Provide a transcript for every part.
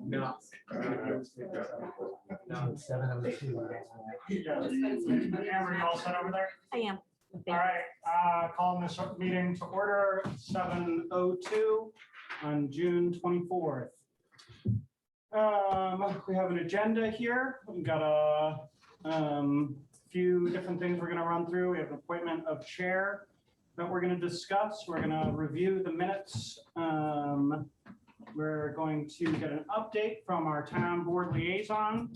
No. 7:02. Amber, you all set over there? I am. All right, calling this meeting to order 7:02 on June 24th. We have an agenda here. We've got a few different things we're going to run through. We have an appointment of chair that we're going to discuss. We're going to review the minutes. We're going to get an update from our town board liaison.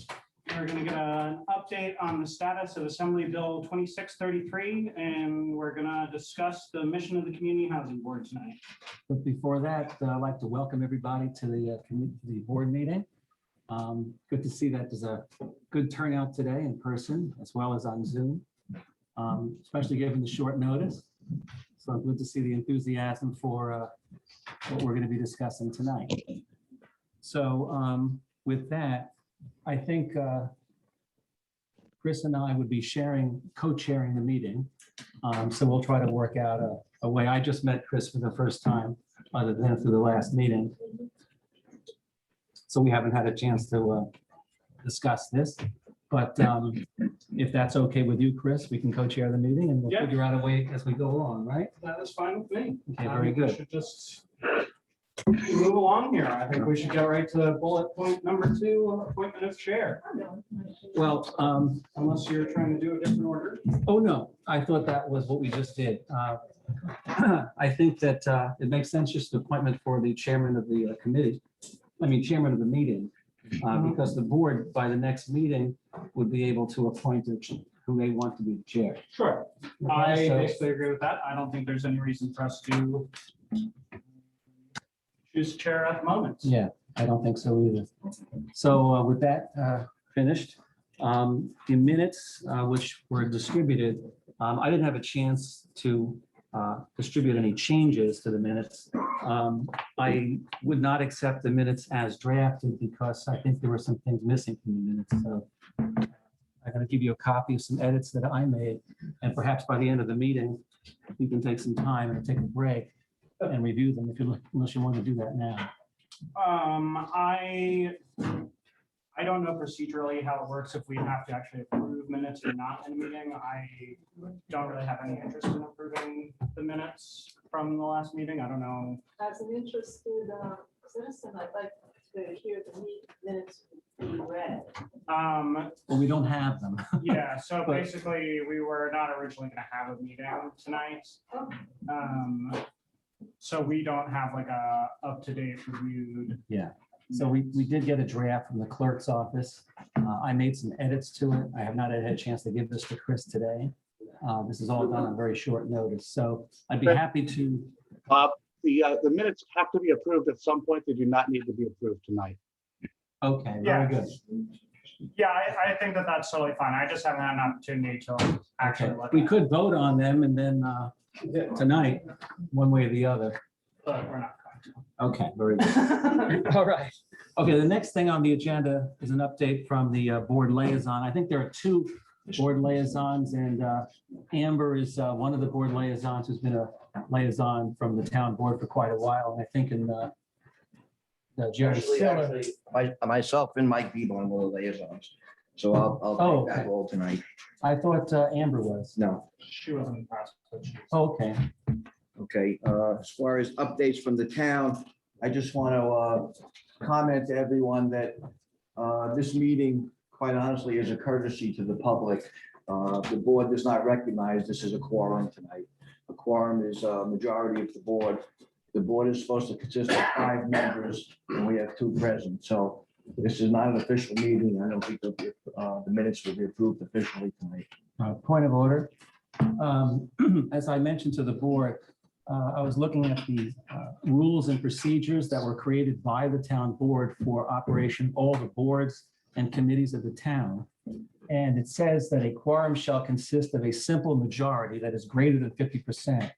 We're going to get an update on the status of Assembly Bill 2633, and we're going to discuss the mission of the Community Housing Board tonight. But before that, I'd like to welcome everybody to the board meeting. Good to see that there's a good turnout today in person as well as on Zoom, especially given the short notice. So good to see the enthusiasm for what we're going to be discussing tonight. So with that, I think Chris and I would be co-chairing the meeting. So we'll try to work out a way. I just met Chris for the first time, other than through the last meeting. So we haven't had a chance to discuss this. But if that's okay with you, Chris, we can co-chair the meeting and we'll Yeah. figure out a way as we go along, right? That is fine with me. Okay, very We good. should just move along here. I think we should go right to bullet point number 2, appointment of chair, Well, unless you're trying to do a different order. oh, no, I thought that was what we just did. I think that it makes sense just an appointment for the chairman of the committee, chairman of the meeting, because the board by the next meeting would be able to appoint who they want to be the chair. Sure. Okay, I so- basically agree with that. I don't think there's any reason for us to choose chair at the moment. Yeah, I don't think so either. So with that finished, the minutes which were distributed, I didn't have a chance to distribute any changes to the minutes. I would not accept the minutes as drafted because I think there were some things missing from the minutes. So I'm going to give you a copy of some edits that I made, and perhaps by the end of the meeting, you can take some time and take a break and review them if you, unless you want to do that now. I don't know procedurally how it works if we have to actually approve minutes or not in a meeting. I don't really have any interest in approving the minutes from the last meeting. I don't know. As an interested citizen, I'd like to hear the minutes be read. Well, Well, we don't have them. yeah, so But- basically, we were not originally going to have a meeting tonight. So we don't have like a up-to-date reviewed. Yeah, so we did get a draft from the clerk's office. I made some edits to it. I have not had a chance to give this to Chris today. This is all done on very short notice, so I'd be happy to. The minutes have to be approved at some point. They do not need to be approved tonight. Okay, Yeah. very good. Yeah, I think that that's totally fine. I just haven't had an opportunity to actually Okay, look we at it, could vote on them and then tonight, one way or the other. but we're not going to. Okay, very good. All right. Okay, the next thing on the agenda is an update from the board liaison. I think there are 2 board liaisons, and Amber is one of the board liaisons who's been a liaison from the town board for quite a while. And I think in Jerry Siller. Myself and Mike Beeble are the liaisons. So I'll Oh, take that okay. role tonight. I thought Amber was. No, She wasn't impressed, but she. Okay, okay. As far as updates from the town, I just want to comment to everyone that this meeting, quite honestly, is a courtesy to the public. The board does not recognize this as a quorum tonight. A quorum is a majority of the board. The board is supposed to consist of 5 members, and we have 2 present. So this is not an official meeting. I don't think the minutes will be approved officially tonight. point of order. As I mentioned to the board, I was looking at the rules and procedures that were created by the town board for operation all the boards and committees of the town. And it says that a quorum shall consist of a simple majority that is greater than 50%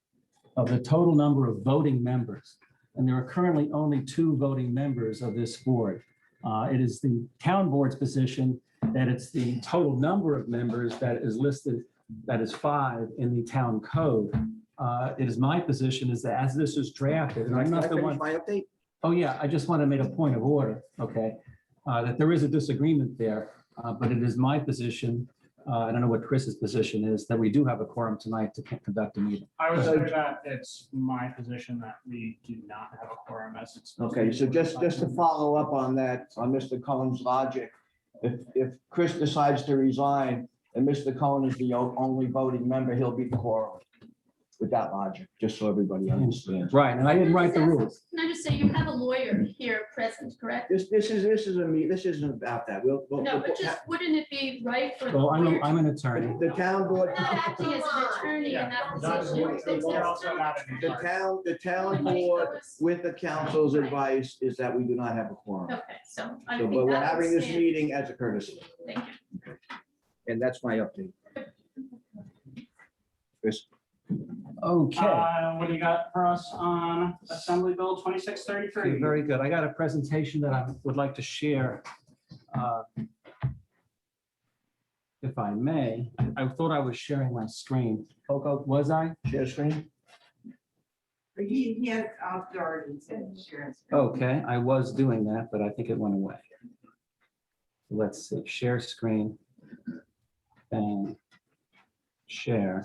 of the total number of voting members. And there are currently only 2 voting members of this board. It is the town board's position that it's the total number of members that is listed, that is 5 in the town code. It is my position is that as this is drafted, and I'm Can I not the finish one. my update? Oh, yeah, I just want to make a point of order, okay? That there is a disagreement there, but it is my position, I don't know what Chris's position is, that we do have a quorum tonight to conduct a meeting. I would say that it's my position that we do not have a quorum as it's. supposed to Okay, be. so just to follow up on that, on Mr. Cohen's logic, if Chris decides to resign and Mr. Cohen is the only voting member, he'll be the quorum. With that logic, just so everybody understands. Right, and I didn't write the rules. Can I just say, you have a lawyer here present, correct? This isn't about that. No, but just, wouldn't it be right for? the So lawyer to- I'm an attorney. The town board, Not acting as an attorney in that position. We're also not an the attorney. town board, with the council's advice, is that we do not have a quorum. Okay, so I So, think but we're that would having this stand. meeting as a courtesy, Thank you. and that's my update. Chris? Okay, What do you got for us on Assembly Bill 2633? okay, very good. I got a presentation that I would like to share. If I may, I thought I was sharing my screen. Coco, was I? Share screen? He has outdoor insurance. Okay, I was doing that, but I think it went away. Let's see, share screen. And share.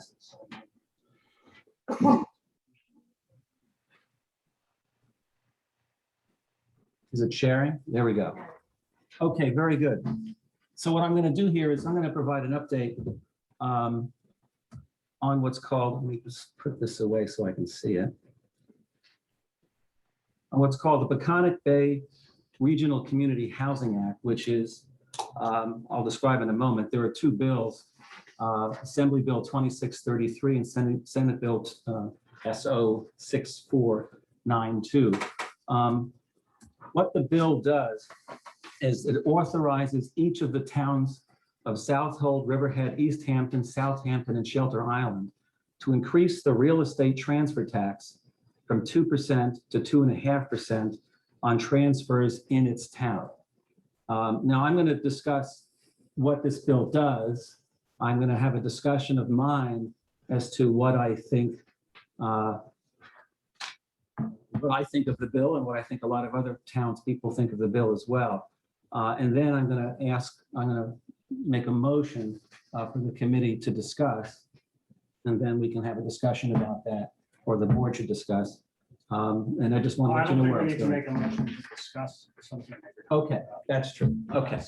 Is it sharing? There we go. Okay, very good. So what I'm going to do here is I'm going to provide an update on what's called, let me just put this away so I can see it. On what's called the Peconic Bay Regional Community Housing Act, which is, I'll describe in a moment. There are two bills, Assembly Bill 2633 and Senate Bill SO 6492. What the bill does is it authorizes each of the towns of Southold, Riverhead, East Hampton, Southampton, and Shelter Island to increase the real estate transfer tax from 2% to 2.5% on transfers in its town. Now, I'm going to discuss what this bill does. I'm going to have a discussion of mine as to what I think of the bill and what I think a lot of other townspeople think of the bill as well. And then I'm going to make a motion for the committee to discuss. And then we can have a discussion about that, or the board should discuss. And I just want to I let you don't know think where we it's need to going. make a motion to discuss something. Okay, that's true. Okay,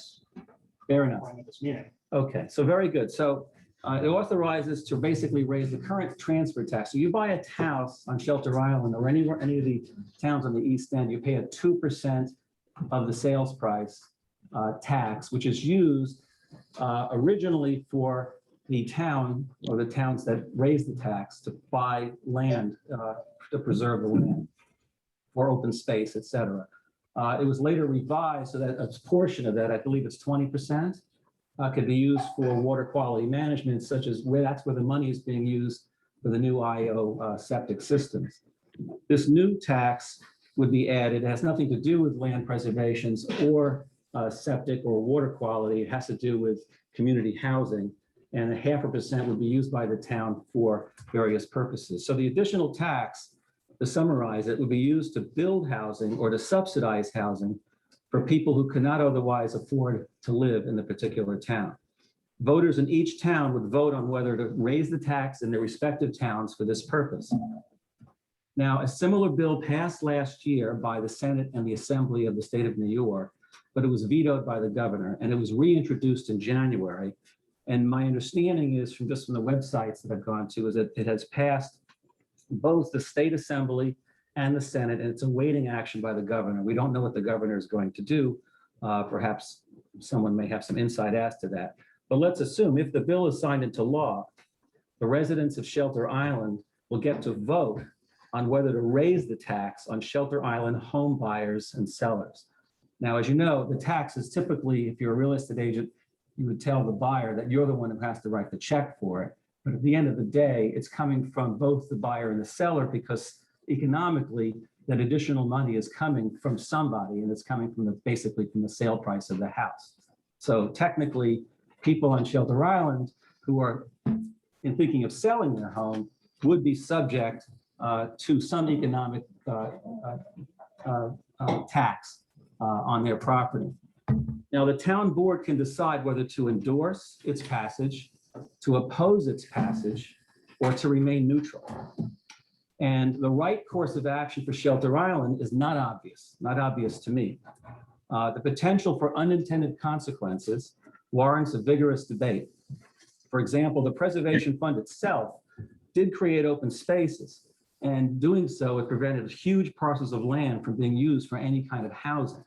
fair enough. Point of this meeting. Okay, so very good. So it authorizes to basically raise the current transfer tax. So you buy a house on Shelter Island or anywhere, any of the towns on the East End, you pay a 2% of the sales price tax, which is used originally for the town or the towns that raise the tax to buy land, to preserve the land for open space, et cetera. It was later revised so that a portion of that, I believe it's 20%, could be used for water quality management, such as that's where the money is being used for the new IO septic systems. This new tax would be added. It has nothing to do with land preservations or septic or water quality. It has to do with community housing, and 0.5% would be used by the town for various purposes. So the additional tax, to summarize it, would be used to build housing or to subsidize housing for people who cannot otherwise afford to live in the particular town. Voters in each town would vote on whether to raise the tax in their respective towns for this purpose. Now, a similar bill passed last year by the Senate and the Assembly of the State of New York, but it was vetoed by the governor, and it was reintroduced in January. And my understanding is from the websites that I've gone to is that it has passed both the State Assembly and the Senate, and it's awaiting action by the governor. We don't know what the governor is going to do. Perhaps someone may have some insight as to that. But let's assume if the bill is signed into law, the residents of Shelter Island will get to vote on whether to raise the tax on Shelter Island home buyers and sellers. Now, as you know, the tax is typically, if you're a real estate agent, you would tell the buyer that you're the one who has to write the check for it. But at the end of the day, it's coming from both the buyer and the seller because economically, that additional money is coming from somebody, and it's coming from basically from the sale price of the house. So technically, people on Shelter Island who are in thinking of selling their home would be subject to some economic tax on their property. Now, the town board can decide whether to endorse its passage, to oppose its passage, or to remain neutral. And the right course of action for Shelter Island is not obvious to me. The potential for unintended consequences warrants a vigorous debate. For example, the Preservation Fund itself did create open spaces, and doing so, it prevented huge parcels of land from being used for any kind of housing.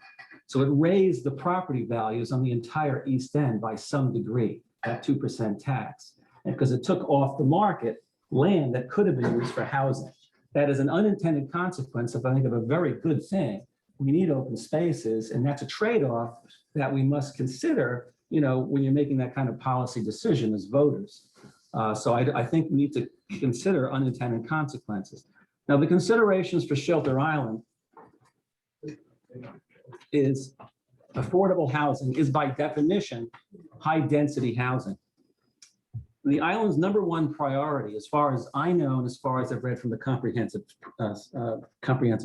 So it raised the property values on the entire East End by some degree, that 2% tax, because it took off the market land that could have been used for housing. That is an unintended consequence of, I think, of a very good thing. We need open spaces, and that's a trade-off that we must consider, when you're making that kind of policy decision as voters. So I think we need to consider unintended consequences. Now, the considerations for Shelter Island is affordable housing is by definition high-density housing. The island's number one priority, as far as I know, and as far as I've read from the comprehensive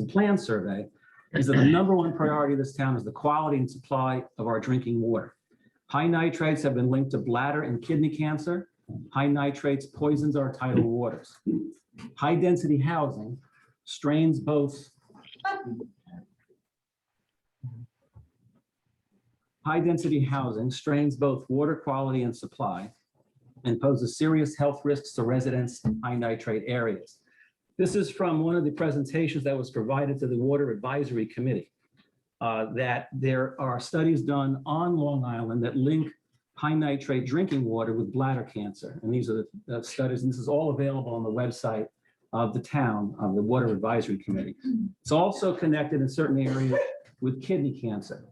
plan survey, is that the number one priority of this town is the quality and supply of our drinking water. High nitrates have been linked to bladder and kidney cancer. High nitrates poisons our tidal waters. High-density housing strains both water quality and supply, and poses serious health risks to residents in high nitrate areas. This is from one of the presentations that was provided to the Water Advisory Committee, that there are studies done on Long Island that link high nitrate drinking water with bladder cancer. And these are the studies, and this is all available on the website of the town, of the Water Advisory Committee. It's also connected in certain areas with kidney cancer.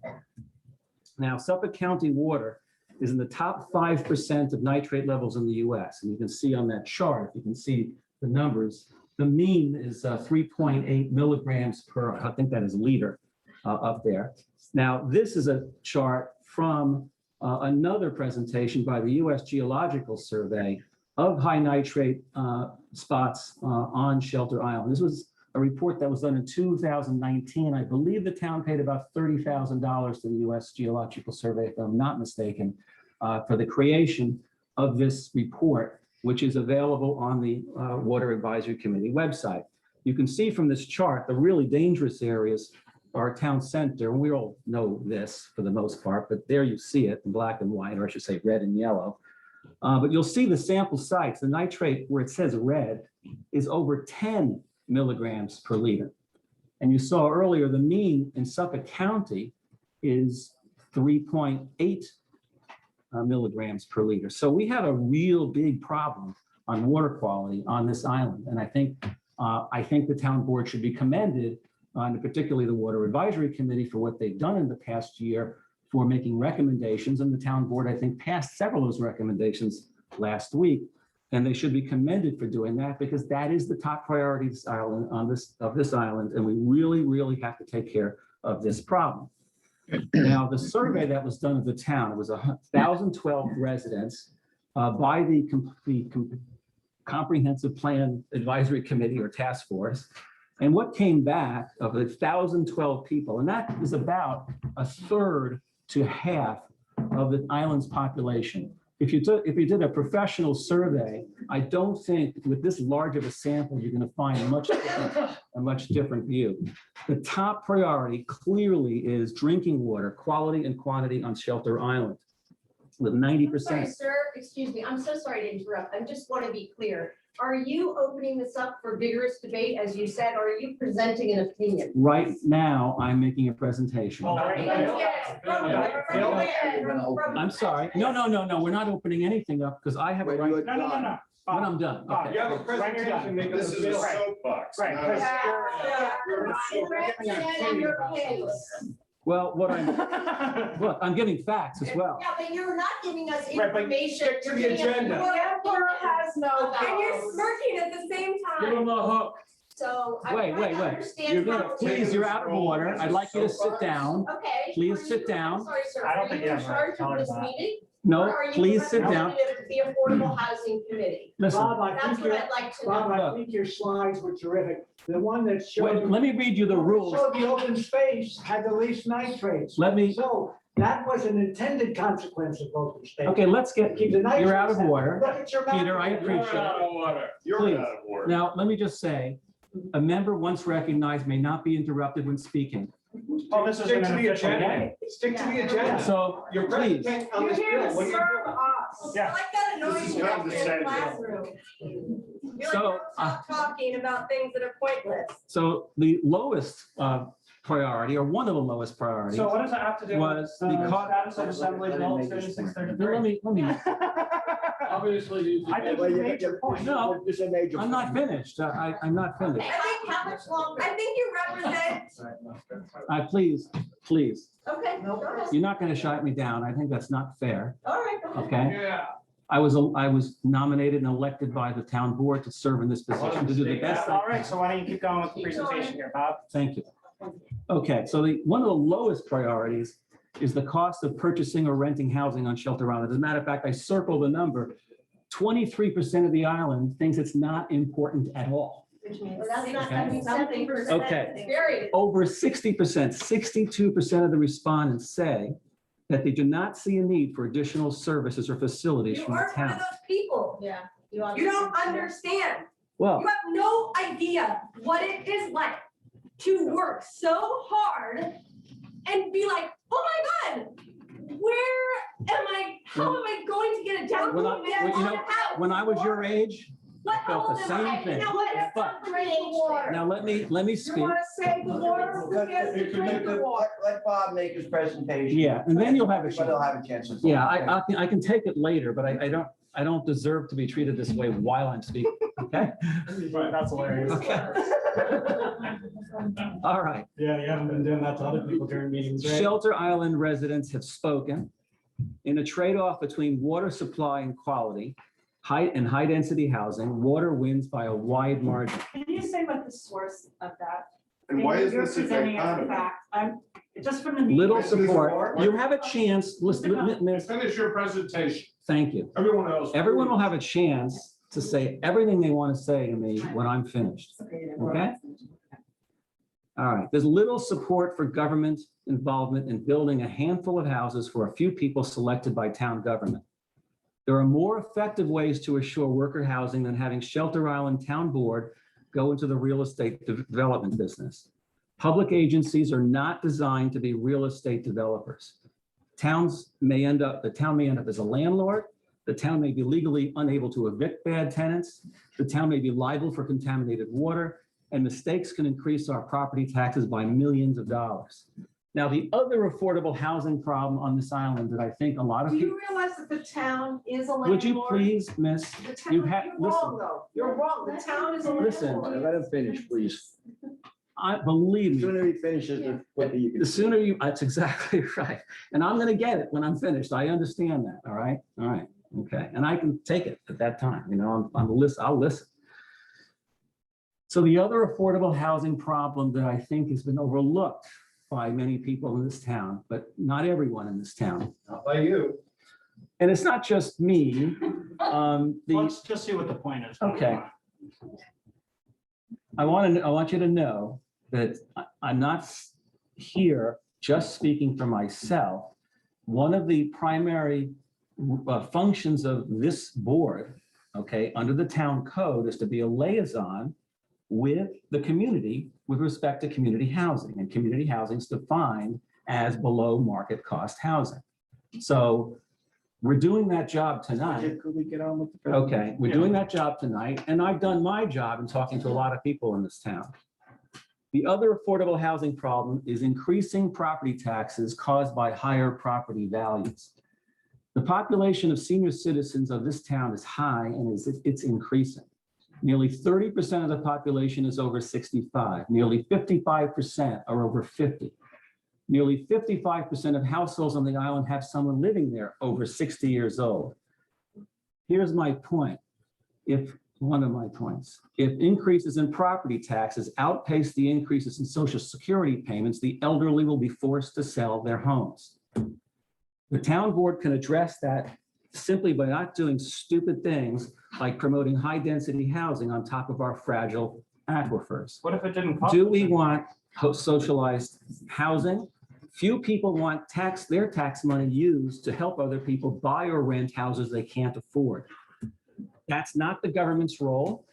Now, Suffolk County water is in the top 5% of nitrate levels in the US. And you can see on that chart, you can see the numbers. The mean is 3.8 milligrams per, I think that is liter up there. Now, this is a chart from another presentation by the US Geological Survey of high nitrate spots on Shelter Island. This was a report that was done in 2019. I believe the town paid about $30,000 to the US Geological Survey, if I'm not mistaken, for the creation of this report, which is available on the Water Advisory Committee website. You can see from this chart, the really dangerous areas are town center, and we all know this for the most part, but there you see it in black and white, or I should say red and yellow. But you'll see the sample sites, the nitrate where it says red is over 10 milligrams per liter. And you saw earlier, the mean in Suffolk County is 3.8 milligrams per liter. So we have a real big problem on water quality on this island. And I think the town board should be commended, and particularly the Water Advisory Committee, for what they've done in the past year for making recommendations. And the town board, I think, passed several of those recommendations last week. And they should be commended for doing that, because that is the top priority of this island. And we really, really have to take care of this problem. Now, the survey that was done of the town, it was 1,012 residents by the Comprehensive Plan Advisory Committee or Task Force. And what came back of the 1,012 people, and that is about a third to half of the island's population. If you did a professional survey, I don't think with this large of a sample, you're going to find a much different view. The top priority clearly is drinking water, quality and quantity on Shelter Island, with 90%. Sorry, sir, excuse me, I'm so sorry to interrupt. I just want to be clear. Are you opening this up for vigorous debate, as you said, or are you presenting an opinion? Right now, I'm making a presentation. I'm sorry. No, we're not opening anything up, because I have a right. No. When I'm done. Bob, Okay. you have a presentation. This is a soapbox. Right. not Your case. Well, look, I'm giving facts as well. Yeah, but you're not giving us Right, but information. stick to the You're giving us agenda. more Has no. And you're smirking at the same Give time. him a hook. So I Wait, I understand. You're gonna, how- please, you're out of order. I'd like you to sit down. Okay. Please Are sit you- down. I'm sorry, sir. I don't Are think you in you have charge a of this color map. meeting? No, Or are you please sit down. representative of The Affordable Housing Committee. Listen, Bob, I That's think what your, I'd like to Bob, know. I think your slides were terrific. The one that showed. wait, let me read you the rules. Showed the open space had the least nitrates. Let me, So that was an intended consequence of open space. okay, let's get, Keep the nitrates you're out of down. order. Look at your map. Peter, I You're appreciate out it. of order. You're Please. out of order. Now, let me just say, a member once recognized may not be interrupted when speaking. Oh, this is Stick an to the official agenda. meeting. Stick to the agenda. So, Your please, president on You're this here bill. to What do you serve do? us. Yeah. Like that This annoys is me not out the there in same the thing. classroom. You're So, like, stop talking about things that are pointless. so the lowest priority, or one of the lowest priorities, So what does that have to do with was the the co- status of Assembly Bill Let me make this point. 3633? let me, Obviously. I think Well, you you- made your point. No. This is a major. I'm not point. finished. I'm not Okay, finished. I think how much longer? I think you represent. Please, Okay, go ahead. you're not gonna shut me down. I think that's not fair, All right, go ahead. okay? Yeah. I was nominated and elected by the town board to serve in this position, to do the best I All can. right, so why don't you keep going with the presentation here, Bob? Thank you. Okay, so one of the lowest priorities is the cost of purchasing or renting housing on Shelter Island. As a matter of fact, I circled the number. 23% of the island thinks it's not important at all. Well, that's not, Okay. I mean, 70%. Okay. Very. Over 60%, 62% of the respondents say that they do not see a need for additional services or facilities You from the are one of town. those people. Yeah. You don't understand. Well, You have no idea what it is like to work so hard and be like, oh my God, where am I? How am I going to get a down When I- payment when- you on know, a house? when I was your age, What felt the old am same I? thing. You know what? It's But- not creating water. now let me You speak. want to save the water? Who cares to drink the water? Let Bob make his presentation. Yeah, and then you'll have a Everybody will chance. have a chance. to talk. Yeah, I can take it later, but I don't deserve to be treated this way while I'm speaking, okay? That's hilarious. Okay. All right. Yeah, you haven't been doing that to other people during meetings, right? Shelter Island residents have spoken. In a trade-off between water supply and quality, high-density housing, water wins by a wide margin. Can you say what the source of that? And why is You're this a presenting as a dichotomy? fact. I'm, just from the. meeting. Little This is support. a- You have a chance, listen, miss, Finish your presentation. thank you. Everyone else. Everyone will have a chance to say everything they want to say to me when I'm finished. Okay. All right, there's little support for government involvement in building a handful of houses for a few people selected by town government. There are more effective ways to assure worker housing than having Shelter Island Town Board go into the real estate development business. Public agencies are not designed to be real estate developers. The town may end up as a landlord. The town may be legally unable to evict bad tenants. The town may be liable for contaminated water, and mistakes can increase our property taxes by millions of dollars. Now, the other affordable housing problem on this island that I think a lot of Do people, you realize that the town is a landlord? would you please, miss, The town, you you're have, listen, wrong though. You're wrong. The town is a Listen. landlord. Let him finish, please. believe The me, sooner he finishes, the quicker you can. the sooner you, that's exactly right. And I'm gonna get it when I'm finished. I understand that, all right? All right, okay. And I can take it at that time, you know, I'll listen. So the other affordable housing problem that I think has been overlooked by many people in this town, but not everyone in this town. Not by you. And it's not just me. Let's just see what the point is. Okay. I want you to know that I'm not here just speaking for myself. One of the primary functions of this board, okay, under the town code is to be a liaison with the community with respect to community housing, and community housing is defined as below market cost housing. So we're doing that job tonight. Could we get on with the? Okay, we're doing that job tonight, and I've done my job in talking to a lot of people in this town. The other affordable housing problem is increasing property taxes caused by higher property values. The population of senior citizens of this town is high and it's increasing. Nearly 30% of the population is over 65. Nearly 55% are over 50. Nearly 55% of households on the island have someone living there over 60 years old. Here's my point. If one of my points. If increases in property taxes outpace the increases in social security payments, the elderly will be forced to sell their homes. The town board can address that simply by not doing stupid things like promoting high-density housing on top of our fragile aquifers. What if it didn't cost? Do us we anything? want socialized housing? Few people want their tax money used to help other people buy or rent houses they can't afford. That's not the government's role.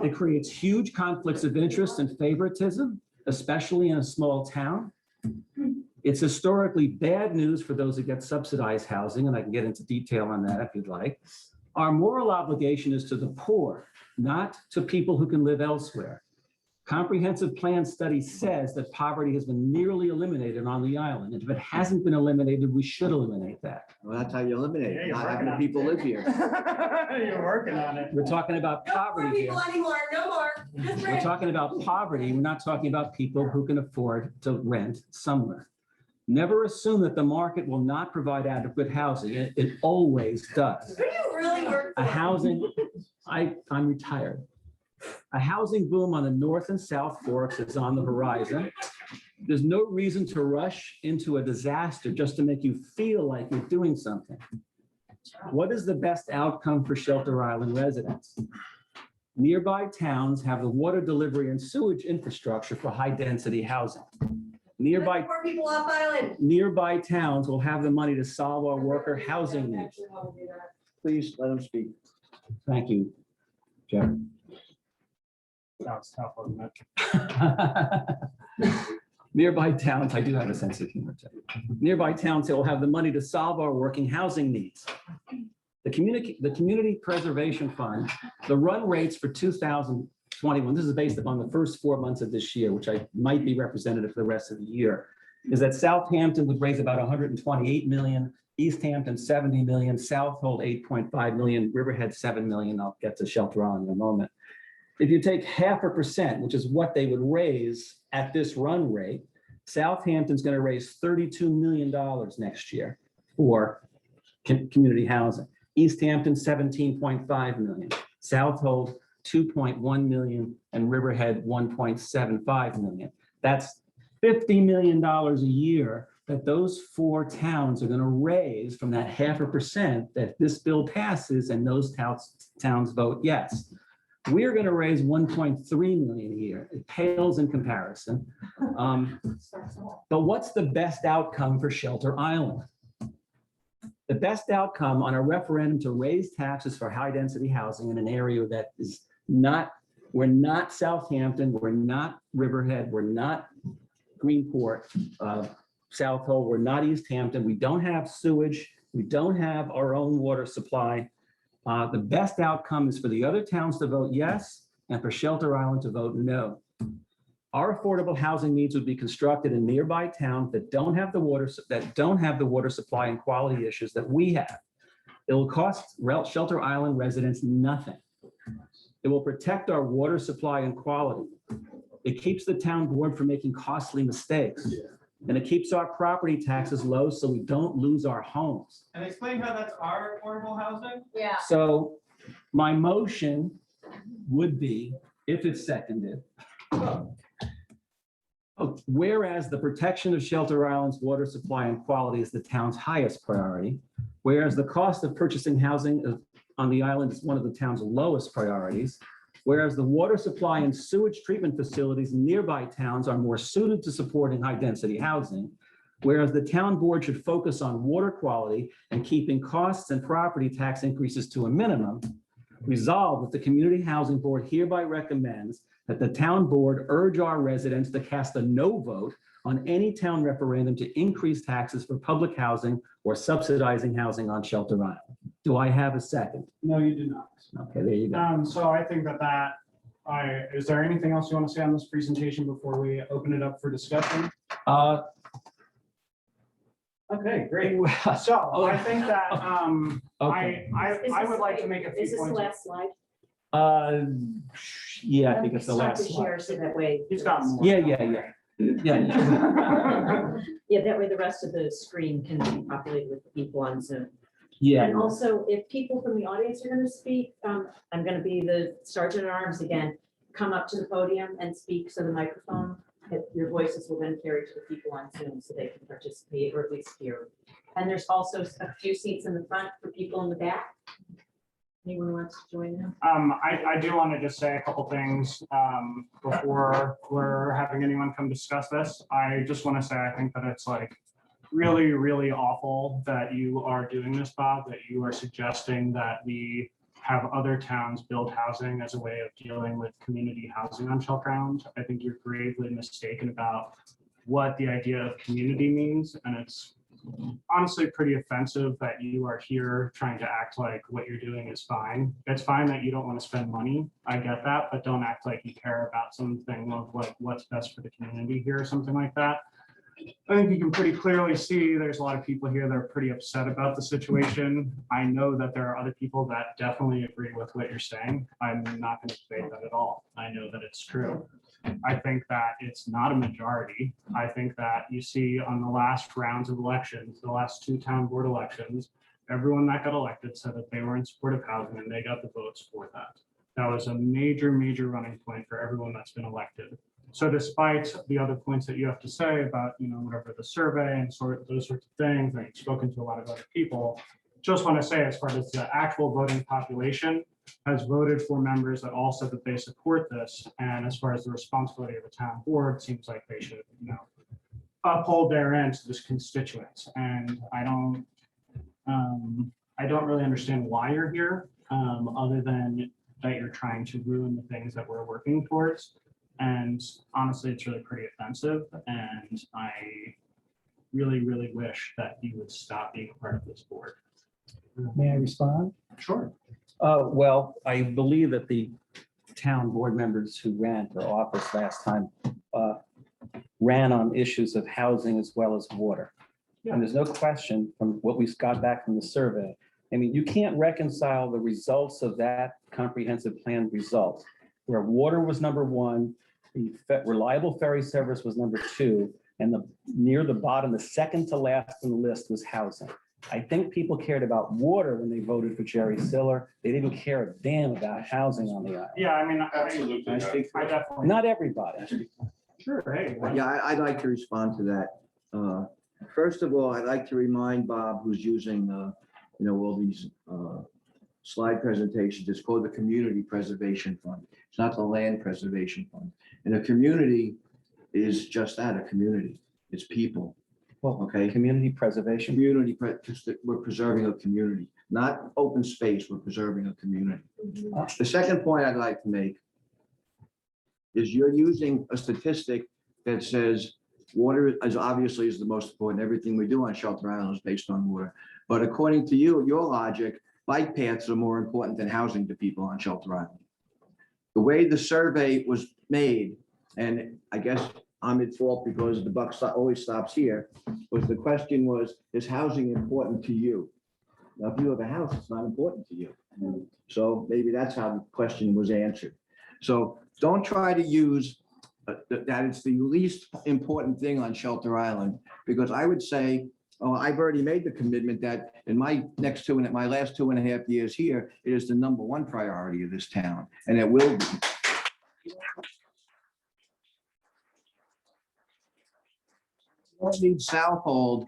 It creates huge conflicts of interest and favoritism, especially in a small town. It's historically bad news for those that get subsidized housing, and I can get into detail on that if you'd like. Our moral obligation is to the poor, not to people who can live elsewhere. Comprehensive Plan study says that poverty has been nearly eliminated on the island. And if it hasn't been eliminated, we should eliminate that. Well, that's how you eliminate Yeah, it, you're not having the working on people it. live here. You're working on it. We're talking about No poor poverty here. people anymore, no more. Just We're rent. talking about poverty. We're not talking about people who can afford to rent somewhere. Never assume that the market will not provide adequate housing. It always does. Who do you really work A for? housing, I'm retired. A housing boom on the North and South Forks is on the horizon. There's no reason to rush into a disaster just to make you feel like you're doing something. What is the best outcome for Shelter Island residents? Nearby towns have the water delivery and sewage infrastructure for high-density housing. Nearby Poor people off island. Nearby towns will have the money to solve our worker housing needs. Actually, how to do that. Please let them speak. Thank you, Jeff. That was tough, wasn't it? Nearby towns, I do have a sense of humor, Jeff. Nearby towns that will have the money to solve our working housing needs. The Community Preservation Fund, the run rates for 2021, this is based upon the first 4 months of this year, which I might be representative for the rest of the year, is that Southampton would raise about 128 million, East Hampton 70 million, Southold 8.5 million, Riverhead 7 million. I'll get to Shelter Island in a moment. If you take 0.5%, which is what they would raise at this run rate, Southampton's going to raise $32 million next year for community housing. East Hampton, 17.5 million, Southold, 2.1 million, and Riverhead, 1.75 million. That's $50 million a year that those four towns are going to raise from that 0.5% that this bill passes and those towns vote yes. We're going to raise 1.3 million a year. It pales in comparison. But what's the best outcome for Shelter Island? The best outcome on a referendum to raise taxes for high-density housing in an area that is not, we're not Southampton, we're not Riverhead, we're not Greenport, Southold, we're not East Hampton, we don't have sewage, we don't have our own water supply. The best outcome is for the other towns to vote yes and for Shelter Island to vote no. Our affordable housing needs would be constructed in nearby towns that don't have the water supply and quality issues that we have. It will cost Shelter Island residents nothing. It will protect our water supply and quality. It keeps the town board from making costly mistakes. And it keeps our property taxes low so we don't lose our homes. And explain how that's our affordable housing? Yeah. So my motion would be, if it's seconded, whereas the protection of Shelter Island's water supply and quality is the town's highest priority, whereas the cost of purchasing housing on the island is one of the town's lowest priorities, whereas the water supply and sewage treatment facilities in nearby towns are more suited to supporting high-density housing, whereas the town board should focus on water quality and keeping costs and property tax increases to a minimum, resolved that the Community Housing Board hereby recommends that the town board urge our residents to cast a no vote on any town referendum to increase taxes for public housing or subsidizing housing on Shelter Island. Do I have a second? No, you do not. Okay, there you go. So I think is there anything else you want to say on this presentation before we open it up for discussion? Okay, great. So I think that, Okay. I would like to make a few Is this the points. last slide? Yeah, I think it's the Start last to slide. share so that way. He's got more. Yeah. Yeah. Yeah, that way the rest of the screen can be populated with people on Zoom. Yeah. And also, if people from the audience are gonna speak, I'm gonna be the sergeant at arms again. Come up to the podium and speak so the microphone, that your voices will then carry to the people on Zoom so they can participate or at least hear. And there's also a few seats in the front for people in the back. Anyone wants to join them? I do want to just say a couple things before we're having anyone come discuss this. I just want to say, I think that it's like really, really awful that you are doing this, Bob, that you are suggesting that we have other towns build housing as a way of dealing with community housing on Shelter Island. I think you're gravely mistaken about what the idea of community means, and it's honestly pretty offensive that you are here trying to act like what you're doing is fine. It's fine that you don't want to spend money. I get that, but don't act like you care about something of like what's best for the community here or something like that. I think you can pretty clearly see there's a lot of people here that are pretty upset about the situation. I know that there are other people that definitely agree with what you're saying. I'm not going to debate that at all. I know that it's true. I think that it's not a majority. I think that you see on the last rounds of elections, the last 2 town board elections, everyone that got elected said that they were in support of housing and they got the votes for that. That was a major, major running point for everyone that's been elected. So despite the other points that you have to say about, whatever the survey and those sorts of things, and you've spoken to a lot of other people, just want to say as far as the actual voting population has voted for members that all said that they support this. And as far as the responsibility of the town board, seems like they should, uphold their end to this constituents. And I don't really understand why you're here, other than that you're trying to ruin the things that we're working towards. And honestly, it's really pretty offensive. And I really, really wish that you would stop being a part of this board. May I respond? Sure. Well, I believe that the town board members who ran for office last time ran on issues of housing as well as water. And there's no question from what we got back from the survey. I mean, you can't reconcile the results of that comprehensive plan results, where water was number 1, the reliable ferry service was number 2, and near the bottom, the second to last on the list was housing. I think people cared about water when they voted for Jerry Siller. They didn't care a damn about housing on the island. Yeah, I mean, Absolutely. I definitely. Not everybody. Sure, hey. Yeah, I'd like to respond to that. First of all, I'd like to remind Bob, who's using, all these slide presentations, it's called the Community Preservation Fund. It's not the Land Preservation Fund. And a community is just that, a community. It's people. Well, Okay. community preservation. We're preserving a community, not open space, we're preserving a community. The second point I'd like to make is you're using a statistic that says water is obviously the most important. Everything we do on Shelter Island is based on water. But according to you, your logic, bike paths are more important than housing to people on Shelter Island. The way the survey was made, and I guess I'm at fault because the buck always stops here, was the question was, is housing important to you? Now, if you have a house, it's not important to you. So maybe that's how the question was answered. So don't try to use that it's the least important thing on Shelter Island, because I would say, I've already made the commitment that in my last 2.5 years here, it is the number 1 priority of this town, and it will be. We don't need Southold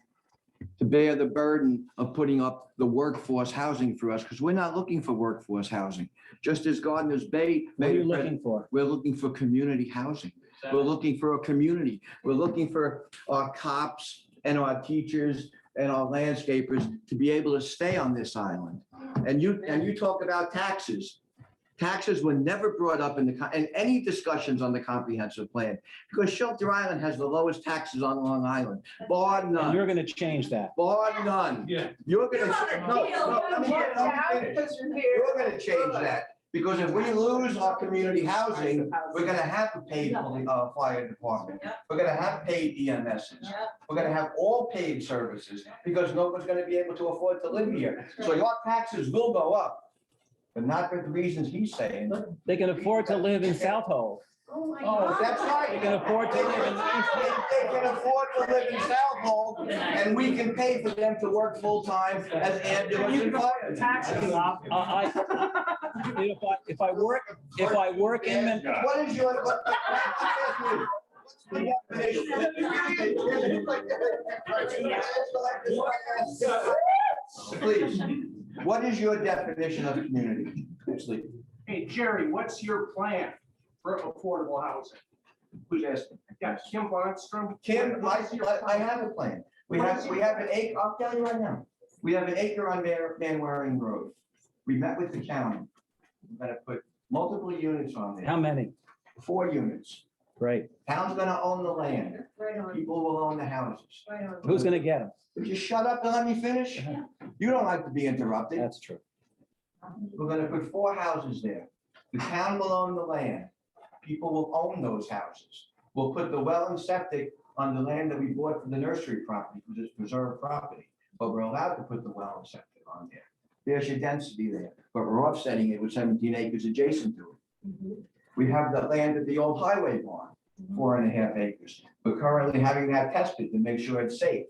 to bear the burden of putting up the workforce housing for us, because we're not looking for workforce housing. Just as Gardeners Bay What are made you it, looking for? we're looking for community housing. We're looking for a community. We're looking for our cops and our teachers and our landscapers to be able to stay on this island. And you talk about taxes. Taxes were never brought up in any discussions on the comprehensive plan, because Shelter Island has the lowest taxes on Long Island, bar And none, you're gonna change that. bar none. Yeah. You're gonna, no, let me finish. Because you're here. You're gonna change that, because if we lose our community housing, we're gonna have to pay fire department. We're gonna have paid EMSs. We're gonna have all paid services, because no one's gonna be able to afford to live here. So your taxes will go up, but not for the reasons he's saying. They can afford to live in Southold. Oh, my Oh, God. that's right. They can afford to live in. They can afford to live in Southold, and we can pay for them to work full-time as ambulance and fire. Taxes off. If I work in, What is your, what? Please, what is your definition of community? Please. Hey, Jerry, what's your plan for affordable housing? Who's asking? Yeah, Kim Bonstrom. Kim, I have a plan. We have an acre, I'll tell you right now. We have an acre on Van Waring Road. We met with the county. We're gonna put multiple units on how there, many? 4 units. Great. Town's gonna own the land. Right on, People will own the houses. right on. Who's gonna get them? Would you shut up and let me finish? You don't like to be interrupted. That's true. We're gonna put 4 houses there. The town will own the land. People will own those houses. We'll put the well and septic on the land that we bought for the nursery property, which is preserved property. But we're allowed to put the well and septic on there. There's your density there, but we're offsetting it with 17 acres adjacent to it. We have the land at the old highway barn, 4.5 acres. We're currently having that tested to make sure it's safe.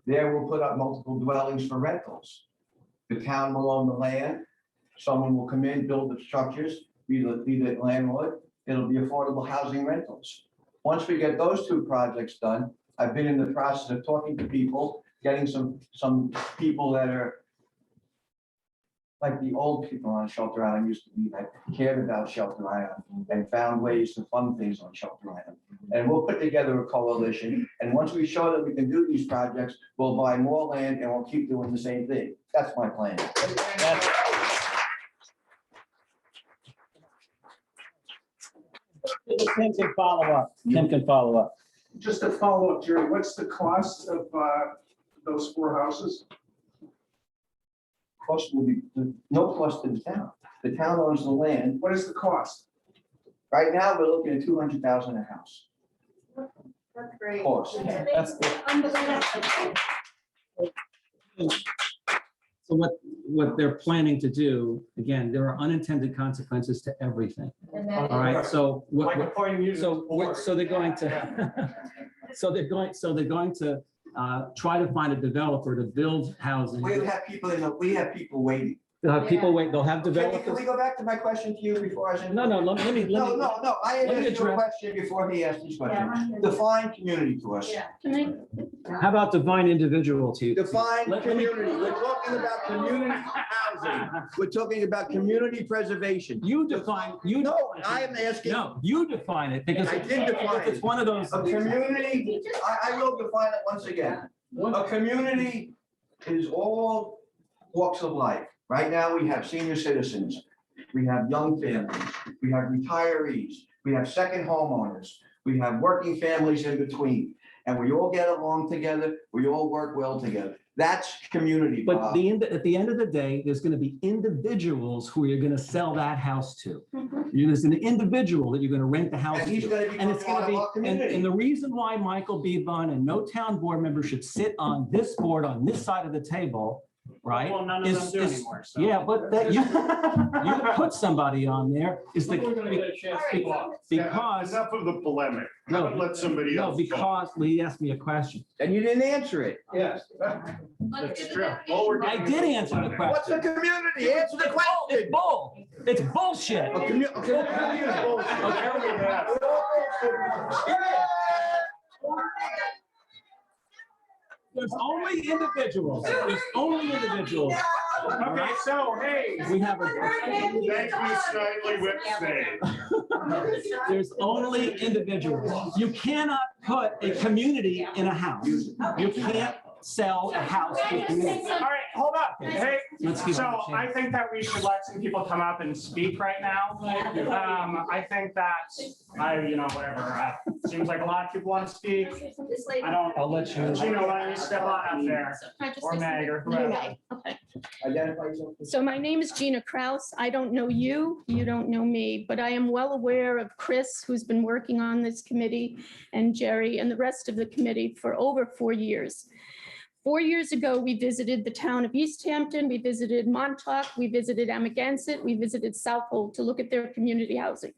There we'll put up multiple dwellings for rentals. The town will own the land. Someone will come in, build the structures, be the landlord. It'll be affordable housing rentals. Once we get those 2 projects done, I've been in the process of talking to people, getting some people that are like the old people on Shelter Island used to be, that cared about Shelter Island and found ways to fund things on Shelter Island. And we'll put together a coalition. And once we show that we can do these projects, we'll buy more land and we'll keep doing the same thing. That's my plan. Tim can follow up. Tim can follow up. Just to follow up, Jerry, what's the cost of those 4 houses? Cost will be, no cost to the town. The town owns the land. What is the cost? Right now, we're looking at 200,000 a house. That's great. Cost. That's So what they're planning to do, again, there are unintended consequences to everything. And All then, right, so Like what, appointing you to the board. so they're going to, so they're going to try to find a developer to build housing. We have people we have people waiting. They'll have people wait, they'll have Can developers. we go back to my question to you before I? No, let me. No, I let me asked you a address- question before he asked his question. Yeah. Define community to us. Yeah. Can I, How about divine individual to you? Define Let me- community. We're talking about community housing. We're talking about community preservation. You define, you. No, I am asking. No, you define it because. I did define It's it. one of those. A community, I will define it once again. A community is all walks of life. Right now, we have senior citizens, we have young families, we have retirees, we have second homeowners, we have working families in between. And we all get along together, we all work well together. That's community, But Bob. at the end of the day, there's going to be individuals who you're going to sell that house to. There's an individual that you're going to rent the house And he's to. gonna And become it's part going to of be, our and community. the reason why Michael B. Bunn and no town board member should sit on this board, on this side of the table, right? Well, none of them do is- anymore, so. Yeah, but that you put somebody on there is We're gonna the, get a chance to talk. because, Enough of the polemic. No, How about let somebody no, else talk? because, well, he asked me a question. And you didn't answer it. Yes. let's get true. the All we're I did answer the What's question. a community? Answer the It's question. bull. It's bullshit. A There's only individuals. There's only individuals. Okay, so, hey, We have a, Thank you, Snidely Whitney. there's only individuals. You cannot put a community in a house. You can't sell a house to a community. all right, hold up. Hey, Let's give so them a I chance. think that we should let some people come up and speak right now. I think that, whatever. Seems like a lot of people want to speak. This lady. I don't, I'll let you. Gina, why don't you step on up there? Can I just Or say Meg, or something? whoever. Okay. Identify yourself. So my name is Gina Kraus. I don't know you, you don't know me, but I am well aware of Chris, who's been working on this committee, and Jerry and the rest of the committee for over 4 years. 4 years ago, we visited the town of East Hampton, we visited Montauk, we visited Amagansett, we visited Southold to look at their community housing.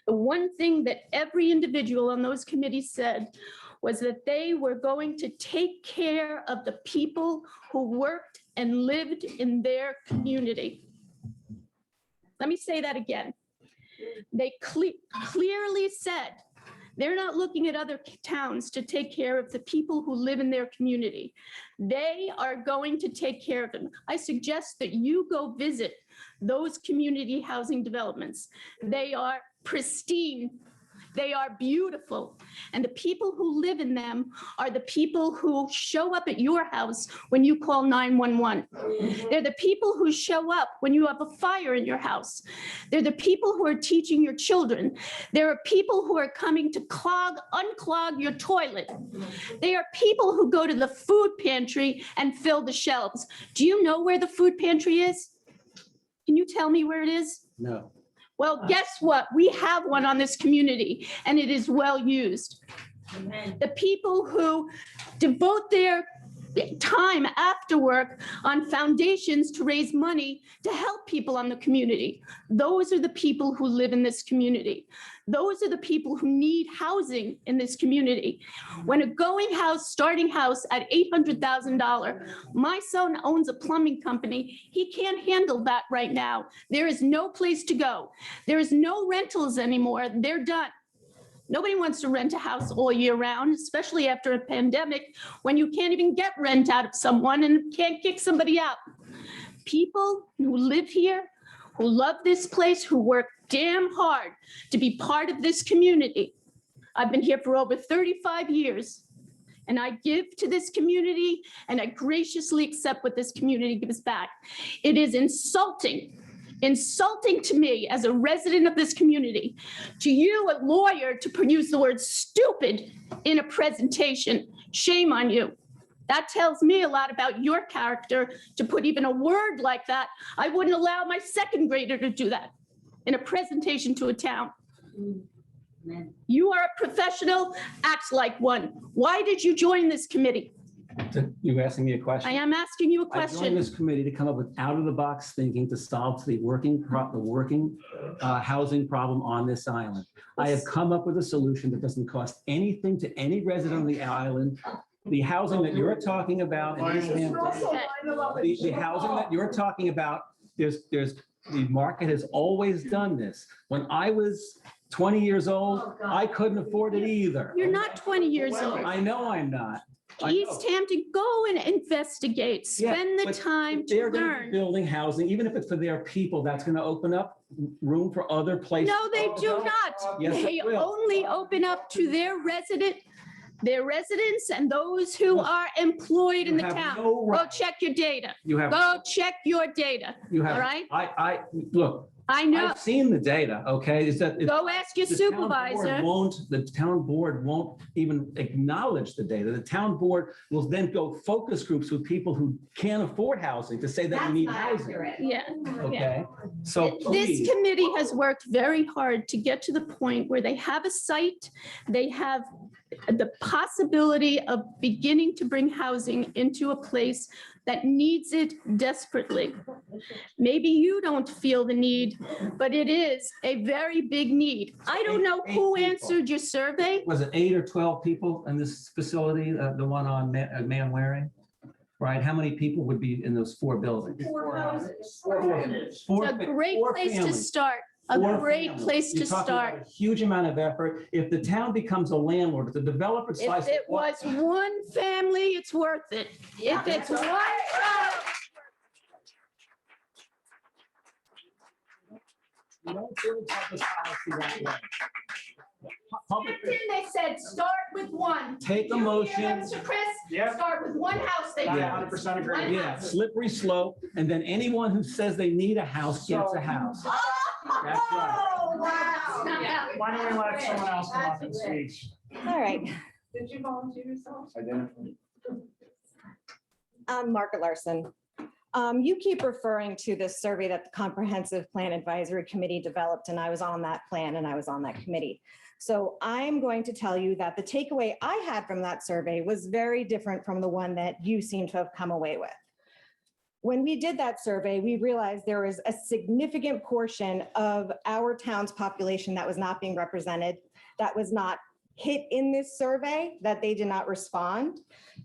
The one thing that every individual on those committees said was that they were going to take care of the people who worked and lived in their community. Let me say that again. They clearly said they're not looking at other towns to take care of the people who live in their community. They are going to take care of them. I suggest that you go visit those community housing developments. They are pristine. They are beautiful. And the people who live in them are the people who show up at your house when you call 911. They're the people who show up when you have a fire in your house. They're the people who are teaching your children. There are people who are coming to unclog your toilet. They are people who go to the food pantry and fill the shelves. Do you know where the food pantry is? Can you tell me where it is? No. Well, guess what? We have one on this community and it is well used. The people who devote their time after work on foundations to raise money to help people on the community. Those are the people who live in this community. Those are the people who need housing in this community. When a going house, starting house at $800,000, my son owns a plumbing company. He can't handle that right now. There is no place to go. There is no rentals anymore. They're done. Nobody wants to rent a house all year round, especially after a pandemic, when you can't even get rent out of someone and can't kick somebody out. People who live here, who love this place, who work damn hard to be part of this community. I've been here for over 35 years, and I give to this community, and I graciously accept what this community gives back. It is insulting to me as a resident of this community, to you, a lawyer, to use the word stupid in a presentation. Shame on you. That tells me a lot about your character to put even a word like that. I wouldn't allow my second grader to do that in a presentation to a town. You are a professional, act like one. Why did you join this committee? You asking me a question? I am asking you a I joined question. this committee to come up with out-of-the-box thinking to solve the working housing problem on this island. I have come up with a solution that doesn't cost anything to any resident on the island. The housing that you're talking about in East Hampton, the housing that you're talking about, the market has always done this. When I was 20 years old, I couldn't afford it either. You're not 20 years old. I know I'm not. I know. East Hampton, go and investigate, Yeah, spend the but time to They're going to be learn. building housing, even if it's for their people, that's going to open up room for other places. No, they do not. Yes, it They will. only open up to their residents and those who are employed in the You have town. no Go right. check your data. You have, Go check your data. you have, all right? look, I know. I've seen the data, okay? Is that Go ask your the town board supervisor. The town board won't even acknowledge the data. The town board will then go focus groups with people who can't afford housing to say that we need housing. Yeah. Okay, so This please, committee has worked very hard to get to the point where they have a site, they have the possibility of beginning to bring housing into a place that needs it desperately. Maybe you don't feel the need, but it is a very big need. I don't know who Eight people. answered your survey. was it 8 or 12 people in this facility, the one on Man Waring? Right, how many people would be in those 4 buildings? 4 houses. Four A fa- great 4 place to families. start, a 4 great families. place to You're talking about start. a huge amount of effort. If the town becomes a landlord, if the developer decides. If it was one family, it's worth it. If it's one family. You don't build public policy that way. Public- They said, start with one. Take a You hear motion. that, Mr. Chris? Yep. Start with one house. They I do. 100% agree. One Yeah, house. slippery slope, and then anyone who says they need a house gets a house. That's right. Oh, wow. Why don't we let someone else come up and speak? All right. Did you volunteer yourself? I'm Margaret Larson. You keep referring to this survey that the Comprehensive Plan Advisory Committee developed, and I was on that plan and I was on that committee. So I'm going to tell you that the takeaway I had from that survey was very different from the one that you seem to have come away with. When we did that survey, we realized there was a significant portion of our town's population that was not being represented, that was not hit in this survey, that they did not respond.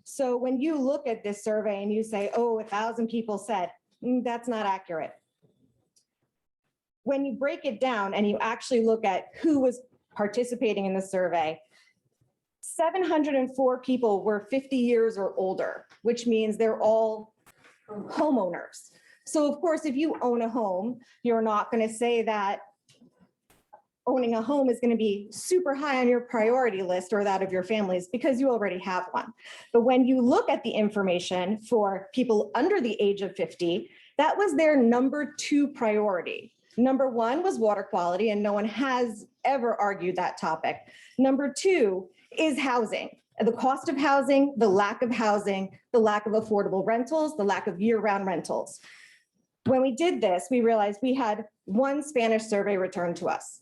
So when you look at this survey and you say, oh, 1,000 people said, that's not accurate. When you break it down and you actually look at who was participating in the survey, 704 people were 50 years or older, which means they're all homeowners. So of course, if you own a home, you're not going to say that owning a home is going to be super high on your priority list or that of your families because you already have one. But when you look at the information for people under the age of 50, that was their number 2 priority. Number 1 was water quality, and no one has ever argued that topic. Number 2 is housing. The cost of housing, the lack of housing, the lack of affordable rentals, the lack of year-round rentals. When we did this, we realized we had 1 Spanish survey returned to us.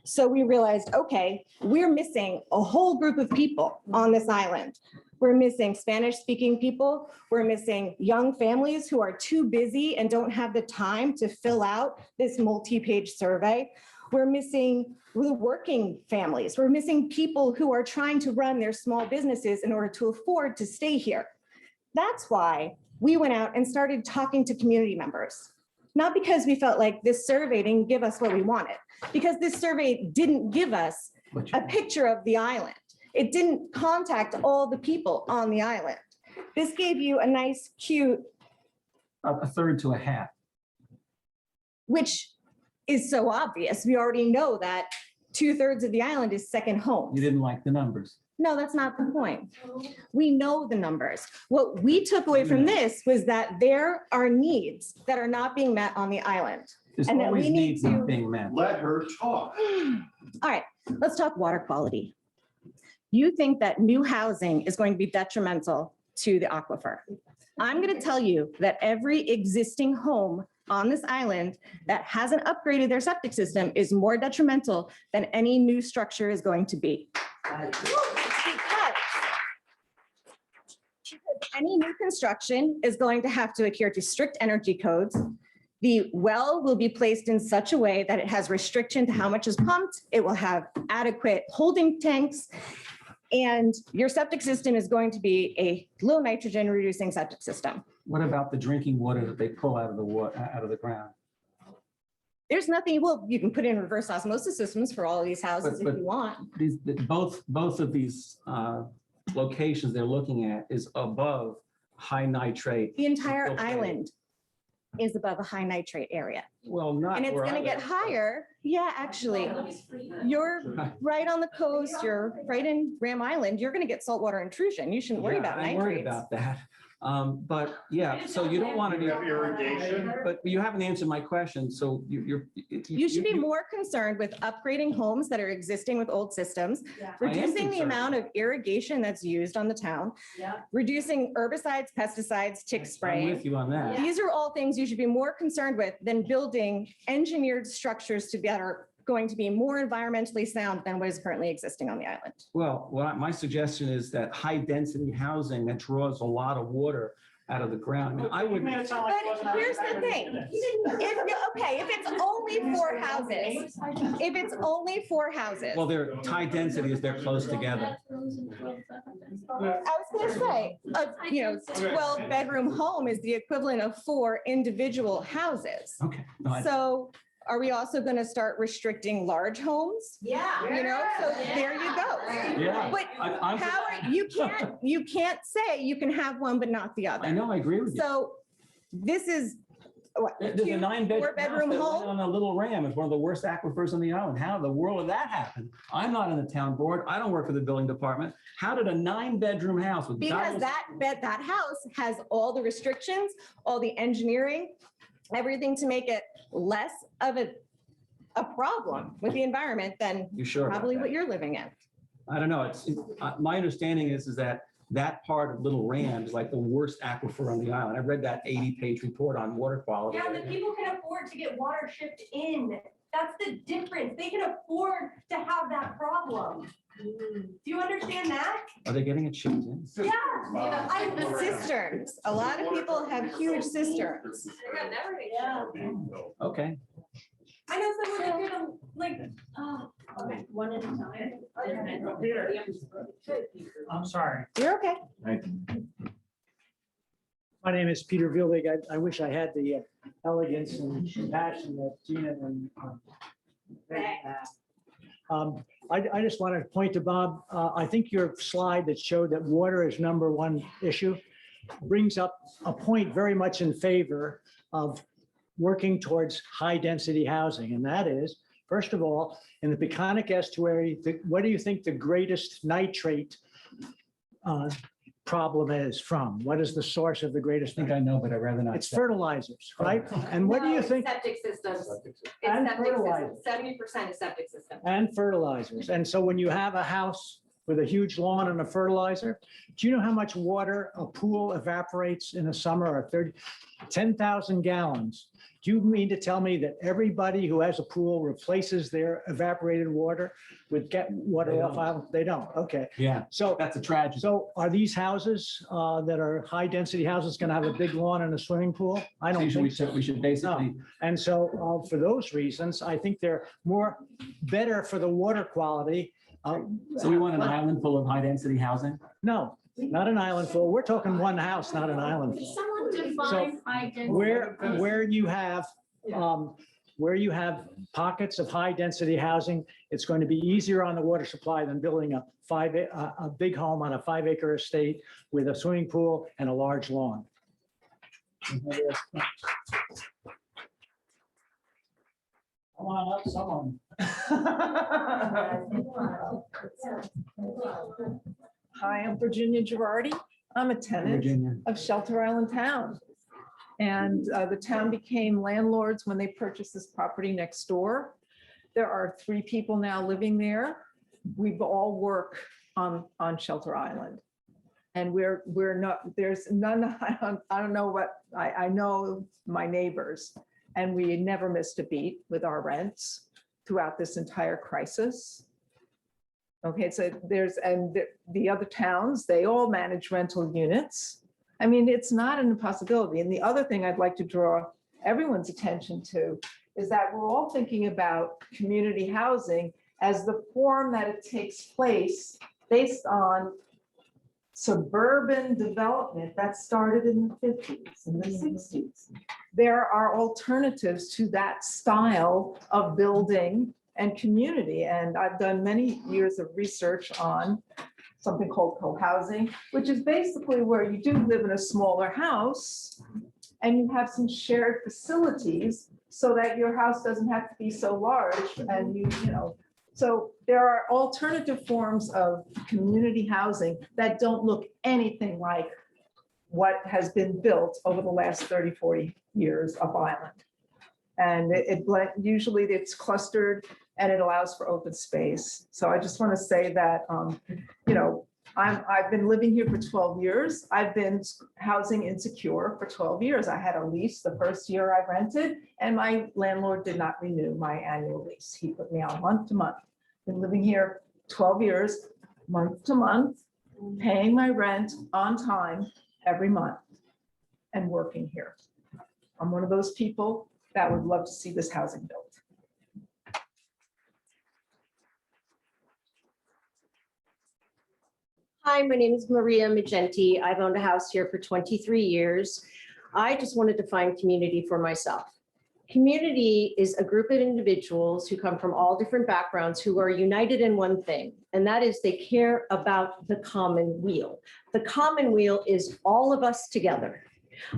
So we realized, okay, we're missing a whole group of people on this island. We're missing Spanish-speaking people. We're missing young families who are too busy and don't have the time to fill out this multi-page survey. We're missing the working families. We're missing people who are trying to run their small businesses in order to afford to stay here. That's why we went out and started talking to community members. Not because we felt like this survey didn't give us what we wanted, because this survey didn't give us a picture of the island. It didn't contact all the people on the island. This gave you a nice, cute, A third to a half. which is so obvious. We already know that 2/3 of the island is second home. You didn't like the numbers. No, that's not the point. We know the numbers. What we took away from this was that there are needs that are not being met on the island. There's And that always we need needs to- not being met. Let her talk. All right, let's talk water quality. You think that new housing is going to be detrimental to the aquifer. I'm going to tell you that every existing home on this island that hasn't upgraded their septic system is more detrimental than any new structure is going to be. Because any new construction is going to have to adhere to strict energy codes. The well will be placed in such a way that it has restriction to how much is pumped. It will have adequate holding tanks. And your septic system is going to be a low nitrogen reducing septic system. What about the drinking water that they pull out of the out of the ground? There's nothing, well, you can put in reverse osmosis systems for all of these houses if But- you want. These, both of these locations they're looking at is above high nitrate. The entire Okay. island is above a high nitrate area. Well, not. And it's where I going to get live. higher. Yeah, actually, you're right on the coast, you're right in Ram Island, you're going to get saltwater intrusion. You shouldn't worry Yeah, about I'm worried nitrates. about that. But yeah, so you don't want to You do, have irrigation. but you haven't answered my question. So you're. You should be more concerned with upgrading homes that are existing with old systems, reducing the concerned. amount of irrigation that's used on the town, reducing herbicides, pesticides, tick I'm spraying. with you on that. These are all things you should be more concerned with than building engineered structures that are going to be more environmentally sound than what is currently existing on the island. Well, my suggestion is that high density housing that draws a lot of water out of the ground. I mean, I You would. made it sound like it But wasn't our here's the priority thing. today. If it's only 4 houses, Well, their high density is they're close together. I was gonna say, a 12-bedroom home is the equivalent of 4 individual houses. Okay. No, I- So are we also gonna start restricting large homes? Yeah. So there you go. Yeah. But I'm- you can't say you can have one but not the I other. know, I agree with you. So this is what, There's a 2, 9-bedroom 4-bedroom house that went home? on a Little Ram. It's one of the worst aquifers on the island. How in the world did that happen? I'm not in the town board. I don't work for the building department. How did a 9-bedroom house with? Because that house has all the restrictions, all the engineering, everything to make it less of a problem with the environment than You sure? about probably that? what you're living in. I don't know. My understanding is that part of Little Ram is like the worst aquifer on the island. I read that 80-page report on water quality. Yeah, the people can afford to get water shipped in. That's the difference. They can afford to have that problem. Do you understand that? Are they getting it shipped in? Yeah. I Cisterns. A lot of people have huge cisterns. Yeah. Okay. I know someone that did like, oh, okay. One at a time. I'm sorry. You're okay. My name is Peter Villig. I wish I had the elegance and passion that Gina and I just wanted to point to Bob. I think your slide that showed that water is #1 issue brings up a point very much in favor of working towards high-density housing. And that is, first of all, in the Peconic Estuary, what do you think the greatest nitrate problem is from? What is the source of the greatest? I think I know, but I'd rather not. It's fertilizers, right? And what do you think? Septic systems. And It's septic fertilizer. systems. 70% is septic system. And fertilizers. And so when you have a house with a huge lawn and a fertilizer, do you know how much water a pool evaporates in a summer or 10,000 gallons? Do you mean to tell me that everybody who has a pool replaces their evaporated water with get water They off don't. island? They don't. Okay. Yeah, So, that's a tragedy. so are these houses that are high density houses going to have a big lawn and a swimming pool? I don't We think should, so. we should basically, And so for those reasons, I think they're better for the water quality. so we want an island full of high-density housing? No, not an island full. We're talking one house, not an island full. Someone define high density. Where you have pockets of high density housing, it's going to be easier on the water supply than building a big home on a 5-acre estate with a swimming pool and a large lawn. Come on up, someone. Hi, I'm Virginia Girardi. I'm a tenant Virginia. of Shelter Island Town. And the town became landlords when they purchased this property next door. There are 3 people now living there. We all work on Shelter Island. And we're not, there's none, I don't know what, I know my neighbors. And we never missed a beat with our rents throughout this entire crisis. Okay, so the other towns, they all manage rental units. I mean, it's not an impossibility. And the other thing I'd like to draw everyone's attention to is that we're all thinking about community housing as the form that it takes place based on suburban development that started in the 50s and the 60s. There are alternatives to that style of building and community. And I've done many years of research on something called co-housing, which is basically where you do live in a smaller house and you have some shared facilities so that your house doesn't have to be so large and you know. So there are alternative forms of community housing that don't look anything like what has been built over the last 30, 40 years of Island. And usually it's clustered and it allows for open space. So I just want to say that, you know, I've been living here for 12 years. I've been housing insecure for 12 years. I had a lease the first year I rented and my landlord did not renew my annual lease. He put me on month to month. Been living here 12 years, month to month, paying my rent on time every month and working here. I'm one of those people that would love to see this housing built. Hi, my name is Maria Magenti. I've owned a house here for 23 years. I just wanted to find community for myself. Community is a group of individuals who come from all different backgrounds who are united in one thing, and that is they care about the common weal. The common weal is all of us together.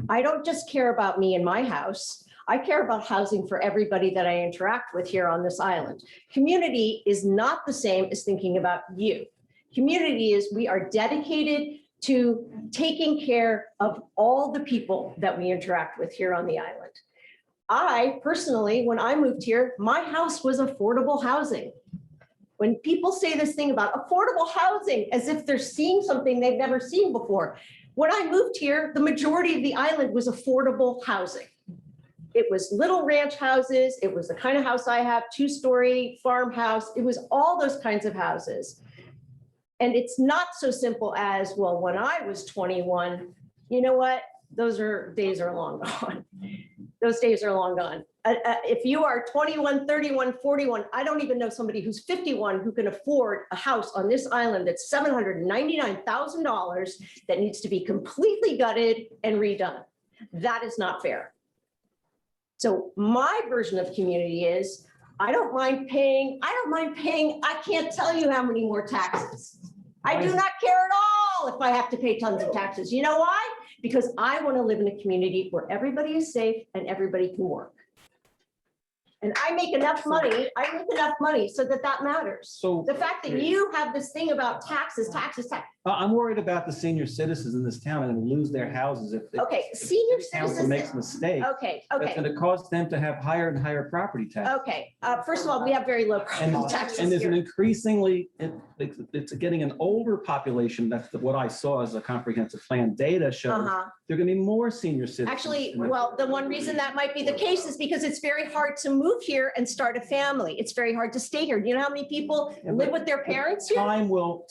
I don't just care about me and my house. I care about housing for everybody that I interact with here on this island. Community is not the same as thinking about you. Community is we are dedicated to taking care of all the people that we interact with here on the island. I personally, when I moved here, my house was affordable housing. When people say this thing about affordable housing as if they're seeing something they've never seen before, when I moved here, the majority of the island was affordable housing. It was little ranch houses. It was the kind of house I have, 2-story farmhouse. It was all those kinds of houses. And it's not so simple as, well, when I was 21, you know what? Those days are long gone. Those days are long gone. If you are 21, 31, 41, I don't even know somebody who's 51 who can afford a house on this island that's $799,000 that needs to be completely gutted and redone. That is not fair. So my version of community is, I don't mind paying, I can't tell you how many more taxes. I do not care at all if I have to pay tons of taxes. You know why? Because I want to live in a community where everybody is safe and everybody can work. And I make enough money so that matters. So The fact that you have this thing about taxes. I'm worried about the senior citizens in this town and lose their houses if the Okay, senior council citizens. makes mistakes. Okay, It's okay, going to cause them to have higher and higher property taxes. okay. First of all, we have very low And, property taxes and there's an here. increasingly, it's getting an older population. That's what I saw as a comprehensive plan data shows. Uh-huh. There are going to be more senior citizens. Actually, in the- well, the one reason that might be the case is because it's very hard to move here and start a family. It's very hard to stay here. Do you know how many people Yeah, live but with their parents here? Time will,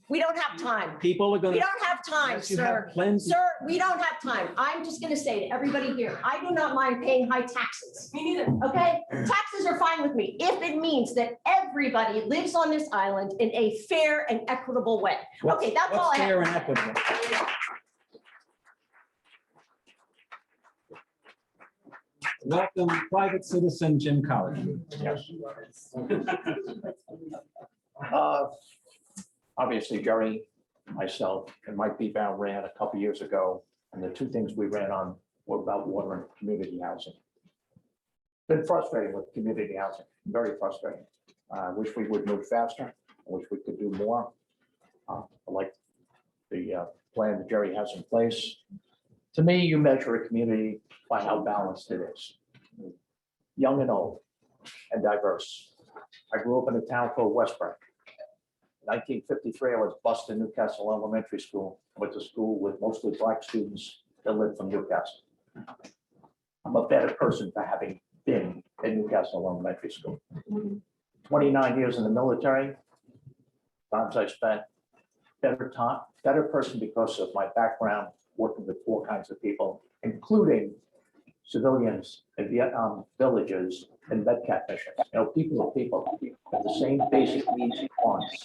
We don't have time. people are going We to. don't have time, Yes, you have sir. plenty. Sir, we don't have time. I'm just gonna say to everybody here, I do not mind paying high taxes. Me neither. Okay? Taxes are fine with me if it means that everybody lives on this island in a fair and equitable way. What's- Okay, that's all what's I fair and have. equitable? Welcome, private citizen Jim College. Obviously, Jerry, myself, and Mike Beebow ran a couple years ago, and the two things we ran on were about water and community housing. Been frustrating with community housing, very frustrating. I wish we would move faster. I wish we could do more. I like the plan that Jerry has in place. To me, you measure a community by how balanced it is. Young and old and diverse. I grew up in a town called Westbrook. In 1953, I was bused in Newcastle Elementary School. I went to school with mostly Black students that lived from Newcastle. I'm a better person for having been in Newcastle Elementary School. 29 years in the military, times I spent, better person because of my background, working with all kinds of people, including civilians in Vietnam villages and VEDCAT missions. You know, people are people, have the same basic needs and wants.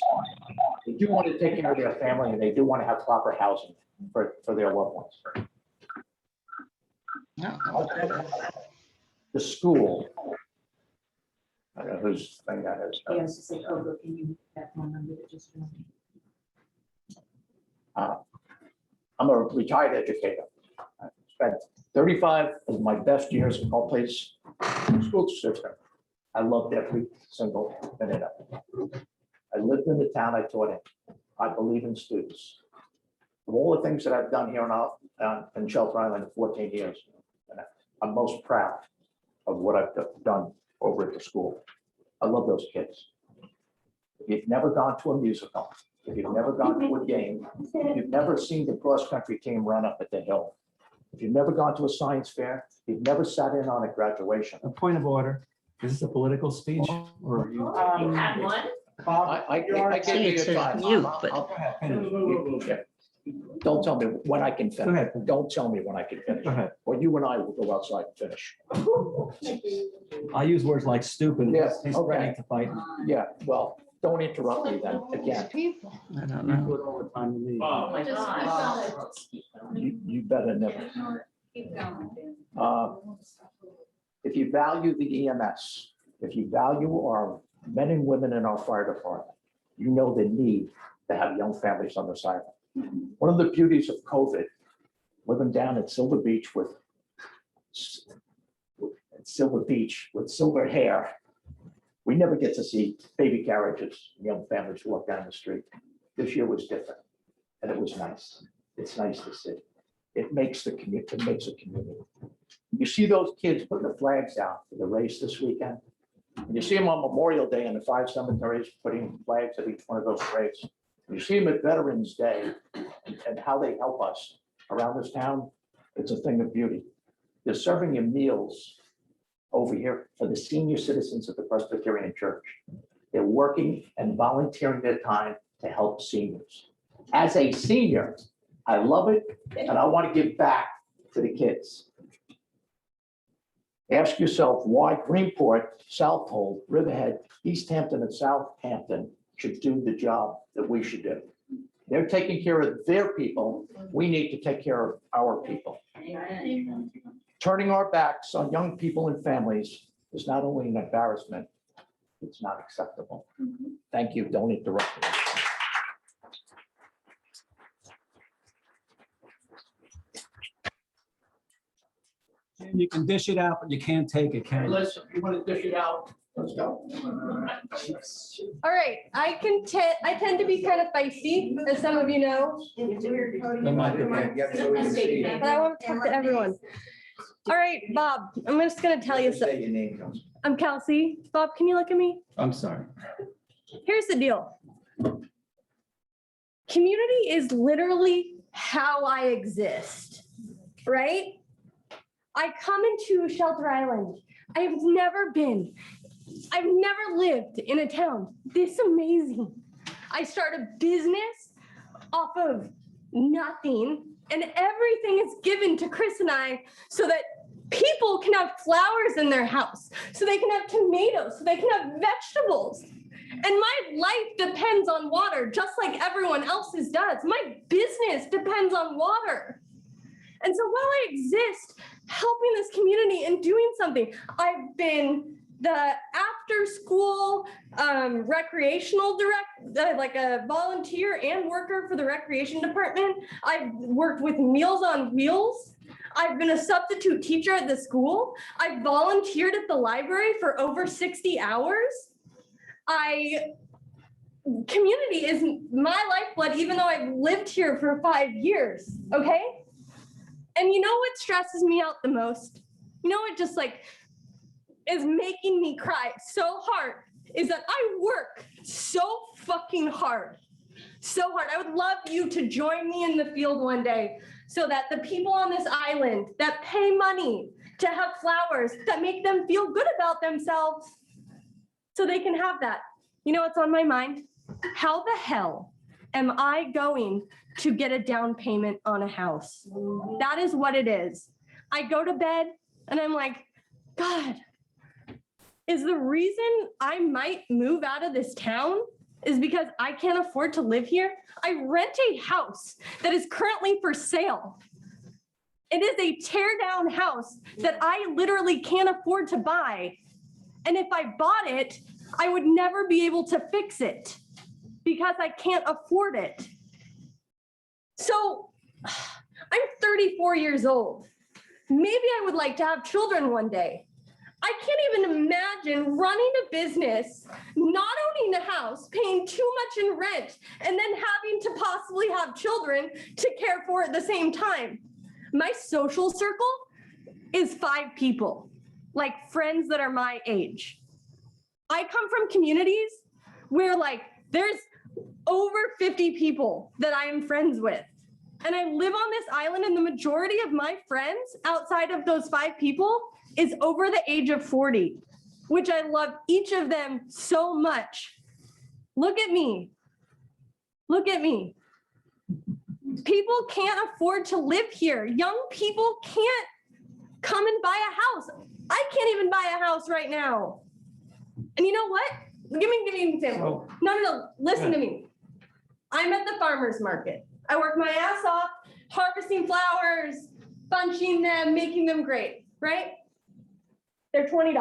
They do want to take care of their family and they do want to have proper housing for their loved ones. The school. I don't know whose thing that is. Yes, to say, oh, look, can you, that phone number that just. I'm a retired educator. I spent 35 of my best years in all place school system. I loved every single minute of it. I lived in the town I taught in. I believe in students. Of all the things that I've done here in Shelter Island in 14 years, and I'm most proud of what I've done over at the school. I love those kids. If you've never gone to a musical, if you've never gone to a game, if you've never seen the cross-country team run up at the hill, if you've never gone to a science fair, you've never sat in on a graduation. A point of order. Is this a political speech or are you? You had one? I gave you your time. Yeah. Don't tell me when I can Go finish. ahead. Don't tell me when I can finish. Go ahead. Or you and I will go outside and finish. I use words like stupid. Yeah, He's okay. ready to fight. Yeah, well, don't interrupt me then again. I don't know. You do it all the time to me. Oh, my God. You better never. If you value the EMS, if you value our men and women in our fire department, you know the need to have young families on the side. One of the beauties of COVID, living down at Silver Beach with silver hair, we never get to see baby carriages, young families walk down the street. This year was different, and it was nice. It's nice to see. It makes the community, it makes a community. You see those kids putting the flags out for the race this weekend. And you see them on Memorial Day in the 5 cemeteries, putting flags at each one of those graves. You see them at Veterans Day and how they help us around this town. It's a thing of beauty. They're serving you meals over here for the senior citizens of the Presbyterian Church. They're working and volunteering their time to help seniors. As a senior, I love it and I want to give back to the kids. Ask yourself why Greenport, Southold, Riverhead, East Hampton, and Southampton should do the job that we should do. They're taking care of their people. We need to take care of our people. Turning our backs on young people and families is not only an embarrassment, it's not acceptable. Thank you. Don't interrupt me. You can dish it out, but you can't take it, can you? Listen, you want to dish it out? Let's go. All right, I tend to be kind of feisty, as some of you know. But I want to talk to everyone. All right, Bob, I'm just gonna tell you something. Say your name, Kelsey. I'm Kelsey. Bob, can you look at me? I'm sorry. Here's the deal. Community is literally how I exist, right? I come into Shelter Island. I've never lived in a town this amazing. I start a business off of nothing, and everything is given to Chris and I so that people can have flowers in their house, so they can have tomatoes, so they can have vegetables. And my life depends on water, just like everyone else's does. My business depends on water. And so while I exist, helping this community and doing something, I've been the after school recreational director, like a volunteer and worker for the recreation department. I've worked with Meals on Wheels. I've been a substitute teacher at the school. I volunteered at the library for over 60 hours. Community is my lifeblood, even though I've lived here for 5 years, okay? And you know what stresses me out the most? You know what just like is making me cry so hard is that I work so fucking hard, so hard. I would love you to join me in the field one day so that the people on this island that pay money to have flowers that make them feel good about themselves, so they can have that. You know what's on my mind? How the hell am I going to get a down payment on a house? That is what it is. I go to bed and I'm like, God, is the reason I might move out of this town is because I can't afford to live here? I rent a house that is currently for sale. It is a tear down house that I literally can't afford to buy. And if I bought it, I would never be able to fix it because I can't afford it. So I'm 34 years old. Maybe I would like to have children one day. I can't even imagine running a business, not owning a house, paying too much in rent, and then having to possibly have children to care for at the same time. My social circle is 5 people, like friends that are my age. I come from communities where like there's over 50 people that I am friends with. And I live on this island, and the majority of my friends outside of those 5 people is over the age of 40, which I love each of them so much. Look at me. Look at me. People can't afford to live here. Young people can't come and buy a house. I can't even buy a house right now. And you know what? Give me an example. No. Listen to me. I'm at the farmer's market. I work my ass off, harvesting flowers, bunching them, making them great, right? They're $20.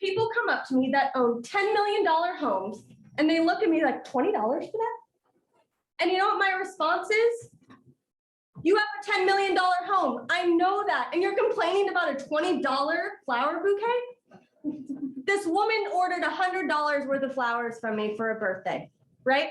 People come up to me that own $10 million homes, and they look at me like, $20 for that? And you know what my response is? You have a $10 million home. I know that. And you're complaining about a $20 flower bouquet? This woman ordered $100 worth of flowers from me for a birthday, right?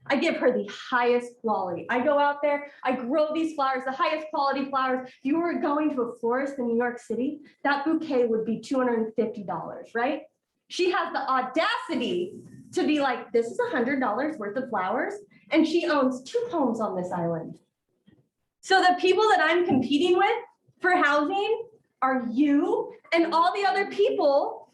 I give her the highest quality. I go out there, I grow these flowers, the highest quality flowers. If you were going to a florist in New York City, that bouquet would be $250, right? She has the audacity to be like, this is $100 worth of flowers, and she owns 2 homes on this island. So the people that I'm competing with for housing are you and all the other people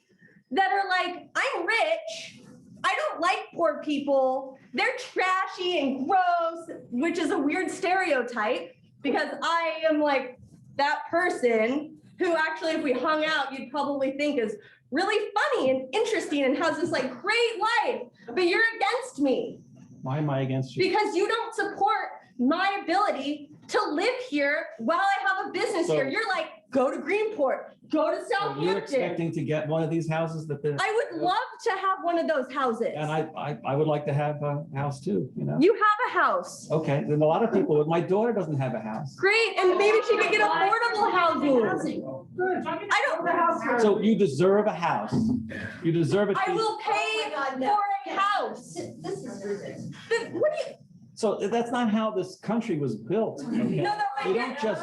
that are like, I'm rich, I don't like poor people. They're trashy and gross, which is a weird stereotype because I am like that person who actually, if we hung out, you'd probably think is really funny and interesting and has this like great life, but you're against me Why am I against you? because you don't support my ability to live here while I have a business So- here. You're like, go to Greenport, go to So you're Southampton. expecting to get one of these houses that the, I would love to have one of those houses. and I would like to have a house too, you know? You have a house. Okay, then a lot of people, my daughter doesn't have a house. Great, and maybe she could get affordable housing. I don't, So you deserve a house. You deserve a. I will pay for a house. This is ridiculous. What do you? So that's not how this country was built. okay? No, no, I You get don't it. just,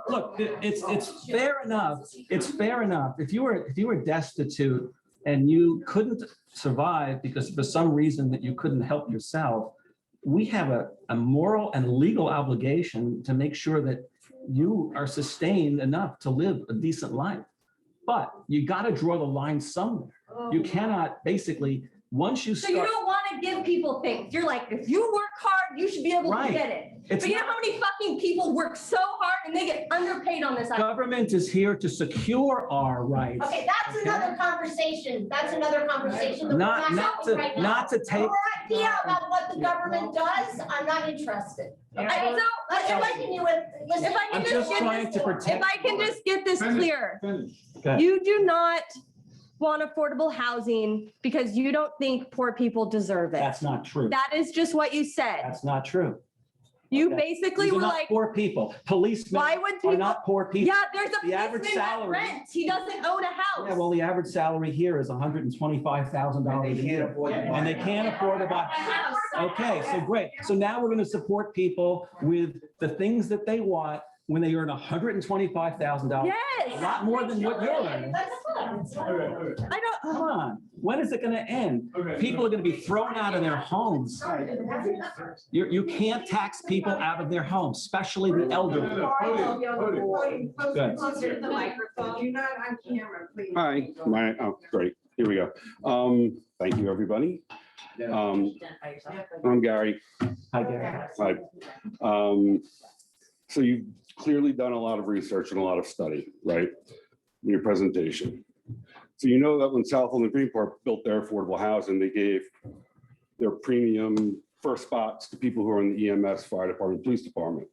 look, it's fair enough. It's fair enough. If you were destitute and you couldn't survive because for some reason that you couldn't help yourself, we have a moral and legal obligation to make sure that you are sustained enough to live a decent life. But you got to draw the line somewhere. You cannot basically, once you So you start. don't want to give people things. You're like, if you work hard, you should be able to Right. get it. It's But you know how many fucking people work so hard and they get underpaid on this? Government is here to secure our rights. Okay, that's Okay. another conversation. That's another conversation. that we're Not having to, right now. not to take, Your idea about what the government does, I'm not interested. I Okay? don't know. Let's If I- continue with. If I I'm can just just trying get to this, protect. if I can just get this clear, Okay. you do not want affordable housing because you don't think poor people deserve it. That's not true. That is just what you said. That's not true. You Okay. basically These are were not like, poor people. Policemen why would are people? not poor people. Yeah, there's a The average policeman that salary- rents. He doesn't own a Yeah, house. well, the average salary here is $125,000 a year. And they can't afford to buy. Okay, so great. So now we're going to support people with the things that they want when they earn $125,000. Yes. A lot more than what you're earning. That's fine. I don't. Come on, when is it going to end? People are going to be thrown out of their homes. You can't tax people out of their homes, especially the elderly. Good. Closer to the microphone. You're not on camera, please. Hi, oh, great, here we go. Thank you, everybody. I'm Gary. Hi, Gary. Hi. So you've clearly done a lot of research and a lot of study, right? In your presentation. So you know that when Southfield and Greenport built their affordable housing, they gave their premium first spots to people who are in the EMS, fire department, police department.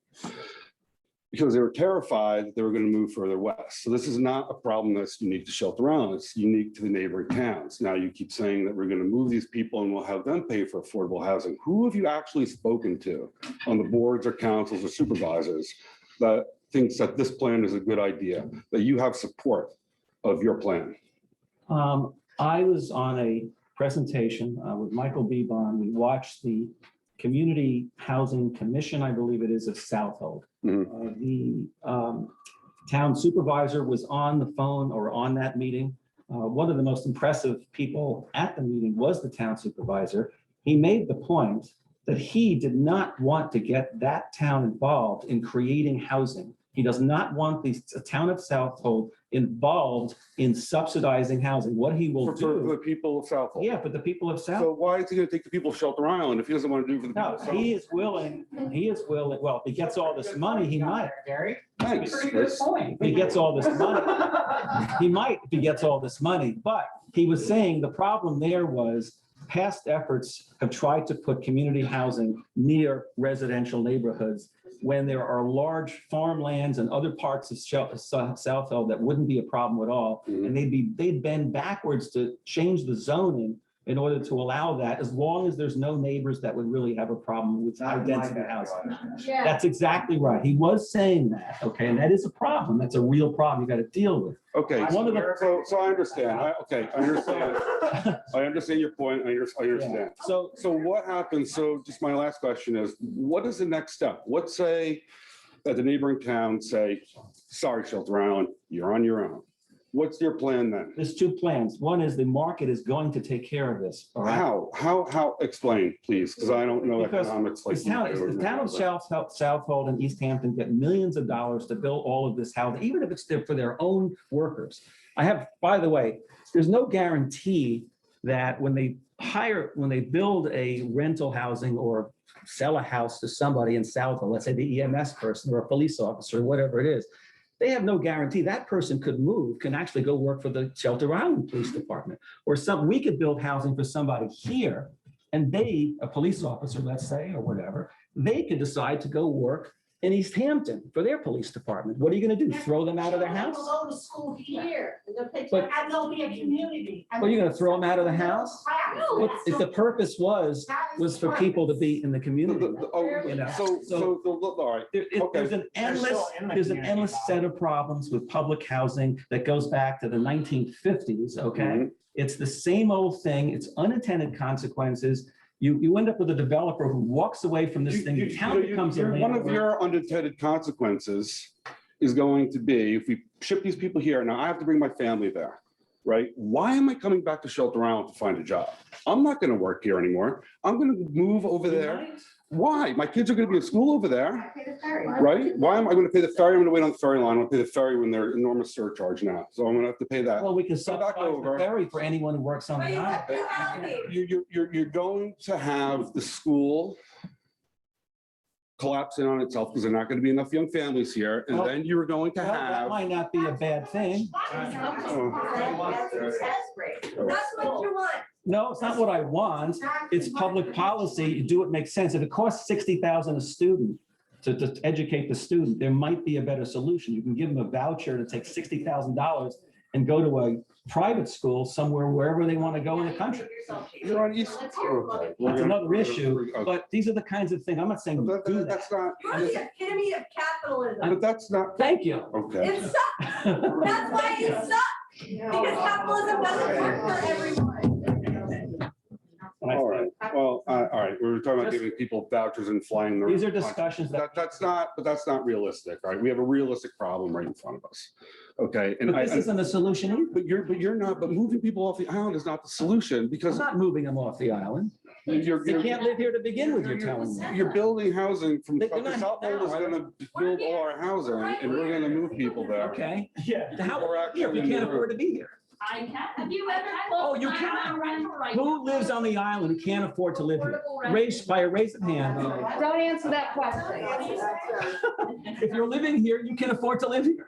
Because they were terrified that they were going to move further west. So this is not a problem that's unique to Shelter Island. It's unique to the neighboring towns. Now you keep saying that we're going to move these people and we'll have them pay for affordable housing. Who have you actually spoken to on the boards or councils or supervisors that thinks that this plan is a good idea, that you have support of your plan? I was on a presentation with Michael Bebon. We watched the Community Housing Commission, I believe it is, of Southold. The town supervisor was on the phone or on that meeting. One of the most impressive people at the meeting was the town supervisor. He made the point that he did not want to get that town involved in creating housing. He does not want the town of Southold involved in subsidizing housing. What he will For the do. people of Southold. Yeah, but the people of South. So why is he going to take the people of Shelter Island if he doesn't want to do it for the people No, of Southold? he is willing, well, if he gets all this money, he might. Gary. Thanks, Pretty good Chris. point. If he gets all this money, he might if he gets all this money. But he was saying the problem there was past efforts have tried to put community housing near residential neighborhoods when there are large farmlands and other parts of Southold that wouldn't be a problem at all. And they'd bend backwards to change the zoning in order to allow that, as long as there's no neighbors that would really have a problem with high density housing. Yeah. That's exactly right. He was saying that, okay, and that is a problem. That's a real problem you got to deal with. Okay, One of the- so I understand. Okay, I understand. I understand your point. I understand. So what happens? So just my last question is, what is the next step? Let's say that the neighboring towns say, sorry, Shelter Island, you're on your own. What's your plan then? there's two plans. One is the market is going to take care of this. All right? How? Explain, please, because I don't know Because economics like The town, you do. the town of Southold and East Hampton get millions of dollars to build all of this housing, even if it's there for their own workers. I have, by the way, there's no guarantee that when they hire, when they build a rental housing or sell a house to somebody in Southville, let's say the EMS person or a police officer, whatever it is, they have no guarantee that person could move, can actually go work for the Shelter Island Police Department. Or we could build housing for somebody here and they, a police officer, let's say, or whatever, they could decide to go work in East Hampton for their police department. What are you gonna do? Throw them out of their house? Go to school here. But- And they'll be a community. Are you gonna throw them out of the house? What, if the purpose was for people to be in the community? You know, All right. There's an endless set of problems with public housing that goes back to the 1950s, okay? Mhm. It's the same old thing. It's unintended consequences. You end up with a developer who walks away from this thing. The town becomes a One of landlord. your unintended consequences is going to be, if we ship these people here, now I have to bring my family there, right? Why am I coming back to Shelter Island to find a job? I'm not gonna work here anymore. I'm gonna move over there. Why? My kids are gonna be in school over there, right? Why am I gonna pay the ferry? I'm gonna wait on the ferry line. I'm gonna pay the ferry when they're enormous surcharge now. So I'm gonna have to pay that. Well, we can Go back subsidize the over. ferry for anyone who works on the island. You're going to have the school collapsing on itself because there are not going to be enough young families here. And Well, then you're going to Well, that have. might not be a bad thing. That's what you want. No, it's not what I want. It's public policy. You do what makes sense. If it costs $60,000 a student to educate the student, there might be a better solution. You can give them a voucher to take $60,000 and go to a private school somewhere, wherever they want to go in the country. You're on East. Okay. That's another issue, Okay. but these are the kinds of things, I'm not saying But do that. That's not, You're the epitome of capitalism. but that's not, Thank you. okay. It sucks. That's why you suck. Because capitalism doesn't work for everyone. All right. Well, all right. We were talking about giving people vouchers and flying. These are discussions that, That's not realistic, right? We have a realistic problem right in front of us. Okay. And but this isn't a solution either. but you're not, but moving people off the island is not the solution I'm because not moving them off the island. you're. They can't live here to begin with, you're telling me. You're building housing from, They're not South Pole is now, gonna build all our housing and we're gonna move people there. Okay. Yeah. How, We're here, we actually can't in the- afford to be here. I can't. Have you ever? Oh, you can't. Who lives on the island who can't afford to live here? Raise by a raise of hand. Don't answer that question. If you're living here, you can afford to live here.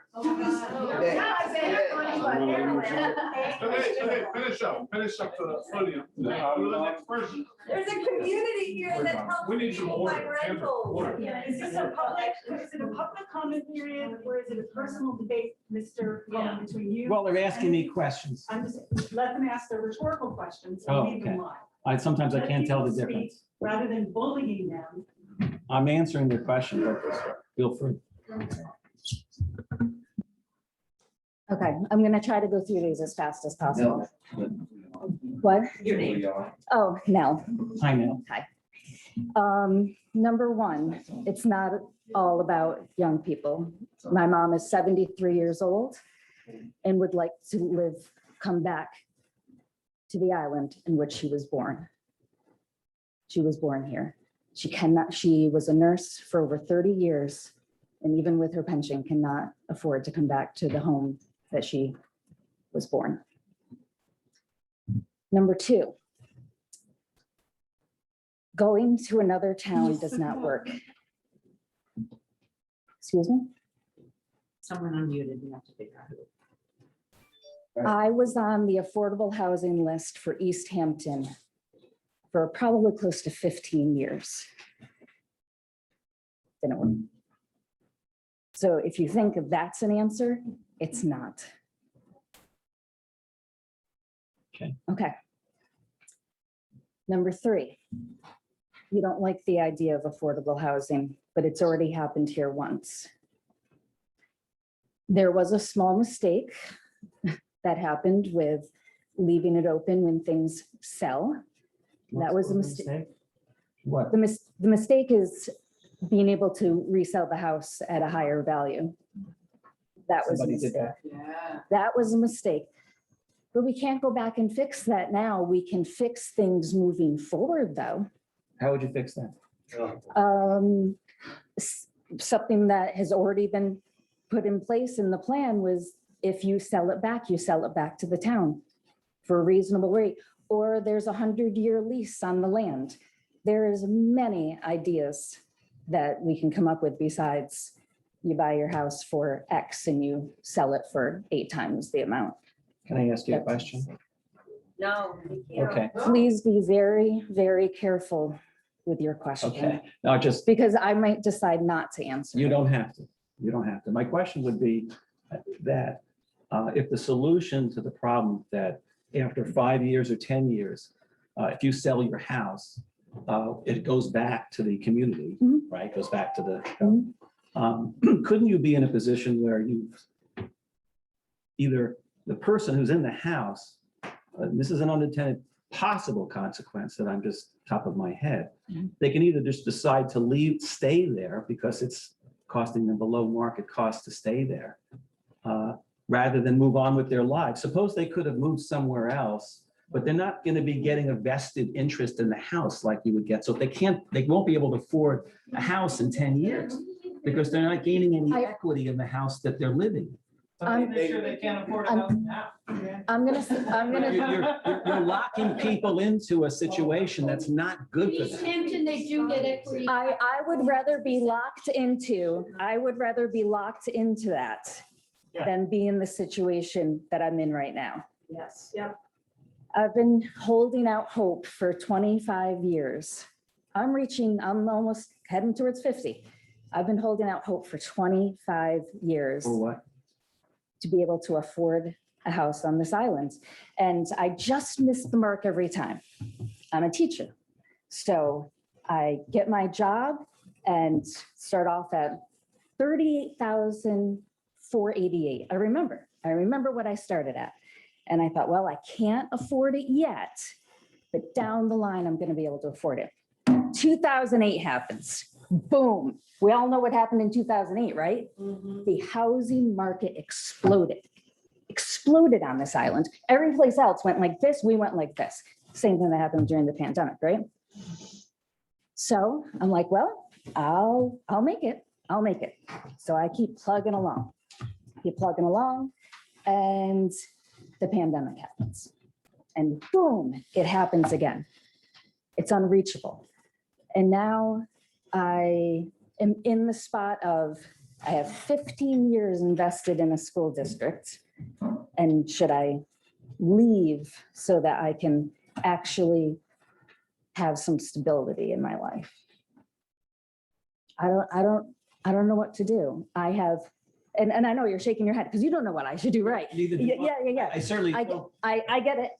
Finish up the podium. The next person. There's a community here that helps We need some people buy order. rentals. Order. Is this a public comment period or is it a personal debate, Mr. Cullen, between you? Well, they're asking me questions. I'm just, let them ask their rhetorical questions Oh, and leave them okay. live. Sometimes I Let can't tell the people speak difference. Rather than bullying them. I'm answering their question. Feel free. Okay, I'm going to try to go through these as fast as possible. What? Your name. Oh, Nell. I know. Hi. Number one, it's not all about young people. My mom is 73 years old and would like to come back to the island in which she was born. She was born here. She was a nurse for over 30 years, and even with her pension, cannot afford to come back to the home that she was born. Number two, going to another town does not work. Excuse me? Someone unmuted, you have to figure out who. I was on the affordable housing list for East Hampton for probably close to 15 years. Didn't work. So if you think that's an answer, it's not. Okay. Okay. Number three, you don't like the idea of affordable housing, but it's already happened here once. There was a small mistake that happened with leaving it open when things sell. That was a mistake. What? The mistake is being able to resell the house at a higher value. That was a Somebody did mistake. that. That was a mistake. But we can't go back and fix that now. We can fix things moving forward, though. How would you fix that? Something that has already been put in place in the plan was if you sell it back to the town for a reasonable rate, or there's a 100-year lease on the land. There is many ideas that we can come up with besides you buy your house for X and you sell it for 8 times the amount. Can I ask you a question? No. Okay, Please be very, very careful with your question. okay. Now, just, Because I might decide not to answer. you it. don't have to. You don't have to. My question would be that if the solution to the problem that after 5 years or 10 years, if you sell your house, it goes back to the community, Mhm. right? Goes back to the, Mhm. couldn't you be in a position where you either the person who's in the house, this is an unintended possible consequence that I'm just top of my head. Mhm. They can either just decide to leave, stay there because it's costing them below market cost to stay there, rather than move on with their lives. Suppose they could have moved somewhere else, but they're not going to be getting a vested interest in the house like you would get. So if they won't be able to afford a house in 10 years because they're not gaining any equity in the house that they're living. Make sure they can't afford a house now. I'm gonna. You're locking people into a situation that's not good for them. Hampton, they do get equity. I would rather be locked into that than be in the situation that I'm in right now. Yes, yep. I've been holding out hope for 25 years. I'm almost heading towards 50. I've been holding out hope for 25 years For what? to be able to afford a house on this island. And I just miss the mark every time. I'm a teacher. So I get my job and start off at $38,488. I remember what I started at. And I thought, well, I can't afford it yet, but down the line, I'm going to be able to afford it. 2008 happens. Boom. We all know what happened in 2008, right? The housing market exploded on this island. Every place else went like this. We went like this. Same thing that happened during the pandemic, right? So I'm like, well, I'll make it. I'll make it. So I keep plugging along, and the pandemic happens. And boom, it happens again. It's unreachable. And now I am in the spot of, I have 15 years invested in a school district. And should I leave so that I can actually have some stability in my life? I don't know what to do. I have, and I know you're shaking your head because you don't know what I should do, right? Neither do I. Yeah. I certainly I don't. get it.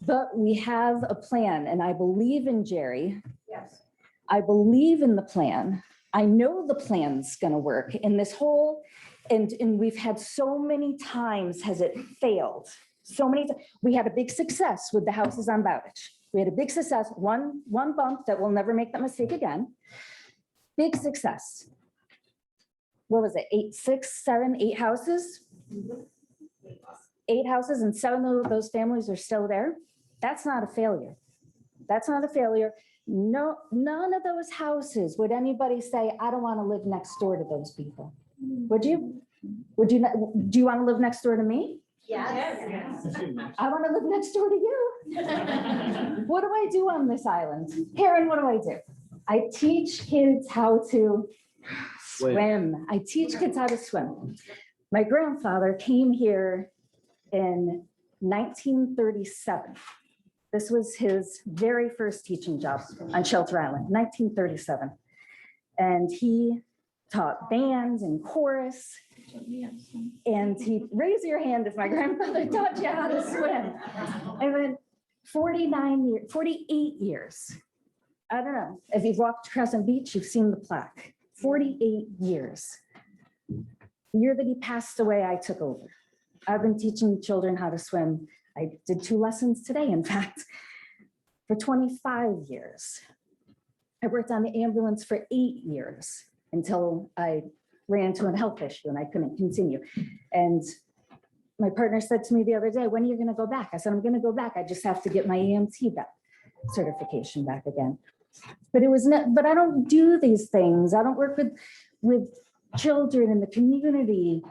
But we have a plan and I believe in Jerry. Yes. I believe in the plan. I know the plan's gonna work in this whole, and we've had so many times has it failed. So many, we had a big success with the houses on Bowditch. We had a big success, one bump that we'll never make that mistake again. Big success. What was it? 8 houses? 8 houses and 7 of those families are still there. That's not a failure. No, none of those houses would anybody say, I don't want to live next door to those people. Would you? Would you? Do you want to live next door to me? Yes. I want to live next door to you. What do I do on this island? Karen, what do? I teach kids how to swim. I teach kids how to swim. My grandfather came here in 1937. This was his very first teaching job on Shelter Island, 1937. And he taught band and chorus. And he, raise your hand if my grandfather taught you how to swim. I went 48 years. I don't know. If you've walked Crescent Beach, you've seen the plaque. 48 years. The year that he passed away, I took over. I've been teaching children how to swim. I did 2 lessons today, in fact, for 25 years. I worked on the ambulance for 8 years until I ran into a health issue and I couldn't continue. And my partner said to me the other day, when are you going to go back? I said, I'm going to go back. I just have to get my EMT certification back again. But it was not, but I don't do these things. I don't work with children in the community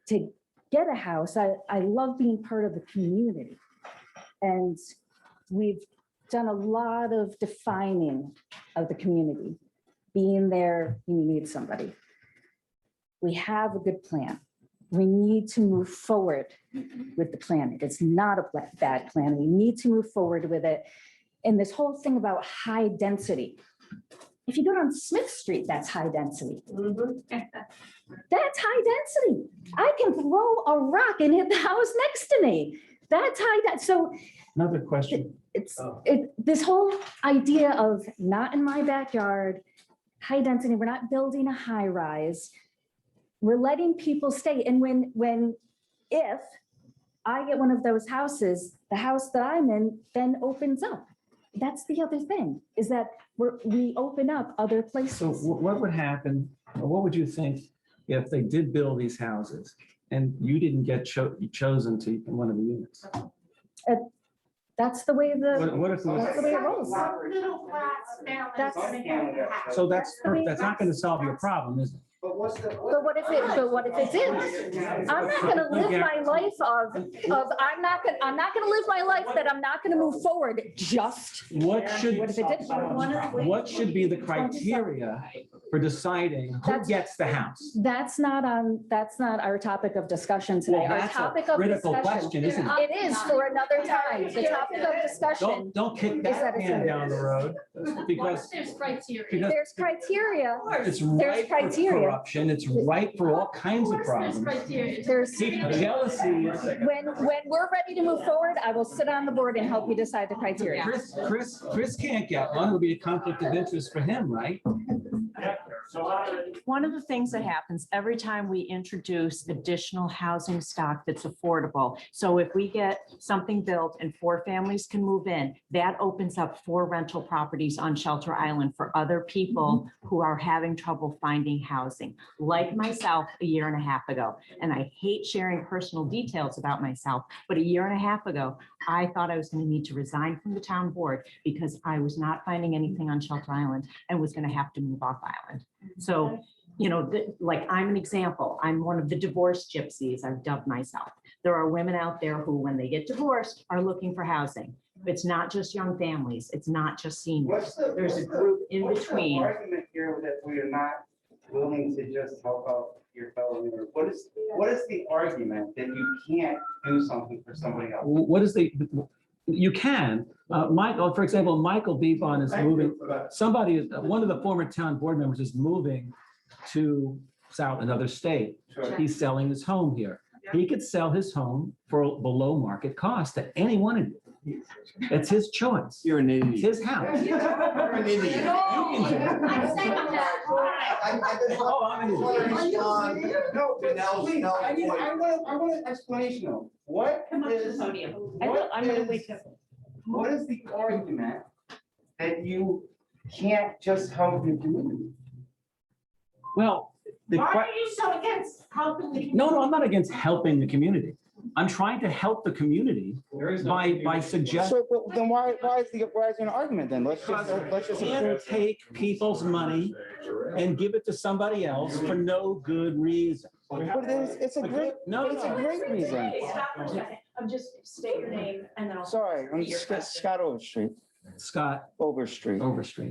to get a house. I love being part of the community. And we've done a lot of defining of the community. Being there, you need somebody. We have a good plan. We need to move forward with the plan. It's not a bad plan. We need to move forward with it. And this whole thing about high density. If you go down Smith Street, that's high density. That's high density. I can throw a rock and hit the house next to me. That's so Another question. this whole idea of not in my backyard, high density, we're not building a high rise. We're letting people stay. And if I get one of those houses, the house that I'm in then opens up. That's the other thing, is that we open up other places. So what would happen, or what would you think if they did build these houses and you didn't get chosen to one of the units? That's the way What if it was- that's the way it rolls. Middle class families. That's- gonna get a house. So that's not going to solve your problem, is it? But what if it is? I'm not gonna live my life I'm not gonna live my life that I'm not gonna move forward just. What should What if it did? What should be the criteria for deciding who gets the house? That's not our topic of discussion today. Well, Our that's a topic of critical discussion. question, isn't it? It is for another time. The topic of discussion. Don't kick is that that it's can a- down the road because There's criteria. because There's criteria. it's There's ripe for criteria. corruption. It's ripe for all kinds of problems. There's, Jealousy is. when we're ready to move forward, I will sit on the board and help you decide the criteria. Chris can't get one. It'll be a conflict of interest for him, right? One of the things that happens every time we introduce additional housing stock that's affordable. So if we get something built and 4 families can move in, that opens up 4 rental properties on Shelter Island for other people who are having trouble finding housing, like myself a year and a half ago. And I hate sharing personal details about myself, but a year and a half ago, I thought I was going to need to resign from the town board because I was not finding anything on Shelter Island and was going to have to move off island. So, like I'm an example, I'm one of the divorced gypsies, I've dubbed myself. There are women out there who, when they get divorced, are looking for housing. It's not just young families, it's not just seniors. There's a group in between. What's the argument here that we are not willing to just help out your fellow neighbor? What is the argument that you can't do something for somebody else? What is you can, Michael, for example, Michael Beebon is moving, one of the former town board members is moving to another state. Sure. He's selling his home here. He could sell his home for below market cost to any one of you. It's his choice. You're an idiot. It's his house. You're an idiot. Oh, I'm an idiot. No, please, I want an explanation of what is the argument that you can't just help your community? Well, Why are you so against helping the? no, I'm not against helping the community. I'm trying to help the community by suggesting. So, but then why is there an argument then? Let's just. Can't take people's money and give it to somebody else for no good reason. But it's a great reason. I'm just state your name and then I'll. Sorry, I'm Scott Overstreet. Scott Overstreet.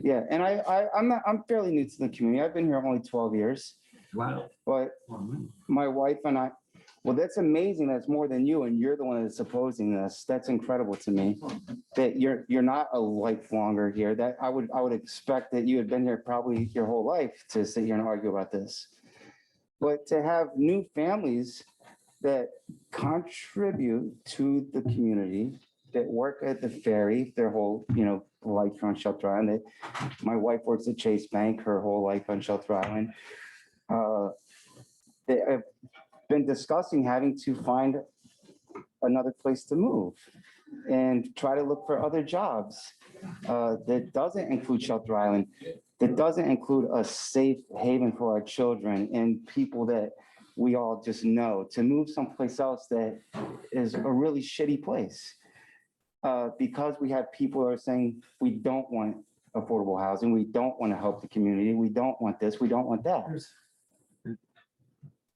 Yeah, and I'm fairly new to the community. I've been here only 12 years. Wow. But my wife and I, well, that's amazing. That's more than you, and you're the one that's opposing this. That's incredible to me. That you're not a lifelonger here. That I would expect that you had been here probably your whole life to sit here and argue about this. But to have new families that contribute to the community, that work at the ferry their whole, life on Shelter Island. My wife works at Chase Bank her whole life on Shelter Island. They have been discussing having to find another place to move and try to look for other jobs that doesn't include Shelter Island, that doesn't include a safe haven for our children and people that we all just know, to move someplace else that is a really shitty place. Because we have people who are saying, we don't want affordable housing, we don't want to help the community, we don't want this, we don't want that.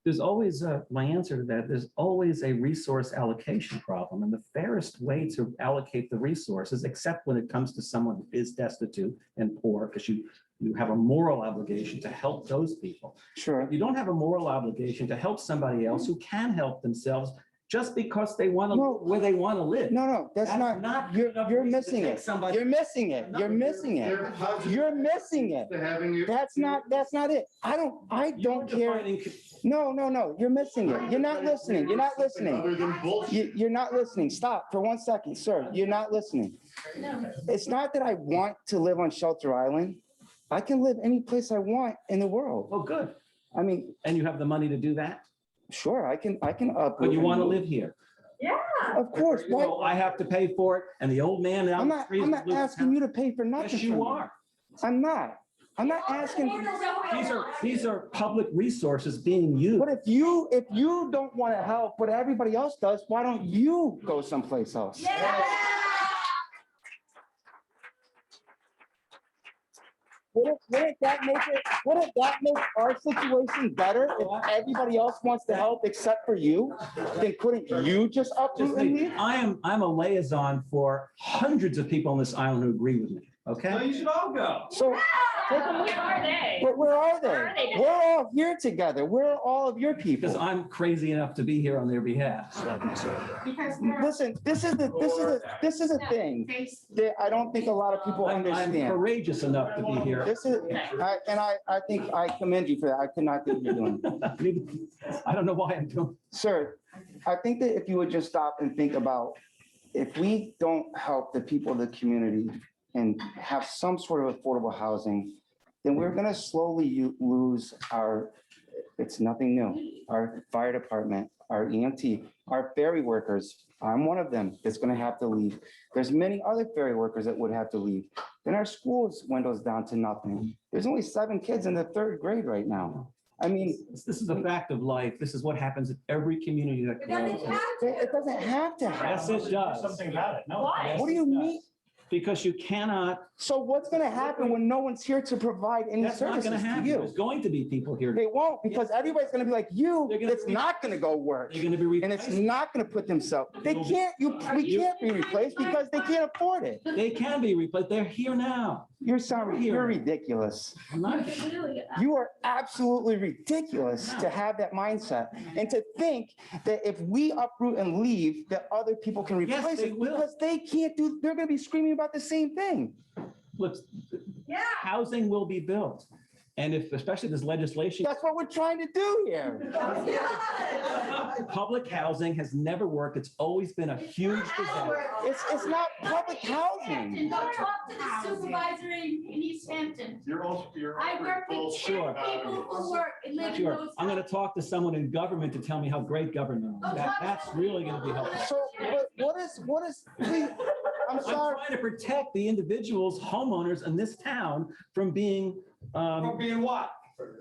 There's always, my answer to that, there's always a resource allocation problem. And the fairest way to allocate the resources, except when it comes to someone who is destitute and poor, because you have a moral obligation to help those people. Sure. You don't have a moral obligation to help somebody else who can help themselves just because they want to live where they want to live. No, that's not, you're missing it. You're missing it. You're missing it. You're missing it. That's not it. I don't care. No, you're missing it. You're not listening. You're not listening. You're not listening. Stop for 1 second, sir. You're not listening. It's not that I want to live on Shelter Island. I can live any place I want in the world. Oh, good. I mean. And you have the money to do that? Sure, I can up. But you want to live here? Yeah. Of course. So I have to pay for it, and the old man. I'm not asking you to pay for nothing. Yes, you are. I'm not asking. These are public resources being used. But if you don't want to help, but everybody else does, why don't you go someplace else? Wouldn't that make our situation better if everybody else wants to help except for you? Then couldn't you just uproot and leave? I'm a liaison for hundreds of people on this island who agree with me, okay? So you should all go. So, Where are they? where are they? We're all here together. We're all of your people. Because I'm crazy enough to be here on their behalf. Listen, this is a thing that I don't think a lot of people I'm understand. courageous enough to be here. This is, I think I commend you for that. I could not do what you're doing. I don't know why I'm doing. Sir, I think that if you would just stop and think about, if we don't help the people of the community and have some sort of affordable housing, then we're gonna slowly lose our, it's nothing new, our fire department, our EMT, our ferry workers. I'm one of them that's gonna have to leave. There's many other ferry workers that would have to leave. Then our schools dwindles down to nothing. There's only 7 kids in the 3rd grade right now. I mean, this is a fact of life. This is what happens in every community that grows. It doesn't have to Yes, happen. it does. Something about it. No. Why? What do you mean? Because you cannot. So what's gonna happen when no one's here to provide any That's not services going to to happen. you? There's going to be people here. They won't, because everybody's gonna be like you, They're gonna that's be- not gonna go work. You're going to be And it's replaced. not gonna put themselves, we can't be replaced because they can't afford it. They can be replaced. They're here now. You're ridiculous. I'm not. You are absolutely ridiculous to have that mindset and to think that if we uproot and leave, that other people can Yes, replace they it will. because they can't do, they're gonna be screaming about the same thing. Look, housing will be built. And if, especially this legislation, That's what we're trying to do here. public housing has never worked. It's always been a huge disaster. It's not public housing. Go talk to the supervisor in East Hampton. I work with 10 Sure. people who work and live in Sure, those. I'm going to talk to someone in government to tell me how great government is. That's really going to be helpful. So what is, please, I'm I'm sorry. trying to protect the individuals, homeowners in this town from being, From being what?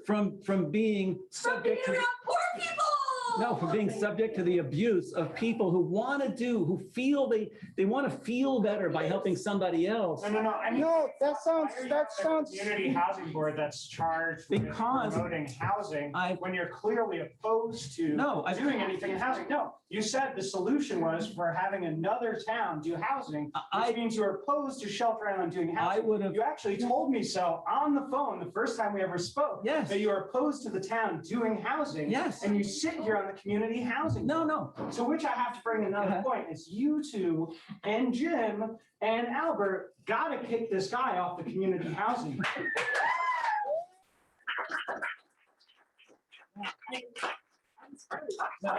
from being From being subject to. around poor people. No, for being subject to the abuse of people who want to do, who feel they want to feel better by helping somebody else. No. I mean, No, that sounds. Community Housing Board that's charged with Because promoting housing I- when you're clearly opposed to No, I- doing anything in housing. No, you said the solution was for having another town do housing, which means you're opposed to Shelter Island doing I housing. would have, You actually told me so on the phone the first time we ever spoke. Yes. That you are opposed to the town doing housing. Yes. And you sit here on the community housing. no. To which I have to bring another point, is you two and Jim and Albert gotta kick this guy off the community housing. No,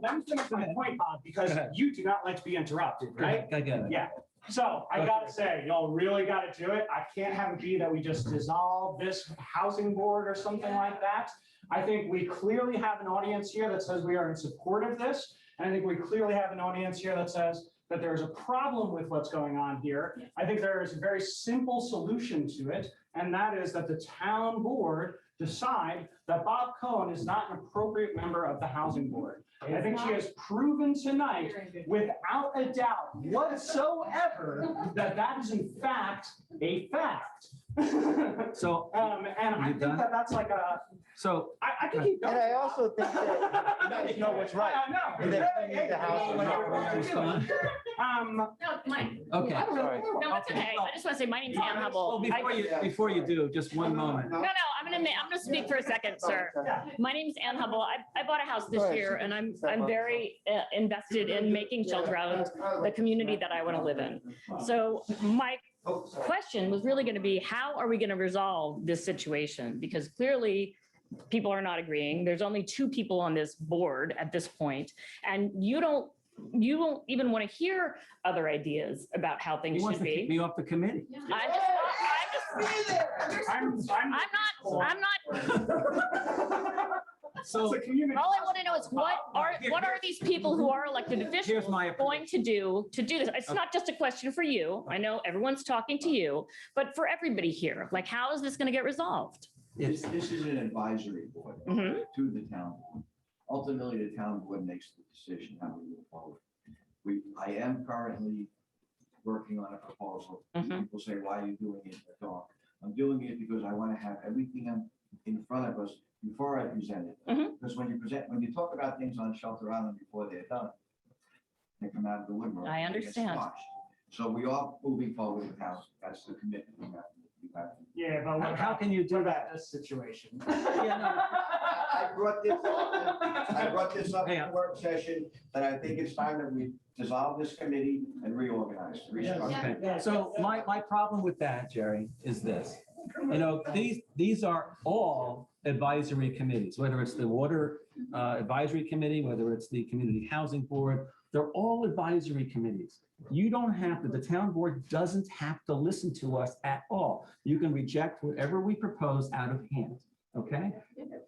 let me finish my point, Bob, because Go ahead. you do not like to be interrupted, right? I get it. Yeah, so I gotta say, y'all really gotta do it. I can't have it be that we just dissolve this housing board or something like that. I think we clearly have an audience here that says we are in support of this. And I think we clearly have an audience here that says that there's a problem with what's going on here. I think there is a very simple solution to it, and that is that the town board decide that Bob Cohen is not an appropriate member of the housing board. I think she has proven tonight, without a doubt whatsoever, that that is in fact a fact. So And I You think done? that that's like So I can keep going. And I also think that you guys know what's right. I know. And that we need the house. respond. No, Mike. Okay. Sorry. No, that's okay. I just want to say, my name's Ann Well, Hubble. before you do, just one moment. No, I'm gonna speak for a second, sir. My name's Ann Hubble. I bought a house this year and I'm very invested in making shelter out the community that I want to live in. So my question was really going to be, how are we going to resolve this situation? Because clearly people are not agreeing. There's only 2 people on this board at this point, and you don't even want to hear other ideas about how He things wants should to kick be. me off the committee. I'm not. So All I want to know is what are these people who are elected officials going to do this? It's not just a question for you. I know everyone's talking to you, but for everybody here, like, how is this going to get resolved? This is an advisory board Mhm. to the town board. Ultimately, the town board makes the decision how we move forward. I am currently working on a proposal. Mhm. People say, why are you doing it in the dark? I'm doing it because I want to have everything in front of us before I present it. Mhm. Because when you talk about things on Shelter Island before they're done, they come out of the woodwork. I they get understand. squashed. So we are moving forward with house. That's the commitment we have. Yeah, but How can you do that? This situation. I brought this up in a work session, that I think it's time that we dissolve this committee and reorganize, restructure. Okay, so my problem with that, Jerry, is this. You know, these are all advisory committees, whether it's the Water Advisory Committee, whether it's the Community Housing Board, they're all advisory committees. You don't have to, the town board doesn't have to listen to us at all. You can reject whatever we propose out of hand, okay?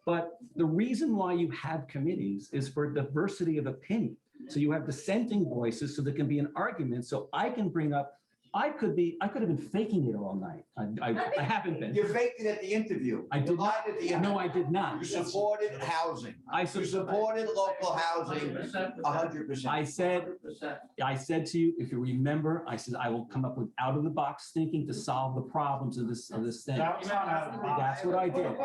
But the reason why you have committees is for diversity of opinion. So you have dissenting voices so there can be an argument. So I can bring up, I could have been faking it all night. I haven't been. You're faking at the interview. I did You not. lied at the No, I did not. You supported housing. You supported local housing 100%. I said to you, if you remember, I said, I will come up with out of the box thinking to solve the problems of this thing. That was not out of the box. That's what I did.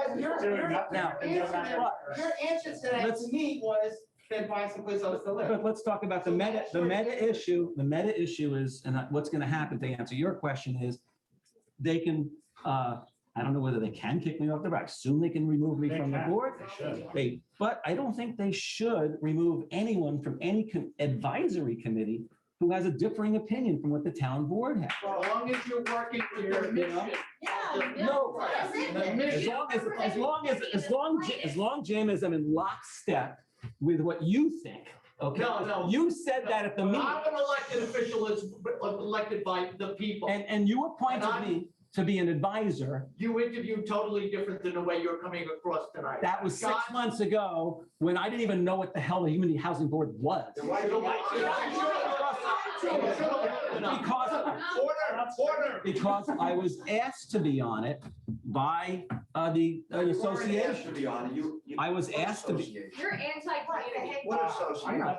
Now, Your answer to that to me was then find someplace else to live. but let's talk about the meta issue. The meta issue is, and what's going to happen to answer your question is, they can, I don't know whether they can kick me off the board. I assume they can remove me from the board. But I don't think they should remove anyone from any advisory committee who has a differing opinion from what the town board has. As long as you're working for your mission. No, as long, Jim, as I'm in lockstep with what you think, okay? No. You said that at the meeting. I'm an elected official, is elected by the people. And you appointed And me to be an advisor. You interviewed totally different than the way you're coming across tonight. That was 6 months ago, when I didn't even know what the hell the Community Housing Board was. Because I was asked to be on it by the association. I was asked to be. You're anti-community. What association?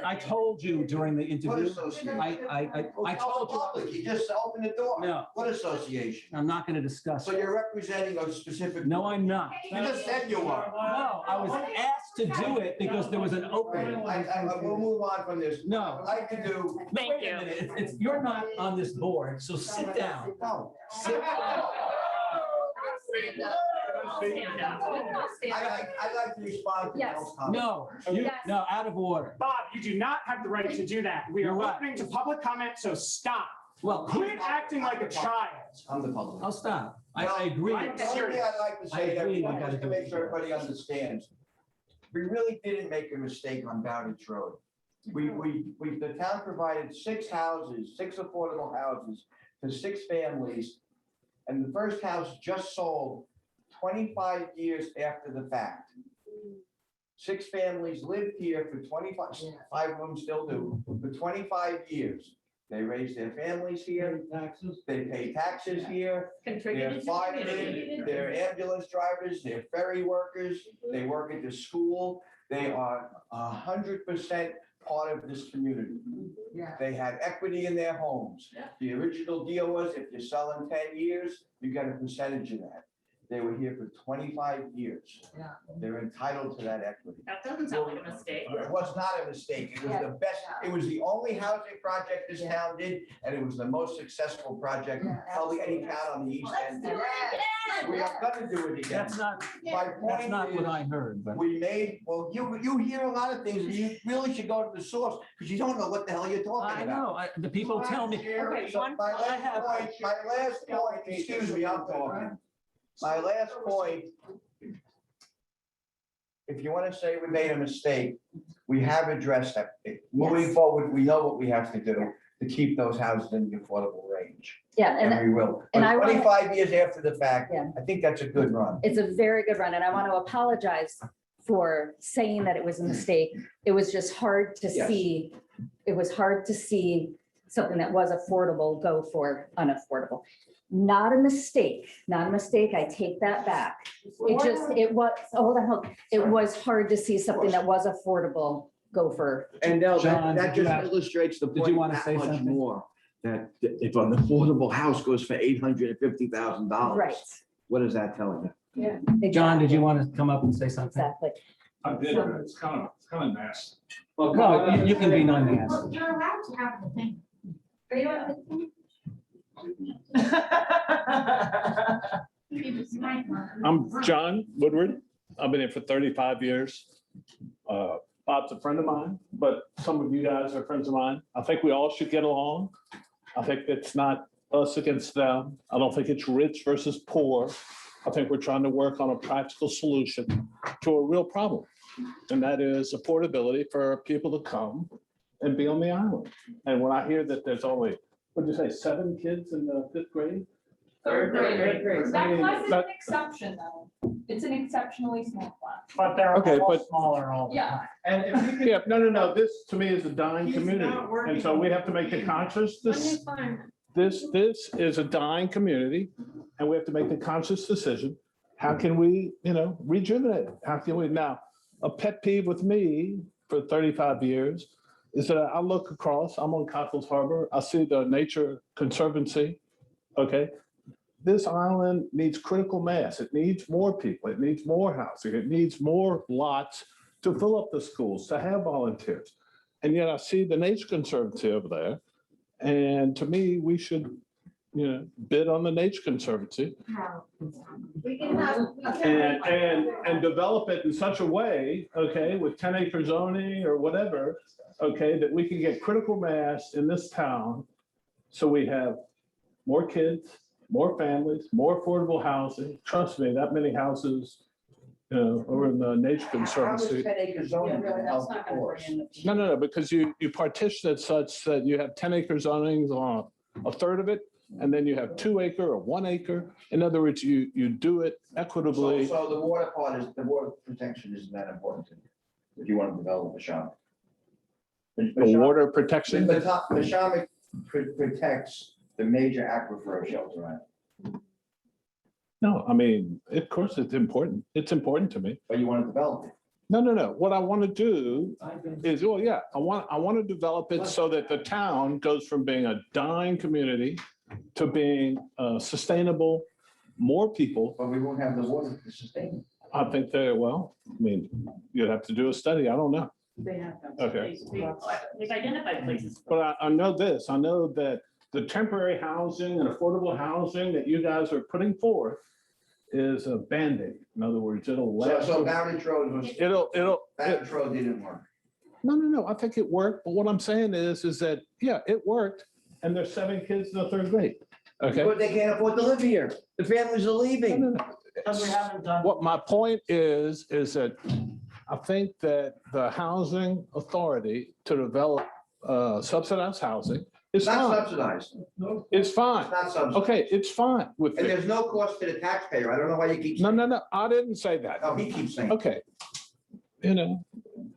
I told you during the What interview. association? I told you. Public, you just opened the door. No. What association? I'm not going to discuss. So you're representing a specific. No, I'm not. You just said you were. No, I was asked to do it because there was an opening. We'll move on from this. No. I'd like to do. Thank Wait a you. minute, you're not on this board, so sit down. No. Sit down. I'd like to respond to Yes. Bill's comment. No, out of order. Bob, you do not have the right to do that. We You're are right. opening to public comment, so stop. Well, Quit acting like a child. I'm the public. I'll stop. I agree. The only thing I'd like to say, I agree, everyone, we gotta just to do it. make sure everybody understands, we really didn't make a mistake on Bowditch Road. The town provided 6 houses, 6 affordable houses to 6 families. And the first house just sold 25 years after the fact. 6 families lived here for 25, 5 of them still do, for 25 years. They raised their families here. They pay taxes here. They're Contributed to the firemen, community. they're ambulance drivers, they're ferry workers, they work at the school. They are 100% part of this community. They have equity in their homes. The original deal was if you're selling 10 years, you get a percentage of that. They were here for 25 years. Yeah. They're entitled to that equity. That doesn't sound like a mistake. It was not a mistake. It was the best, it was the only housing project this town did, and it was the most successful project probably any town on the east end. did. We are gonna do it again. That's not, My that's point not what is, I heard, but. we made, well, you hear a lot of things, and you really should go to the source, because you don't know what the hell you're talking I about. know, the people tell me. Okay, so my last point, excuse me, I'm talking. My last point, if you want to say we made a mistake, we have addressed that. Moving forward, we know what we have to do to keep those houses in the affordable range. Yeah, And we will. and But I wanna- 25 years after the fact, Yeah. I think that's a good run. It's a very good run, and I want to apologize for saying that it was a mistake. It was just hard to Yes. see. It was hard to see something that was affordable go for unaffordable. Not a mistake, not a mistake. I take that back. It was, hold on. It was hard to see something that was affordable go for. And no, John, that did you just have- illustrates the did you point wanna that say much something? more. That if an affordable house goes for $850,000. Right. What is that telling you? Yeah. John, did you want to come up and say something? Exactly. I did, but it's kind of nasty. No, you can be non-nasty. You're allowed to have the thing. Are you on? I'm John Woodward. I've been here for 35 years. Bob's a friend of mine, but some of you guys are friends of mine. I think we all should get along. I think it's not us against them. I don't think it's rich versus poor. I think we're trying to work on a practical solution to a real problem. And that is affordability for people to come and be on the island. And when I hear that there's only, what'd you say, 7 kids in the 5th grade? Third grade. That class is an That- exception though. It's an exceptionally small class. But they're Okay, all but- smaller all the Yeah. time. And if you could, Yeah, no, this to me is a dying He's community. not working And so we on have to make the the conscious, this is a dying community. And we have to make the conscious decision. How can we, rejuvenate it? How can we now? A pet peeve with me for 35 years is that I look across, I'm on Cockles Harbor, I see the Nature Conservancy, okay? This island needs critical mass. It needs more people. It needs more housing. It needs more lots to fill up the schools, to have volunteers. And yet I see the Nature Conservancy over there. And to me, we should, bid on the Nature Conservancy We can have. and develop it in such a way, okay, with 10-acre zoning or whatever, okay, that we can get critical mass in this town. So we have more kids, more families, more affordable housing. Trust me, that many houses, over in the Nature How is Conservancy. 10-acre zoning gonna help the cause? No, because you partition it such that you have 10-acre zonings on a third of it, and then you have 2-acre or 1-acre. In other words, you do it equitably. So the water part is, the water protection isn't that important to you, if you want to develop a shop. The water protection. The shop protects the major aquifer of Shelter Island, No, I mean, of course, it's important. It's important to me. but you want to develop it. No. What I want to do is, I want to develop it so that the town goes from being a dying community to being sustainable, more people. But we won't have the water to sustain it. I think you'd have to do a study. I don't know. They have them. Okay. They've identified places. But I know this, I know that the temporary housing and affordable housing that you guys are putting forth is a Band-Aid. In other words, it'll last. So Boundary Road was, Boundary Road didn't work. No, I think it worked. But what I'm saying is that, yeah, it worked. And there's 7 kids in the 3rd grade. Okay. But they can't afford to live here. The families are leaving. Because we haven't done. What my point is that I think that the housing authority to develop subsidized housing is It's not fine. subsidized. It's fine. It's not subsidized. Okay, it's fine with And me. there's no cost to the taxpayer. I don't know why you keep. No, I didn't say that. Oh, he keeps saying. Okay.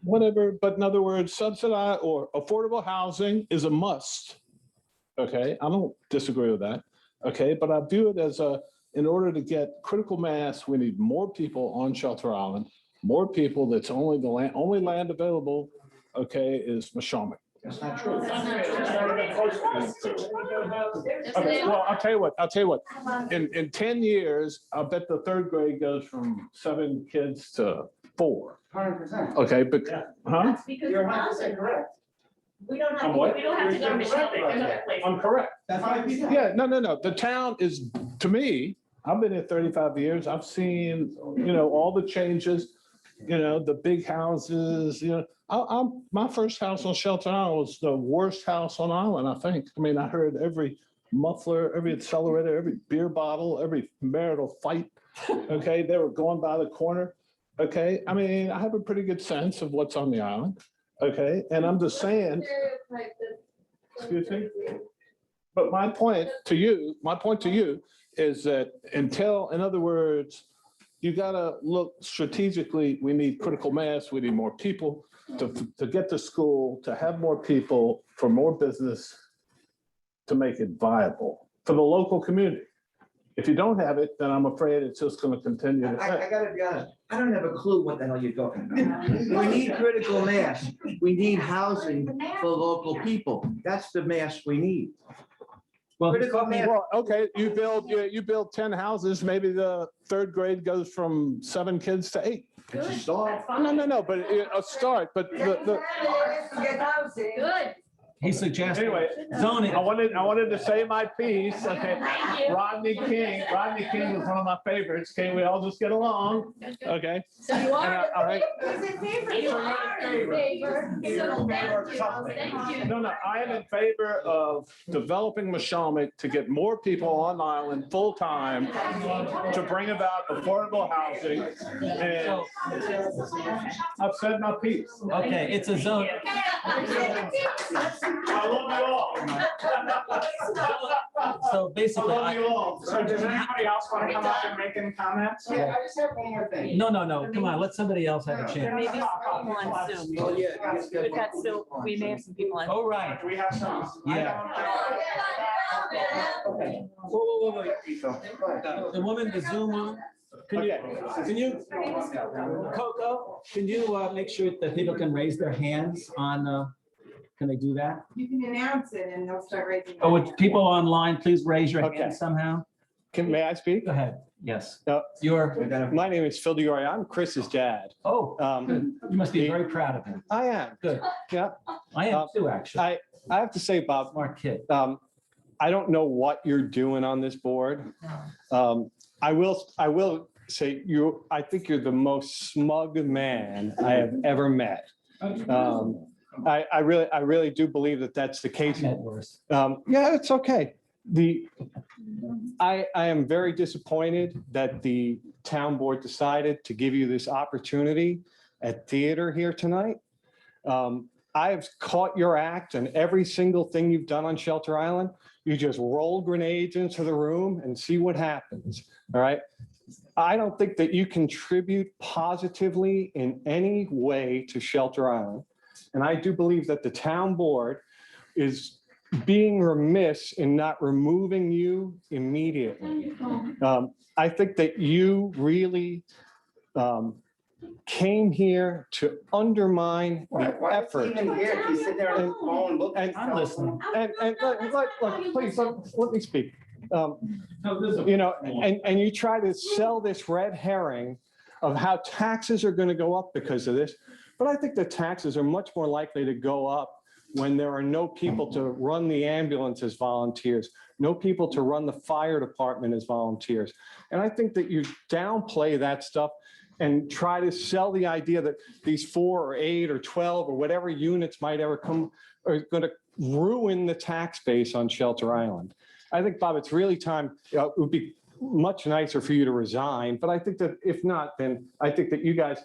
Whatever, but in other words, subsidized or affordable housing is a must. Okay, I don't disagree with that. Okay, but I view it as in order to get critical mass, we need more people on Shelter Island, more people. That's only land available, okay, is Mashomick. That's not true. Okay, well, I'll tell you what, in 10 years, I'll bet the third grade goes from 7 kids to 4. 100%. Okay, but, huh? You're 100% correct. We don't I'm what? we don't have to go to Michelle, there's another place. I'm correct. That's why we said. Yeah, no. The town is, to me, I've been here 35 years. I've seen, all the changes, the big houses, my first house on Shelter Island was the worst house on island, I think. I mean, I heard every muffler, every accelerator, every beer bottle, every marital fight. Okay, they were going by the corner. Okay, I mean, I have a pretty good sense of what's on the island. Okay, and I'm just saying, excuse me? But my point to you is that in other words, you gotta look strategically, we need critical mass, we need more people to get to school, to have more people, for more business, to make it viable for the local community. If you don't have it, then I'm afraid it's just gonna continue to I gotta be honest, I don't have a clue what the hell you're talking about. We need critical mass. We need housing for local people. That's the mass we need. Well, Critical mass. Well, okay, you build 10 houses, maybe the third grade goes from 7 kids to 8. It's a start. No, but a start, but the. Good. He suggested Anyway, zoning. I wanted to say my piece, okay? Thank you. Rodney King was one of my favorites, okay? We all just get along, okay? So you are. All right. You are in favor. So thank you. No, I am in favor of developing Mashomic to get more people on island full-time, to bring about affordable housing. And I've said my piece. Okay, it's a zone. I love you all. So basically, I love you all. So does anybody else want to come up and make any comments? Yeah, I just have one more thing. no, come on, let somebody else have a There chance. may be some people on Zoom. Oh, yeah. We've got still, we may have some people on. Oh, right. Do we have some? Yeah. Whoa. The woman, the Zoom on, can you, Coco, can you make sure that people can raise their hands on, can they do that? You can announce it and they'll start raising. Oh, would people online, please raise your Okay. hand somehow? May I speak? Go ahead, yes. Your, my name is Phil DeGoria. I'm Chris's dad. Oh, good. You must be very proud of him. I am. Good. Yeah. I am too, actually. I have to say, Bob. Smart kid. I don't know what you're doing on this board. I will say I think you're the most smug man I have ever met. I really do believe that that's the case. Yeah, it's okay. I am very disappointed that the town board decided to give you this opportunity at theater here tonight. I've caught your act and every single thing you've done on Shelter Island. You just roll grenades into the room and see what happens. All right. I don't think that you contribute positively in any way to Shelter Island. And I do believe that the town board is being remiss in not removing you immediately. I think that you really came here to undermine the effort. Even here, you sit there on the phone, look. I'm listening. And please, let me speak. And you try to sell this red herring of how taxes are going to go up because of this. But I think the taxes are much more likely to go up when there are no people to run the ambulance as volunteers, no people to run the fire department as volunteers. And I think that you downplay that stuff and try to sell the idea that these 4 or 8 or 12 or whatever units might ever come are going to ruin the tax base on Shelter Island. I think, Bob, it's really time, it would be much nicer for you to resign, but I think that if not, then I think that you guys,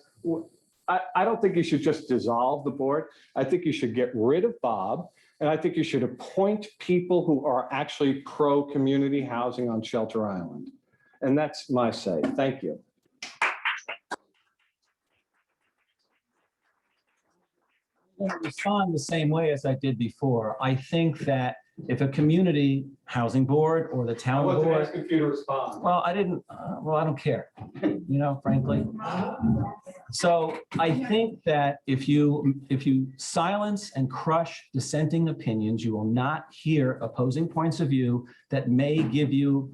I don't think you should just dissolve the board. I think you should get rid of Bob, and I think you should appoint people who are actually pro-community housing on Shelter Island. And that's my say. Thank you. I'm going to respond the same way as I did before. I think that If a community housing board or the town board, for you to respond. well, I didn't, well, I don't care, frankly. So I think that if you silence and crush dissenting opinions, you will not hear opposing points of view that may give you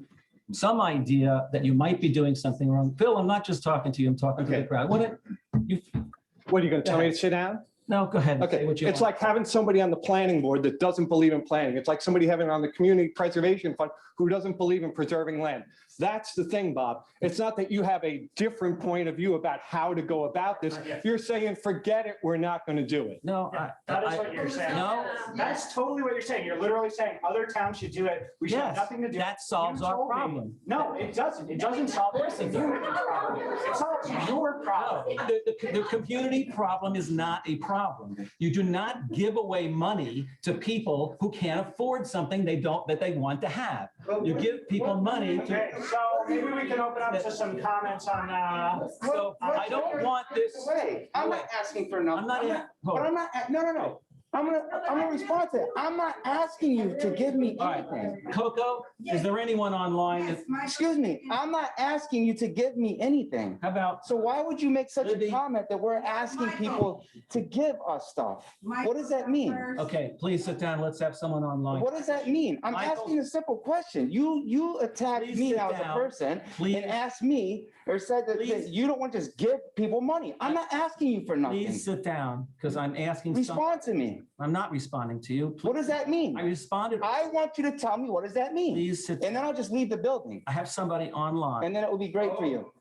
some idea that you might be doing something wrong. Phil, I'm not just talking to you, I'm talking to the crowd. What are you going to tell me to sit down? No, go ahead. Okay, Say what you it's want. like having somebody on the planning board that doesn't believe in planning. It's like somebody having on the community preservation fund who doesn't believe in preserving land. That's the thing, Bob. It's not that you have a different point of view about how to go about this. You're saying, forget it, we're not going to do it. No, That is what you're saying. No. That's totally what you're saying. You're literally saying other towns should do it. We should have Yes, nothing to do. that solves You our told me- problem. No, it doesn't. It doesn't solve it. It solves your problem. The community problem is not a problem. You do not give away money to people who can't afford something that they want to have. You give people money to. Okay, so maybe we can open up to some comments on, So I don't want this. Wait, I'm not asking for nothing. I'm not. But I'm not, no. I'm gonna respond to it. I'm not asking you to give me All right, anything. Coco, is there anyone online? Excuse me, I'm not asking you to give me anything. How about? So why would you make such a Libby? comment that we're asking people to give us stuff? What does that mean? Okay, please sit down. Let's have someone online. What does that mean? I'm Michael? asking a simple question. You attacked Please me sit now as a down. person Please. and asked me or said that Please. you don't want to just give people money. I'm not asking you for nothing. Please sit down, because I'm asking. Respond to me. I'm not responding to you. What does that mean? I responded. I want you to tell me, what does that mean? Please sit. And then I'll just leave the building. I have somebody online. And then it will be great for you.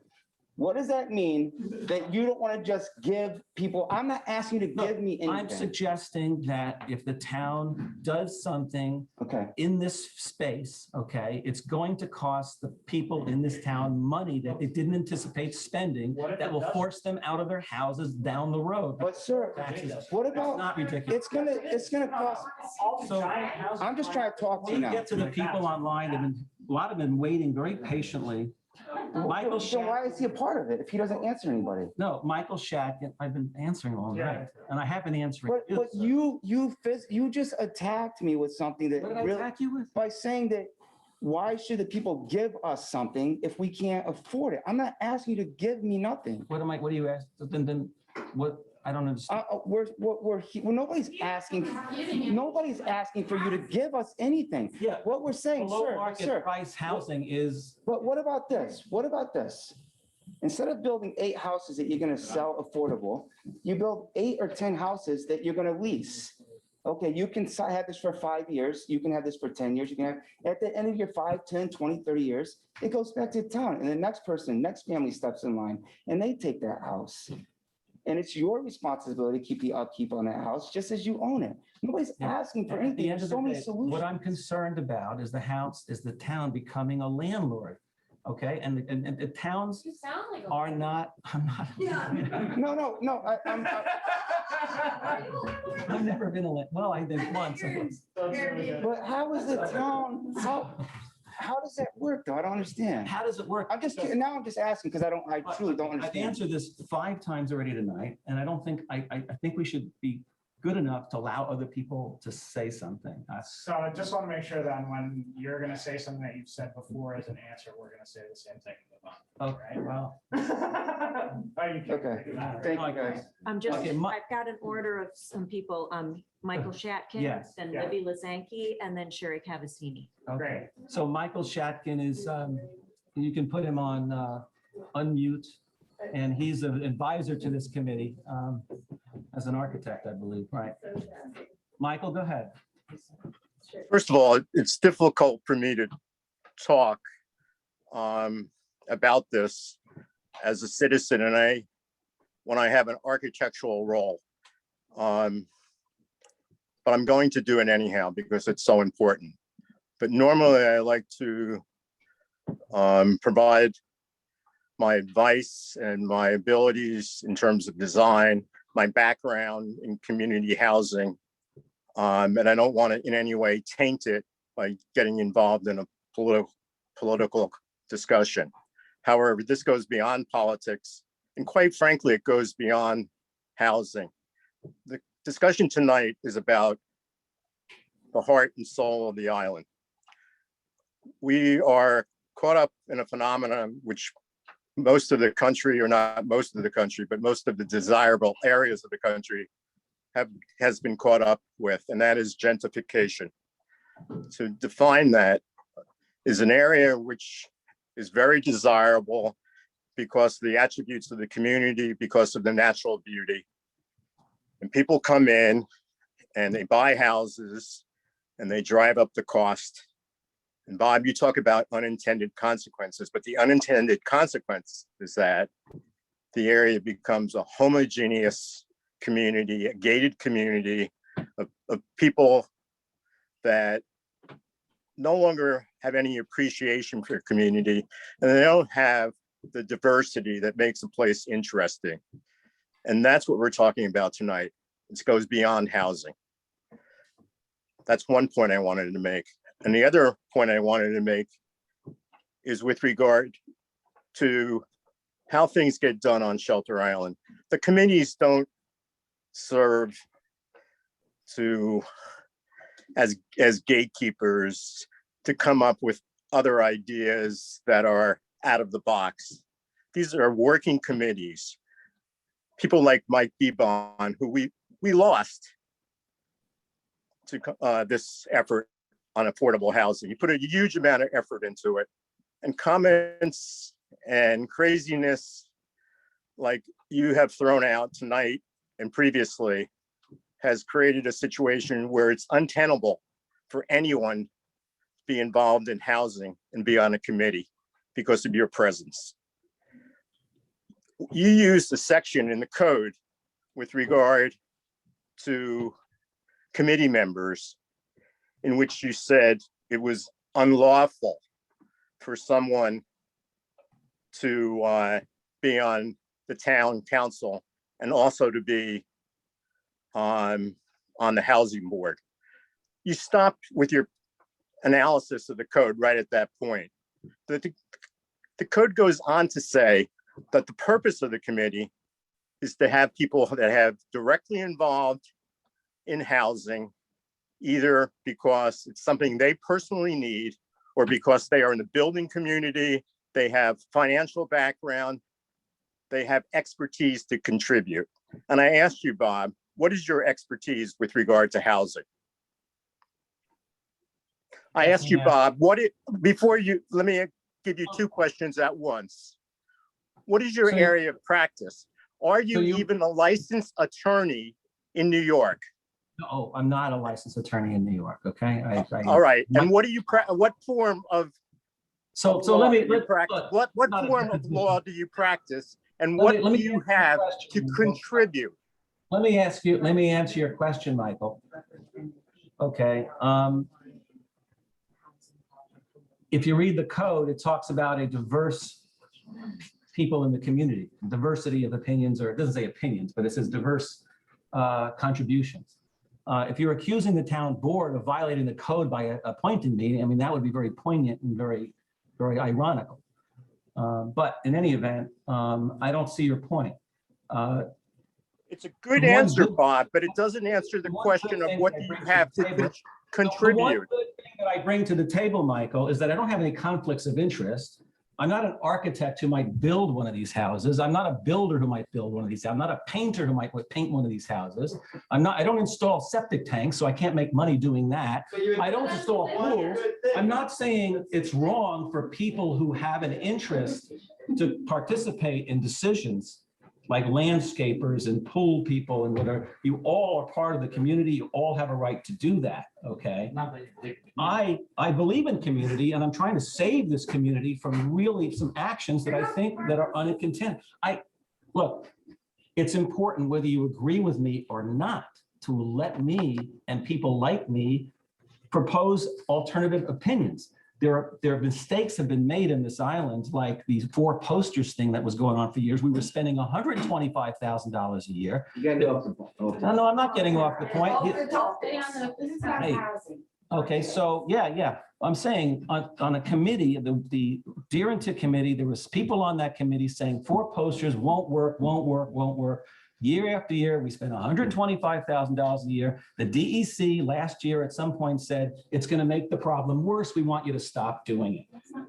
What does that mean that you don't want to just give people? I'm not asking you to give me I'm anything. suggesting that if the town does something Okay. in this space, okay, it's going to cost the people in this town money that they didn't anticipate spending, What if that it will doesn't? force them out of their houses down the road. But sir, Taxes. what That's about, not ridiculous. it's gonna cost, All the So, giant houses. I'm just trying to talk to you We now. get to the people online, a lot have been waiting very patiently. Michael So why is he a part of it if he doesn't answer anybody? No, Michael Shatkin, I've been answering all Yeah. night, and I have been answering. But you just attacked me with something that What did I really, attack you with? by saying that, why should the people give us something if we can't afford it? I'm not asking you to give me nothing. What do you ask? Then what, I don't understand. Nobody's asking for you to give us anything. Yeah. What we're saying, Below sir, market price housing is, But what about this? What about this? Instead of building 8 houses that you're gonna sell affordable, you build 8 or 10 houses that you're gonna lease. Okay, you can have this for 5 years, you can have this for 10 years, you can have, at the end of your 5, 10, 20, 30 years, it goes back to town, and the next person, next family steps in line, and they take that house. And it's your responsibility to keep the upkeep on that house, just as you own it. Nobody's asking for at anything, the end there's of so the many day, solutions. what I'm concerned about is the town becoming a landlord. Okay, and the towns You sound like a. are not, I'm not. No, I've never been well, I did once. But how is the town, how does that work though? I don't understand. How does it work? I'm just asking because I truly don't I've understand. answered this 5 times already tonight, and I don't think, I think we should be good enough to allow other people to say something. So I just want to make sure then when you're going to say something that you've said before as an answer, we're going to say the same thing. Okay, well. Okay, thank you guys. I'm just, Okay, I've got an order of some people, Michael Shatkin, Yes. then Yeah. Libby Lazanki, and then Sherry Cavazzini. Okay, so Michael Shatkin is, you can put him on unmute, and he's an advisor to this committee as an architect, I believe, right? Michael, go ahead. First of all, it's difficult for me to talk about this as a citizen and when I have an architectural role. But I'm going to do it anyhow because it's so important. But normally I like to provide my advice and my abilities in terms of design, my background in community housing. And I don't want to in any way taint it by getting involved in a political discussion. However, this goes beyond politics, and quite frankly, it goes beyond housing. The discussion tonight is about the heart and soul of the island. We are caught up in a phenomenon which most of the country, or not most of the country, but most of the desirable areas of the country has been caught up with, and that is gentrification. To define that is an area which is very desirable because of the attributes of the community, because of the natural beauty. And people come in and they buy houses and they drive up the cost. And Bob, you talk about unintended consequences, but the unintended consequence is that the area becomes a homogeneous community, a gated community of people that no longer have any appreciation for community, and they don't have the diversity that makes a place interesting. And that's what we're talking about tonight. It goes beyond housing. That's one point I wanted to make. And the other point I wanted to make is with regard to how things get done on Shelter Island. The committees don't serve to as gatekeepers to come up with other ideas that are out of the box. These are working committees. People like Mike Bebon, who we lost to this effort on affordable housing. He put a huge amount of effort into it, and comments and craziness like you have thrown out tonight and previously has created a situation where it's untenable for anyone to be involved in housing and be on a committee because of your presence. You used a section in the code with regard to committee members in which you said it was unlawful for someone to be on the town council and also to be on the housing board. You stopped with your analysis of the code right at that point. The code goes on to say that the purpose of the committee is to have people that have directly involved in housing, either because it's something they personally need or because they are in the building community, they have financial background, they have expertise to contribute. And I asked you, Bob, what is your expertise with regard to housing? I asked you, Bob, let me give you two questions at once. What is your area of practice? Are you even a licensed attorney in New York? No, I'm not a licensed attorney in New York, okay? All right, and what form of what form of law do you practice, and what do you have to contribute? Let me answer your question, Michael. Okay. If you read the code, it talks about a diverse people in the community, diversity of opinions, or it doesn't say opinions, but it says diverse contributions. If you're accusing the town board of violating the code by appointing me, I mean, that would be very poignant and very, very ironical. But in any event, I don't see your point. It's a good answer, Bob, but it doesn't answer the question of what do you have to contribute. The one good thing that I bring to the table, Michael, is that I don't have any conflicts of interest. I'm not an architect who might build one of these houses. I'm not a builder who might build one of these. I'm not a painter who might paint one of these houses. I don't install septic tanks, so I can't make money doing that. I don't install pools. I'm not saying it's wrong for people who have an interest to participate in decisions like landscapers and pool people and whatever. You all are part of the community. You all have a right to do that, okay? I believe in community, and I'm trying to save this community from really some actions that I think that are unintended. Look, it's important whether you agree with me or not to let me and people like me propose alternative opinions. There have mistakes have been made in this island, like these 4 posters thing that was going on for years. We were spending $125,000 a year. No, I'm not getting off the point. Hey, okay, so yeah. I'm saying on a committee, the Deerinton committee, there was people on that committee saying 4 posters won't work. Year after year, we spend $125,000 a year. The DEC last year at some point said, it's going to make the problem worse. We want you to stop doing it.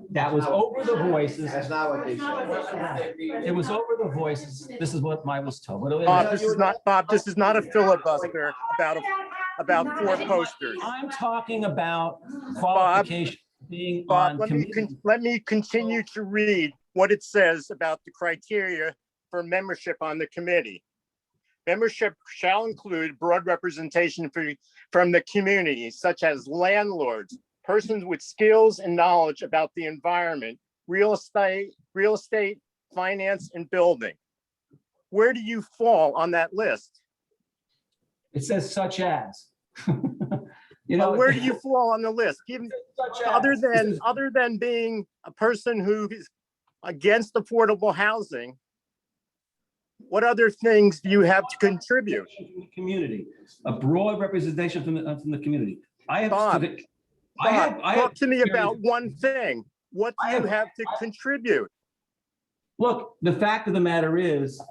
That was over the voices. That's not what they said. It was over the voices. This is what I was told. Bob, this is not a filibuster about 4 posters. I'm talking about qualification being Bob, on committee. let me continue to read what it says about the criteria for membership on the committee. Membership shall include broad representation from the community, such as landlords, persons with skills and knowledge about the environment, real estate, finance, and building. Where do you fall on that list? It says such as. Where do you fall on the list? Other than being a person who is against affordable housing, what other things do you have to contribute? Community, a broad representation from the community. Bob, talk to me about one thing. What do you have to contribute? Look, the fact of the matter is,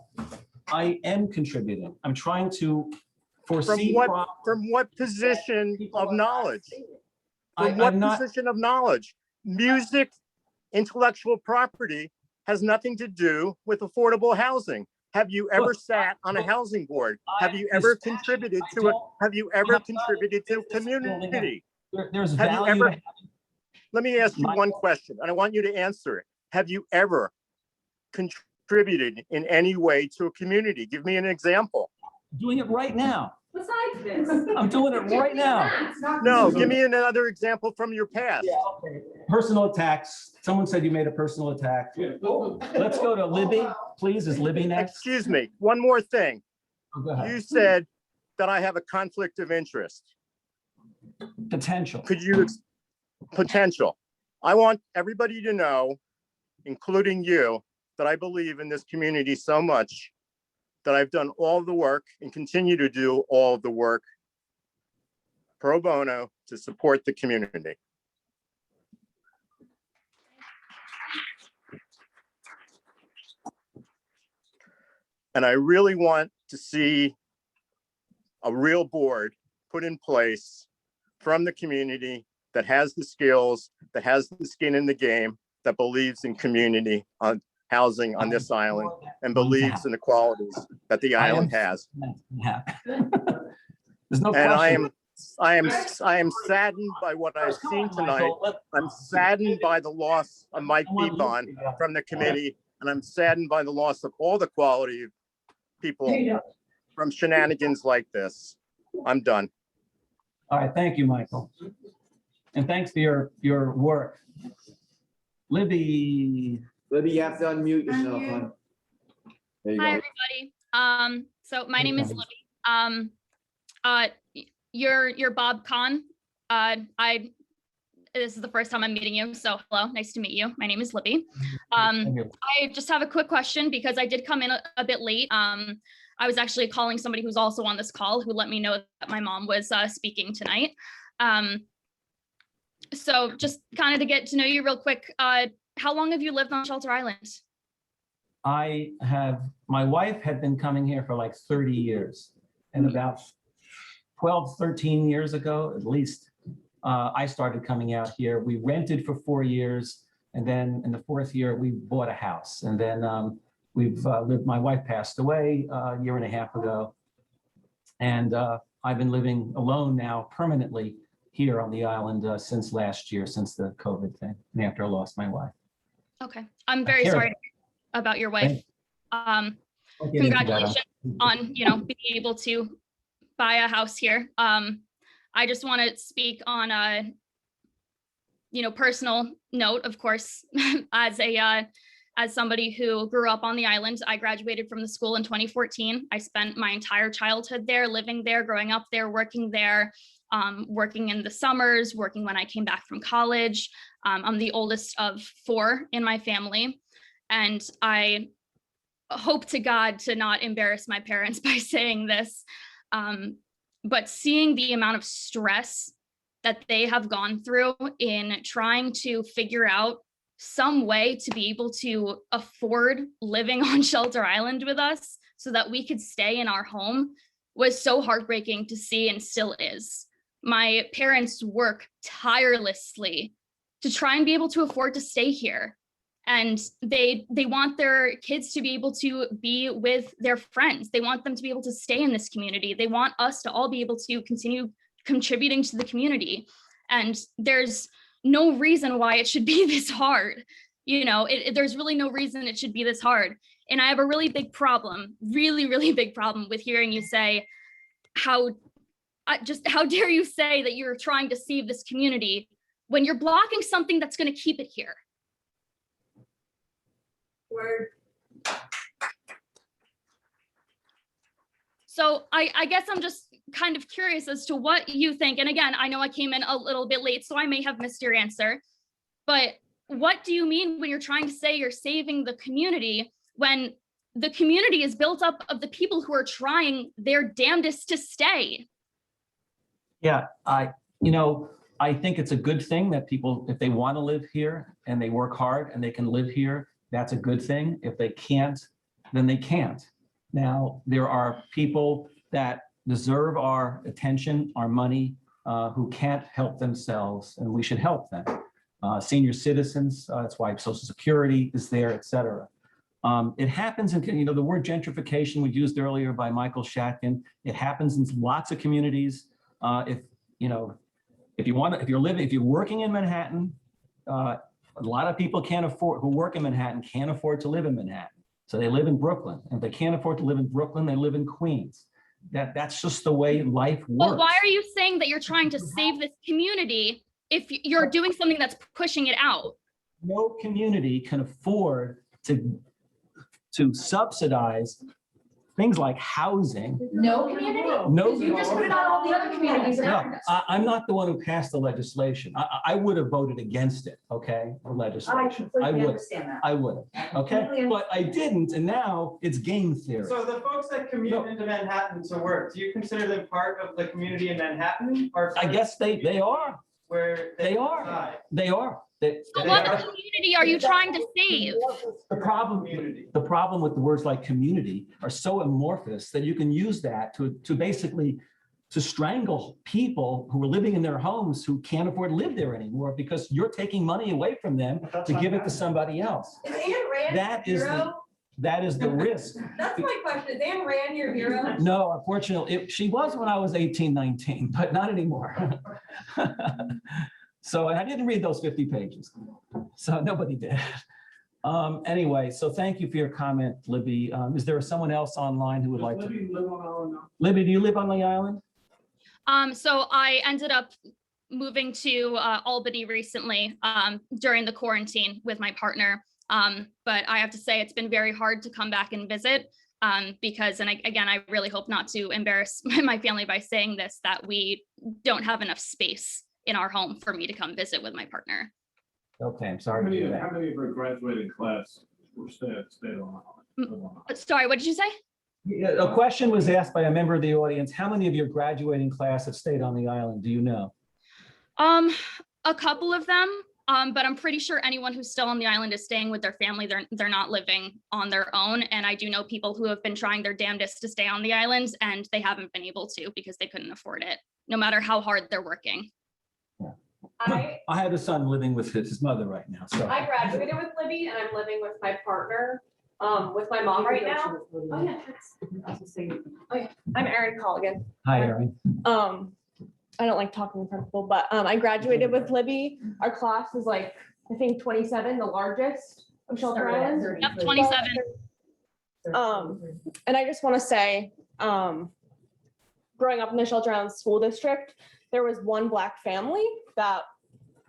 I am contributing. I'm trying to foresee. From what position of knowledge? From what position of knowledge? Music, intellectual property has nothing to do with affordable housing. Have you ever sat on a housing board? Have you ever contributed to it? Have you ever contributed to community? There's value. Let me ask you one question, and I want you to answer it. Have you ever contributed in any way to a community? Give me an example. Doing it right now. Besides this. I'm doing it right now. No, give me another example from your past. Personal attacks. Someone said you made a personal attack. Let's go to Libby, please. Is Libby next? Excuse me, one more thing. Go ahead. You said that I have a conflict of interest. Potential. Potential. I want everybody to know, including you, that I believe in this community so much that I've done all the work and continue to do all the work pro bono to support the community. And I really want to see a real board put in place from the community that has the skills, that has the skin in the game, that believes in community on housing on this island and believes in the qualities that the island has. There's no and question. I am saddened by what I've seen tonight. I'm saddened by the loss of Mike Beebon from the committee, and I'm saddened by the loss of all the quality people from shenanigans like this. I'm done. All right, thank you, Michael. And thanks for your work. Libby, you have to unmute yourself, hon. There you Hi, go. everybody. So my name is Libby. You're Bob Kahn. This is the first time I'm meeting you, so hello, nice to meet you. My name is Libby. I just have a quick question because I did come in a bit late. I was actually calling somebody who's also on this call who let me know that my mom was speaking tonight. So just kind of to get to know you real quick, how long have you lived on Shelter Island? My wife had been coming here for like 30 years, and about 12, 13 years ago, at least, I started coming out here. We rented for 4 years, and then in the 4th year, we bought a house. And then we've lived, my wife passed away a year and a half ago. And I've been living alone now permanently here on the island since last year, since the COVID thing, and after I lost my wife. Okay, I'm very sorry about your wife. Congratulations on, being able to buy a house here. I just want to speak on a, personal note, of course, as somebody who grew up on the island. I graduated from the school in 2014. I spent my entire childhood there, living there, growing up there, working there, working in the summers, working when I came back from college. I'm the oldest of 4 in my family, and I hope to God to not embarrass my parents by saying this, but seeing the amount of stress that they have gone through in trying to figure out some way to be able to afford living on Shelter Island with us so that we could stay in our home was so heartbreaking to see and still is. My parents work tirelessly to try and be able to afford to stay here. And they want their kids to be able to be with their friends. They want them to be able to stay in this community. They want us to all be able to continue contributing to the community. And there's no reason why it should be this hard. You know, there's really no reason it should be this hard. And I have a really big problem, really big problem with hearing you say how dare you say that you're trying to save this community when you're blocking something that's going to keep it here. Word. So I guess I'm just kind of curious as to what you think. And again, I know I came in a little bit late, so I may have missed your answer. But what do you mean when you're trying to say you're saving the community when the community is built up of the people who are trying their damnedest to stay? Yeah, I think it's a good thing that people, if they want to live here and they work hard and they can live here, that's a good thing. If they can't, then they can't. Now, there are people that deserve our attention, our money, who can't help themselves, and we should help them. Senior citizens, that's why Social Security is there, et cetera. It happens in, the word gentrification was used earlier by Michael Shatkin. It happens in lots of communities. If you're working in Manhattan, a lot of people who work in Manhattan can't afford to live in Manhattan. So they live in Brooklyn. And if they can't afford to live in Brooklyn, they live in Queens. That's just the way life works. But why are you saying that you're trying to save this community if you're doing something that's pushing it out? No community can afford to subsidize things like housing. No community? No. You just put it on all the other communities. No, I'm not the one who passed the legislation. I would have voted against it, okay, the legislation. I would have, okay? But I didn't, and now it's game theory. So the folks that commute into Manhattan to work, do you consider them part of the community in Manhattan? Or I guess they are. Where they are. reside? They are. So what community are you trying to save? The problem with the words like community are so amorphous that you can use that to basically to strangle people who are living in their homes who can't afford to live there anymore because you're taking money away from them to give it to somebody else. Is Anne Rand your hero? That is the risk. That's my question. Is Anne Rand your hero? No, unfortunately, she was when I was 18, 19, but not anymore. So I didn't read those 50 pages. So nobody did. Anyway, so thank you for your comment, Libby. Is there someone else online who would like to? Libby live on Island now? Libby, do you live on the island? So I ended up moving to Albany recently during the quarantine with my partner. But I have to say it's been very hard to come back and visit because, and again, I really hope not to embarrass my family by saying this, that we don't have enough space in our home for me to come visit with my partner. Okay, I'm sorry to hear that. How many of your graduating class were stayed on? Sorry, what did you say? A question was asked by a member of the audience. How many of your graduating class have stayed on the island? Do you know? A couple of them, but I'm pretty sure anyone who's still on the island is staying with their family. They're not living on their own. And I do know people who have been trying their damnedest to stay on the island and they haven't been able to because they couldn't afford it, no matter how hard they're working. I have a son living with his mother right now. So I graduated with Libby and I'm living with my partner, with my mom right now. Oh yeah. I'm Erin Colligan. Hi, Erin. I don't like talking in front of people, but I graduated with Libby. Our class is like, I think 27, the largest of Shelter Island. Yep, 27. And I just want to say, growing up in the Shelter Island School District, there was one Black family that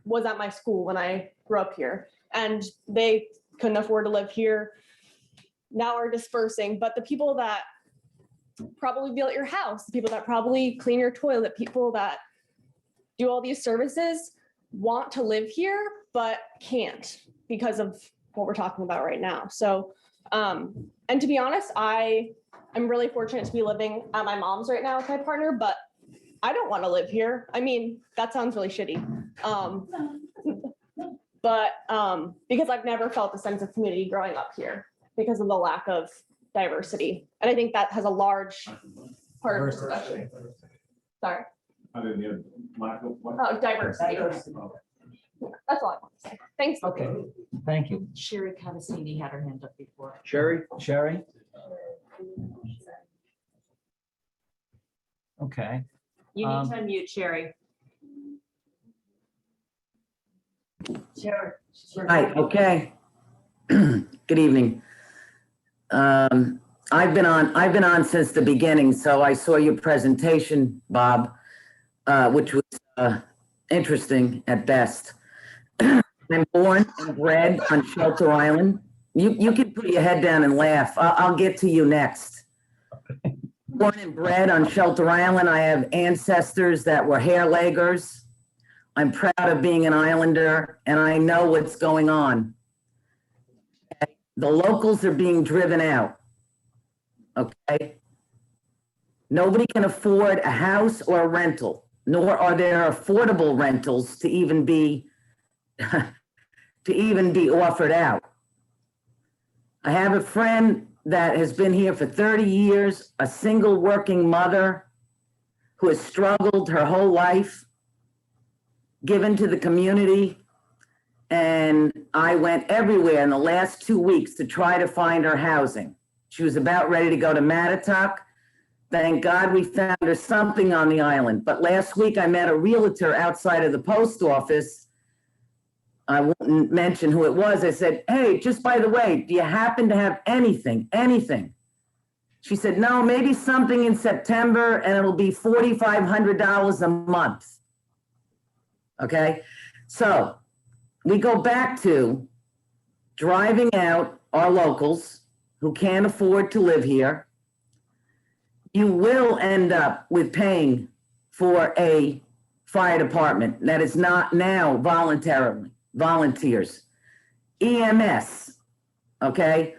was at my school when I grew up here, and they couldn't afford to live here. Now are dispersing, but the people that probably built your house, the people that probably clean your toilet, people that do all these services want to live here, but can't because of what we're talking about right now. So, and to be honest, I'm really fortunate to be living at my mom's right now with my partner, but I don't want to live here. I mean, that sounds really shitty. But because I've never felt a sense of community growing up here because of the lack of diversity. And I think that has a large part of the discussion. Sorry, oh, diversity. That's all I want to say. Thanks. Okay, thank you. Sherry Cavazzini had her hand up before. Sherry? Okay. You need to unmute Sherry. Sherry. Hi, okay. Good evening. I've been on since the beginning, so I saw your presentation, Bob, which was interesting at best. I'm born and bred on Shelter Island. You can put your head down and laugh. I'll get to you next. Born and bred on Shelter Island. I have ancestors that were hair laggers. I'm proud of being an islander, and I know what's going on. The locals are being driven out. Okay? Nobody can afford a house or a rental, nor are there affordable rentals to even be offered out. I have a friend that has been here for 30 years, a single working mother who has struggled her whole life, given to the community. And I went everywhere in the last 2 weeks to try to find her housing. She was about ready to go to Mattatuck. Thank God we found her something on the island. But last week I met a realtor outside of the post office. I won't mention who it was. I said, hey, just by the way, do you happen to have anything? She said, no, maybe something in September, and it'll be $4,500 a month. Okay, so we go back to driving out our locals who can't afford to live here. You will end up with paying for a fire department that is not now volunteers. EMS, okay?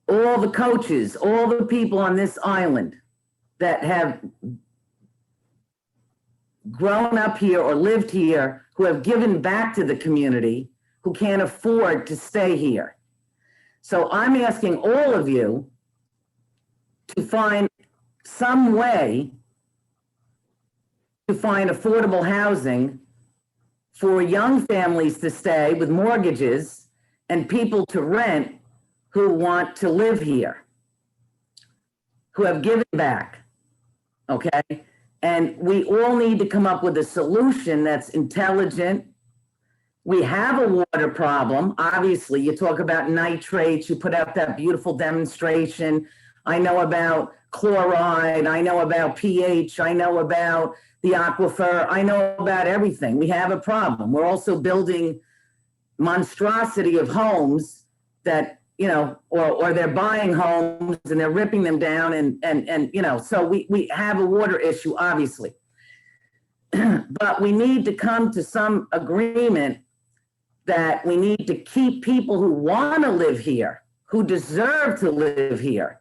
All the coaches, all the people on this island that have grown up here or lived here, who have given back to the community, who can't afford to stay here. So I'm asking all of you to find some way to find affordable housing for young families to stay with mortgages and people to rent who want to live here, who have given back, okay? And we all need to come up with a solution that's intelligent. We have a water problem. Obviously, you talk about nitrates, you put out that beautiful demonstration. I know about chloride, I know about pH, I know about the aquifer, I know about everything. We have a problem. We're also building monstrosity of homes that, you know, or they're buying homes and they're ripping them down and you know, so we have a water issue, obviously. But we need to come to some agreement that we need to keep people who want to live here, who deserve to live here,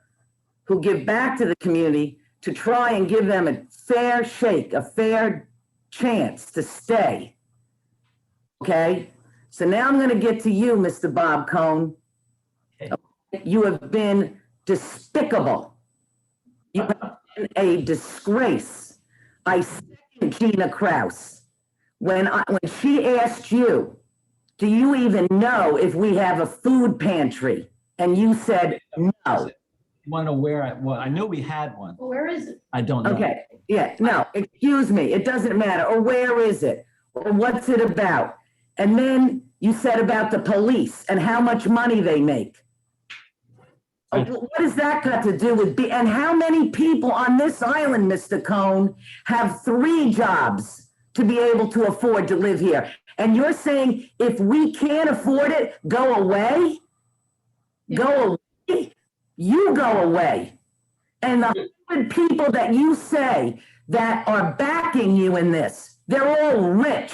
who give back to the community, to try and give them a fair shake, a fair chance to stay. Okay? So now I'm going to get to you, Mr. Bob Cohn. Okay. You have been despicable. You have been a disgrace. I second Gina Kraus. When she asked you, do you even know if we have a food pantry? And you said no. You want to know where I know we had one. Where is it? I don't know. Okay, yeah, no, excuse me, it doesn't matter. Or where is it? Or what's it about? And then you said about the police and how much money they make. What has that got to do with, and how many people on this island, Mr. Cohn, have 3 jobs to be able to afford to live here? And you're saying if we can't afford it, go away? Go away? You go away. And the 100 people that you say that are backing you in this, they're all rich.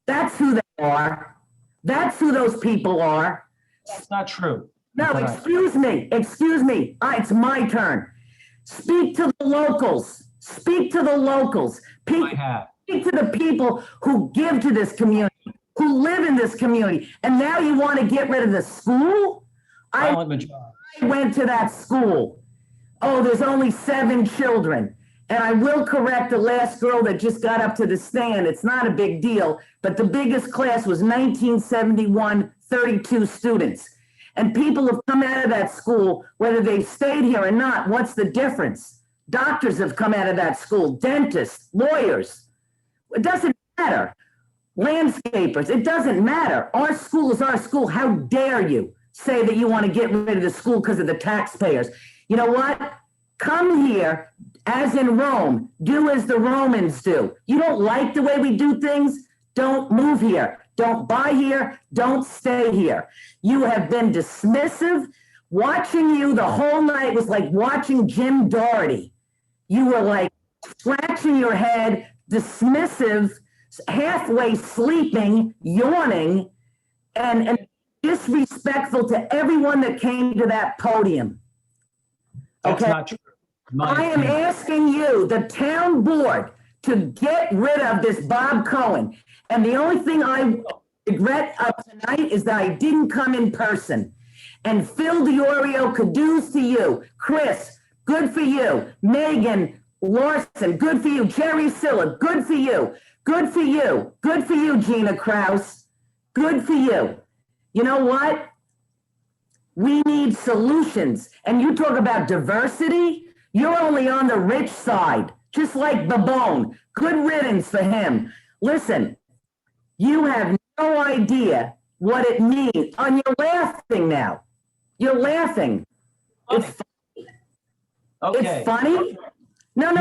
That's who they are. That's who those people are. That's not true. No, excuse me. It's my turn. Speak to the locals. Speak to the locals. Speak to the people who give to this community, who live in this community. And now you want to get rid of the school? I went to that school. oh, there's only 7 children. And I will correct the last girl that just got up to the stand. It's not a big deal, but the biggest class was 1971, 32 students. And people have come out of that school, whether they've stayed here or not. What's the difference? Doctors have come out of that school, dentists, lawyers. It doesn't matter. Landscapers, it doesn't matter. Our school is our school. How dare you say that you want to get rid of the school because of the taxpayers? You know what? Come here, as in Rome, do as the Romans do. You don't like the way we do things? Don't move here. Don't buy here. Don't stay here. You have been dismissive. Watching you the whole night was like watching Jim Doherty. You were like scratching your head, dismissive, halfway sleeping, yawning, and disrespectful to everyone that came to that podium. That's Okay? not true. My I am opinion. asking you, the town board, to get rid of this Bob Cohen. And the only thing I regret of tonight is that I didn't come in person. And Phil DiOrio, kudos to you. Chris, good for you. Megan Larson, good for you. Jerry Silla, good for you. Good for you. Good for you, Gina Kraus. Good for you. You know what? We need solutions. And you talk about diversity, you're only on the rich side, just like Babone. Good riddance for him. Listen, you have no idea what it means. And you're laughing now. You're laughing. It's funny. Okay. It's funny? No.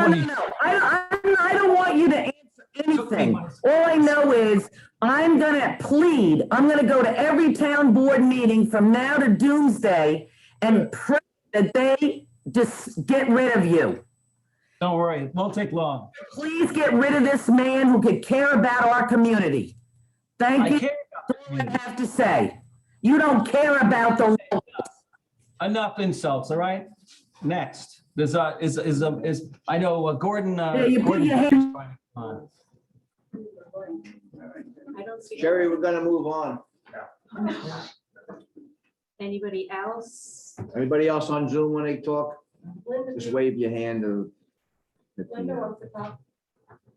I don't want you to answer anything. All I know is I'm gonna plead. I'm gonna go to every town board meeting from now to doomsday and pray that they just get rid of you. Don't worry, it won't take long. Please get rid of this man who could care about our community. Thank you. care That's all I have to say. You don't care about the locals. Enough insults, all right? Next, there's I know Gordon. Yeah, you put Gordon- your hand- I don't see. Sherry, we're gonna move on. Anybody else? Anybody else on Zoom when they talk? Just wave your hand to. Linda wants to talk.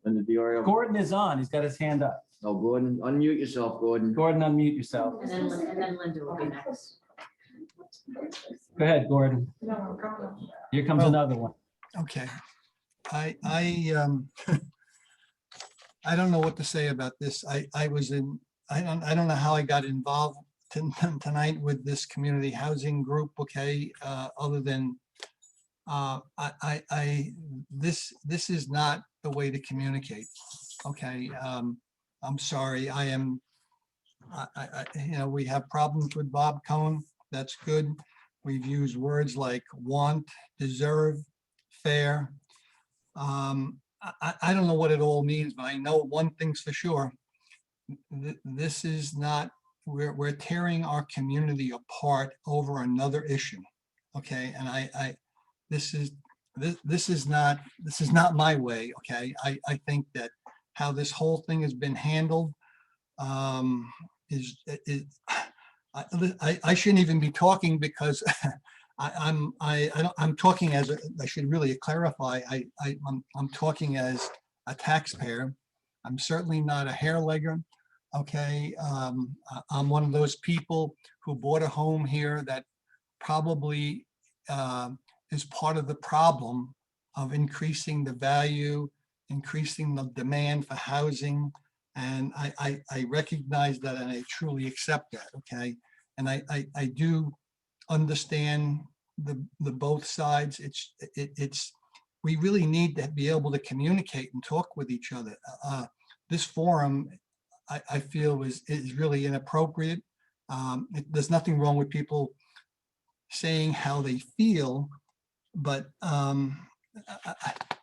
Linda DiOrio. Gordon is on, he's got his hand up. Oh, Gordon, unmute yourself, Gordon. Gordon, unmute yourself. And then Linda will be next. Go ahead, Gordon. Here comes Well- another one. Okay. I I don't know what to say about this. I was in, I don't know how I got involved tonight with this community housing group, okay, other than this is not the way to communicate, okay? I'm sorry, we have problems with Bob Cohen, that's good. We've used words like want, deserve, fair. I don't know what it all means, but I know one thing's for sure. This is not, we're tearing our community apart over another issue. Okay, and this is not my way. Okay, I think that how this whole thing has been handled I shouldn't even be talking because I'm talking as I should really clarify. I'm talking as a taxpayer. I'm certainly not a hair legger. Okay, I'm one of those people who bought a home here that probably is part of the problem of increasing the value, increasing the demand for housing. And I recognize that and I truly accept that, okay? And I do understand the both sides. We really need to be able to communicate and talk with each other. This forum, I feel is really inappropriate. There's nothing wrong with people saying how they feel, but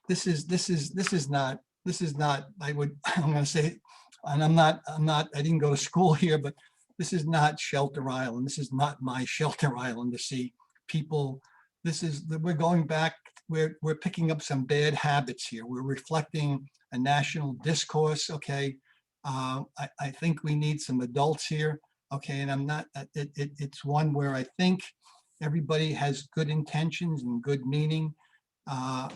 this is not, I'm gonna say, and I didn't go to school here, but this is not Shelter Island. This is not my Shelter Island to see people. We're going back, we're picking up some bad habits here. We're reflecting a national discourse, okay? I think we need some adults here, okay? And it's one where I think everybody has good intentions and good meaning. I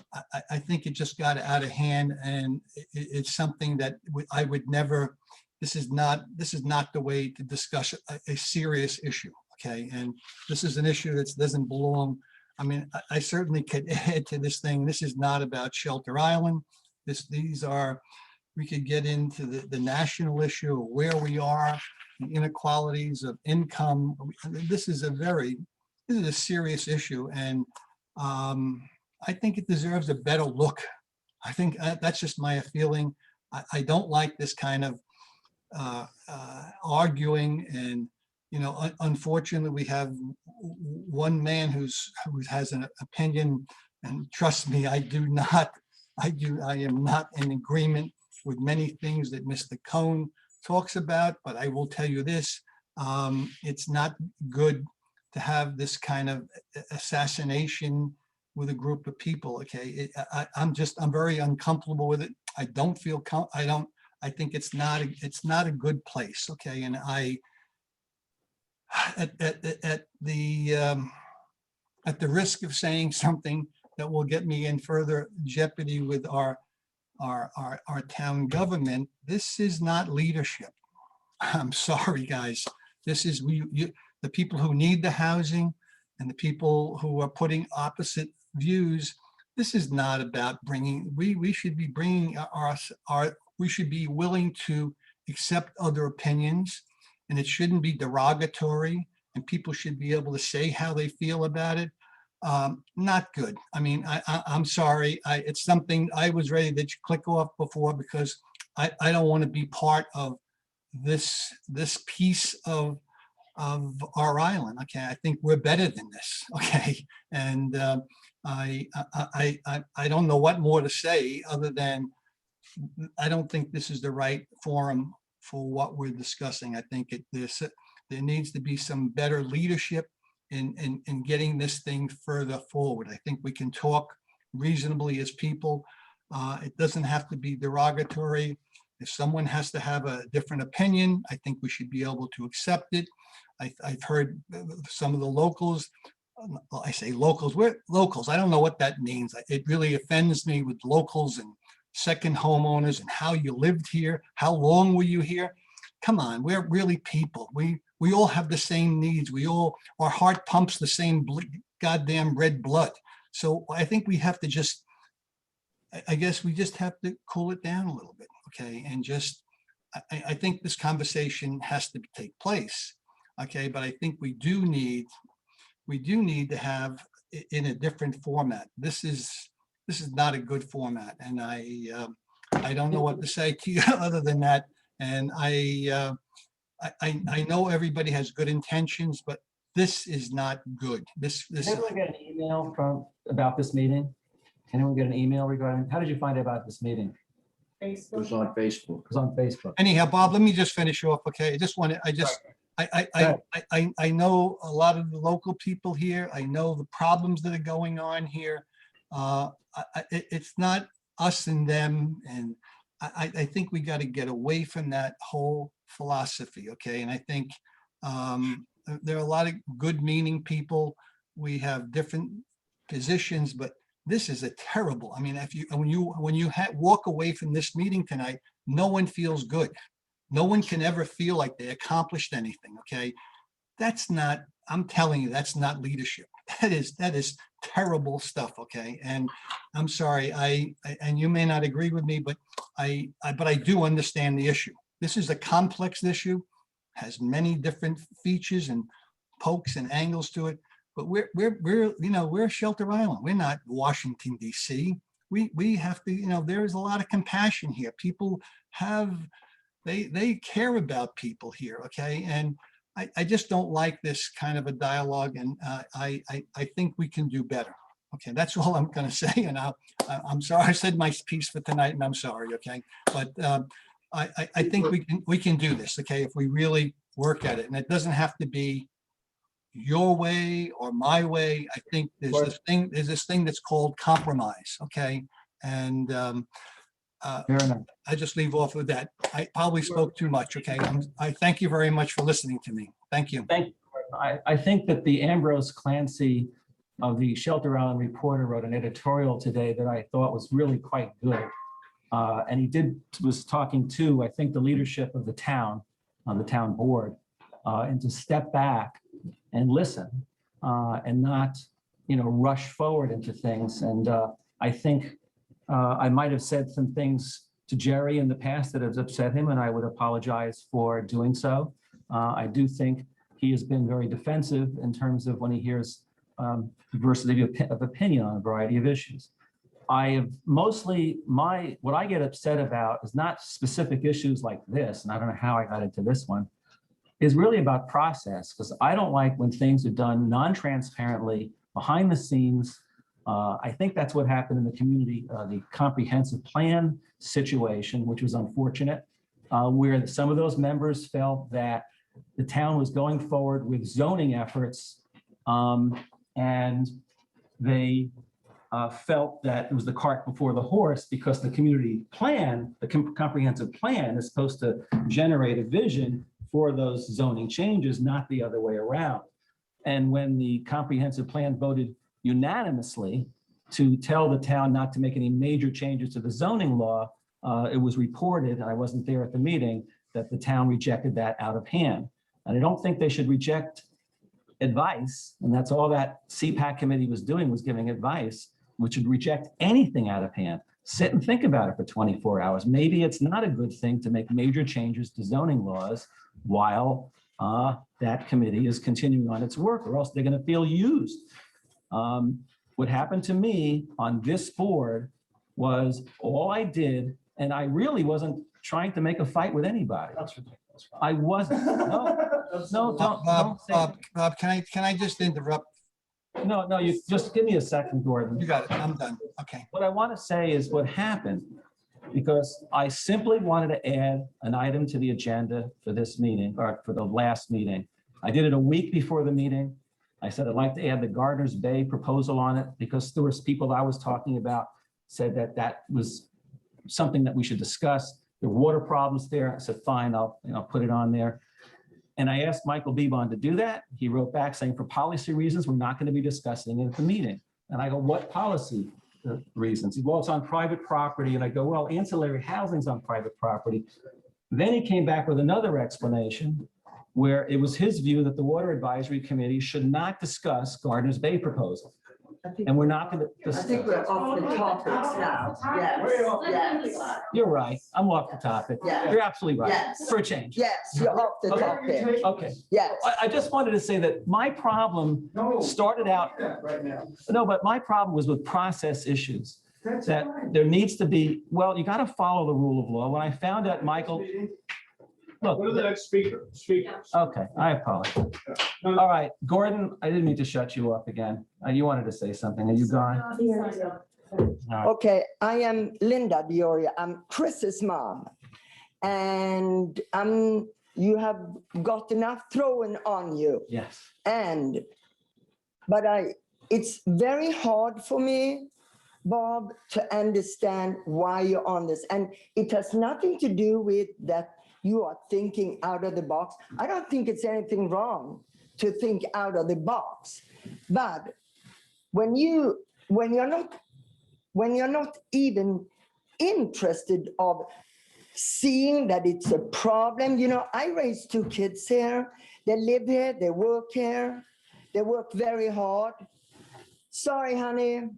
think it just got out of hand, and it's something that I would never, this is not the way to discuss a serious issue, okay? And this is an issue that doesn't belong. I mean, I certainly could add to this thing. This is not about Shelter Island. We could get into the national issue of where we are, the inequalities of income. This is a serious issue, and I think it deserves a better look. I think that's just my feeling. I don't like this kind of arguing, and unfortunately, we have one man who has an opinion, and trust me, I am not in agreement with many things that Mr. Cohn talks about, but I will tell you this, it's not good to have this kind of assassination with a group of people, okay? I'm very uncomfortable with it. I don't feel, I think it's not a good place, okay? And at the risk of saying something that will get me in further jeopardy with our town government, this is not leadership. I'm sorry, guys. This is the people who need the housing and the people who are putting opposite views. This is not about bringing, we should be bringing we should be willing to accept other opinions, and it shouldn't be derogatory, and people should be able to say how they feel about it. Not good. I mean, I'm sorry. It's something I was ready to click off before, because I don't want to be part of this piece of our island. Okay, I think we're better than this. Okay, and I don't know what more to say other than I don't think this is the right forum for what we're discussing. I think there needs to be some better leadership in getting this thing further forward. I think we can talk reasonably as people. It doesn't have to be derogatory. If someone has to have a different opinion, I think we should be able to accept it. I've heard some of the locals, I say locals, we're locals. I don't know what that means. It really offends me with locals and second homeowners and how you lived here, how long were you here? Come on, we're really people. We all have the same needs. Our heart pumps the same goddamn red blood. So I think we have to just, I guess we just have to cool it down a little bit, okay? And just, I think this conversation has to take place, okay? But I think we do need to have it in a different format. This is not a good format, and I don't know what to say to you other than that. And I know everybody has good intentions, but this is not good. This. Did anyone get an email about this meeting? Anyone get an email regarding, how did you find out about this meeting? It was on Facebook. It was on Facebook. Anyhow, Bob, let me just finish off, okay? I know a lot of the local people here. I know the problems that are going on here. It's not us and them, and I think we got to get away from that whole philosophy, okay? And I think there are a lot of good meaning people. We have different positions, but this is a terrible, I mean, when you walk away from this meeting tonight, no one feels good. No one can ever feel like they accomplished anything, okay? That's not, I'm telling you, that's not leadership. That is terrible stuff, okay? And I'm sorry, and you may not agree with me, but I do understand the issue. This is a complex issue, has many different features and pokes and angles to it, but we're Shelter Island. We're not Washington, D.C. We have to, there's a lot of compassion here. People they care about people here, okay? And I just don't like this kind of a dialogue, and I think we can do better. Okay, that's all I'm going to say. And I'm sorry I said my piece for tonight, and I'm sorry. Okay, but I think we can do this. Okay, if we really work at it, and it doesn't have to be your way or my way. I think there's this thing that's called compromise. Okay, and fair enough. I just leave off with that. I probably spoke too much. Okay, I thank you very much for listening to me. Thank you. Thank you. I think that the Ambrose Clancy of the Shelter Island Reporter wrote an editorial today that I thought was really quite good. And he was talking to, I think, the leadership of the town, on the town board, and to step back and listen and not, rush forward into things. And I think I might have said some things to Jerry in the past that has upset him, and I would apologize for doing so. I do think he has been very defensive in terms of when he hears diversity of opinion on a variety of issues. I have mostly, what I get upset about is not specific issues like this, and I don't know how I got into this one, is really about process, because I don't like when things are done non-transparently, behind the scenes. I think that's what happened in the community, the comprehensive plan situation, which was unfortunate, where some of those members felt that the town was going forward with zoning efforts, and they felt that it was the cart before the horse, because the community plan, the comprehensive plan, is supposed to generate a vision for those zoning changes, not the other way around. And when the comprehensive plan voted unanimously to tell the town not to make any major changes to the zoning law, it was reported, and I wasn't there at the meeting, that the town rejected that out of hand. And I don't think they should reject advice, and that's all that CPAC committee was doing, was giving advice, which would reject anything out of hand. Sit and think about it for 24 hours. Maybe it's not a good thing to make major changes to zoning laws while that committee is continuing on its work, or else they're going to feel used. What happened to me on this board was all I did, and I really wasn't trying to make a fight with anybody. That's ridiculous. I wasn't. No, don't say it. Bob, can I just interrupt? No, you just give me a second, Gordon. You got it. I'm done. Okay. What I want to say is what happened, because I simply wanted to add an item to the agenda for this meeting, or for the last meeting. I did it a week before the meeting. I said I'd like to add the Gardner's Bay proposal on it, because there was people I was talking about said that that was something that we should discuss. There were water problems there. I said, fine, I'll put it on there. And I asked Michael Bebon to do that. He wrote back saying, for policy reasons, we're not going to be discussing it at the meeting. And I go, what policy reasons? He goes, well, it's on private property. And I go, well, ancillary housing's on private property. Then he came back with another explanation where it was his view that the Water Advisory Committee should not discuss Gardner's Bay proposal. And we're not going to. I think we're off the topics now. Yes, yes. You're right. I'm off the topic. Yeah. You're absolutely right. Yes. For a change. Yes, you're off the topic. Okay. Yes. I just wanted to say that my problem started out, Right now. no, but my problem was with process issues. That there needs to be, well, you got to follow the rule of law. When I found out, Michael, look. Go to the next speakers. Okay, I apologize. All right, Gordon, I didn't mean to shut you up again. You wanted to say something. Are you gone? All right. Okay, I am Linda Dioria. I'm Chris's mom. And you have got enough thrown on you. Yes. But it's very hard for me, Bob, to understand why you're on this. And it has nothing to do with that you are thinking out of the box. I don't think it's anything wrong to think out of the box. But when you're not even interested of seeing that it's a problem, I raised 2 kids here. They live here, they work here, they work very hard. Sorry, honey,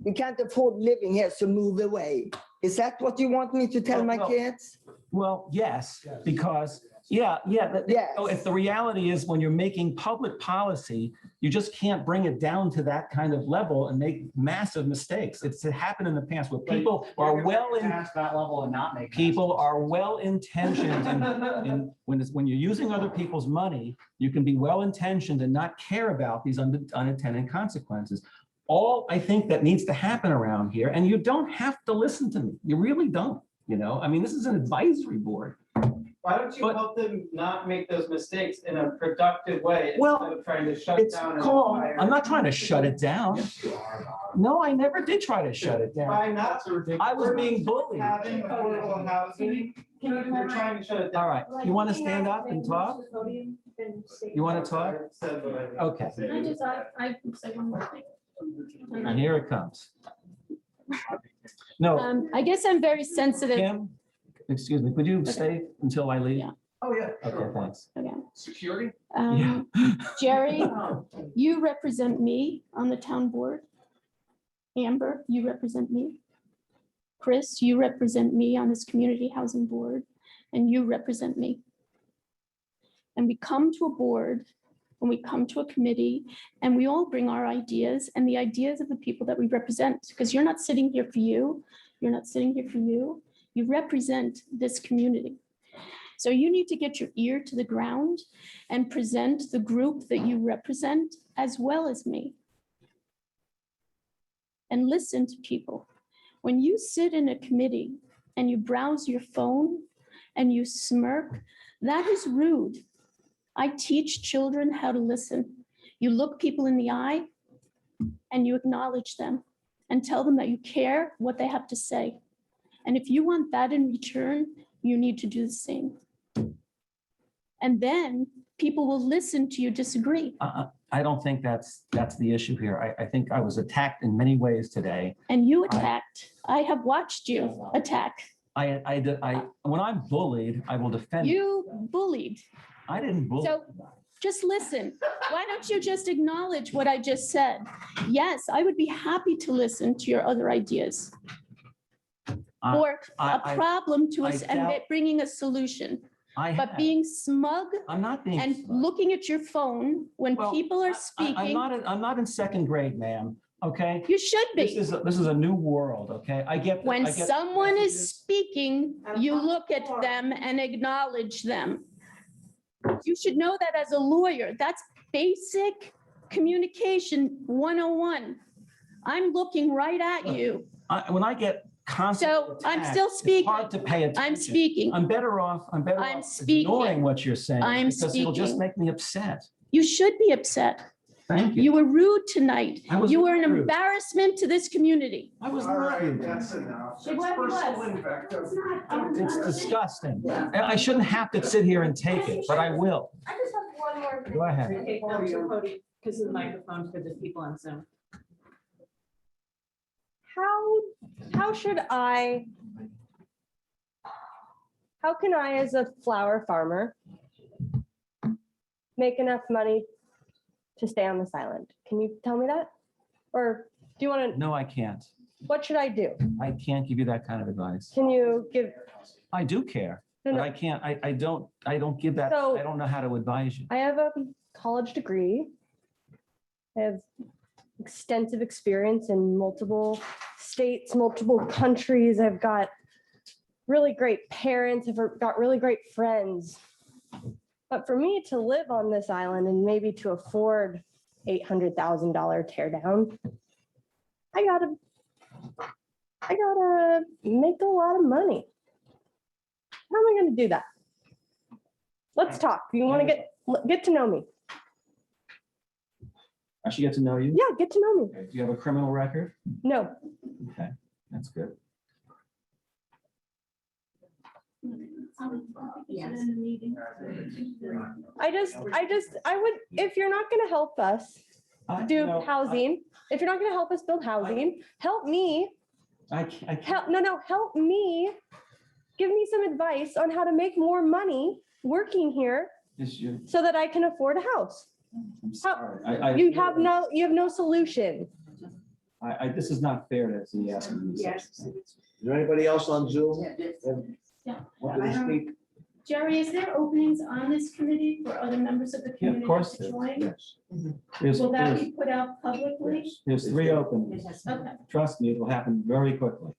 we can't afford living here, so move away. Is that what you want me to tell my kids? Well, yes, because, yeah. Yes. So if the reality is when you're making public policy, you just can't bring it down to that kind of level and make massive mistakes. It's happened in the past where people are Past that level and not make. people are well-intentioned and when you're using other people's money, you can be well-intentioned and not care about these unintended consequences. All I think that needs to happen around here, and you don't have to listen to me. You really don't, I mean, this is an advisory board. Why don't you help them not make those mistakes in a productive way Well, instead of trying to shut it's down? called- I'm not trying to shut it down. No, I never did try to shut it down. Why not? I was being bullied. Having affordable housing, you're trying to shut it down. All right, you want to stand up and talk? You want to talk? Okay, I say one more thing. and here it comes. No, I guess I'm very sensitive. Kim, excuse me, could you stay until I leave? Yeah. Oh, yeah. Okay, thanks. Okay. Security? Jerry, you represent me on the town board. Amber, you represent me. Chris, you represent me on this community housing board, and you represent me. And we come to a board, and we come to a committee, and we all bring our ideas and the ideas of the people that we represent, because you're not sitting here for you. You're not sitting here for you. You represent this community. So you need to get your ear to the ground and present the group that you represent as well as me. And listen to people. When you sit in a committee and you browse your phone and you smirk, that is rude. I teach children how to listen. You look people in the eye and you acknowledge them and tell them that you care what they have to say. And if you want that in return, you need to do the same. And then people will listen to you disagree. I don't think that's the issue here. I think I was attacked in many ways today. And you attacked. I have watched you attack. When I'm bullied, I will defend. You bullied. I didn't bully. So just listen. Why don't you just acknowledge what I just said? Yes, I would be happy to listen to your other ideas. Or a problem to us and bringing a solution. But being smug I'm not being. and looking at your phone when people are speaking. I'm not in second grade, ma'am. Okay. You should be. This is a new world. Okay. I get. When I get someone is messages. speaking, you look at them and acknowledge them. You should know that as a lawyer. That's basic communication 101. I'm looking right at you. When I get constantly So I'm attacked, still it's speaking. hard to pay attention. I'm speaking. I'm better off speaking. ignoring what you're saying. I'm because it'll just speaking. make me upset. You should be upset. Thank you. You were rude tonight. I was You were an not rude. embarrassment to this community. I was All not right, rude. that's enough. It That's was. personal invective. It's disgusting. And I shouldn't have to sit here and take it, but I will. I just have one more. Go ahead. Okay, because of the microphone for the people on Zoom. How can I, as a flower farmer, make enough money to stay on this island? Can you tell me that? Or do you want to, No, I can't. what should I do? I can't give you that kind of advice. Can you give, I do care, No, but no. I can't, I don't give that, So- I don't know how to advise you. I have a college degree. I have extensive experience in multiple states, multiple countries. I've got really great parents. I've got really great friends. But for me to live on this island and maybe to afford $800,000 tear down, I gotta make a lot of money. How am I gonna do that? Let's talk. You want to get to know me? I should get to know you? Yeah, get to know me. Okay. Do you have a criminal record? No, Okay, that's good. I would, if you're not gonna help us do no, housing, if you're not gonna help us build housing, help me, I can't. help me. Give me some advice on how to make more money working here Is you, so that I can afford a house. I'm sorry. You have no solution. This is not fair to be asking these. Is there anybody else on Zoom? Yeah. Want to speak? Jerry, is there openings on this committee for other members of the Yeah, of community course to there join? is. There's- Will that there's- be put out publicly? There's 3 openings. Okay. Trust me, it'll happen very quickly.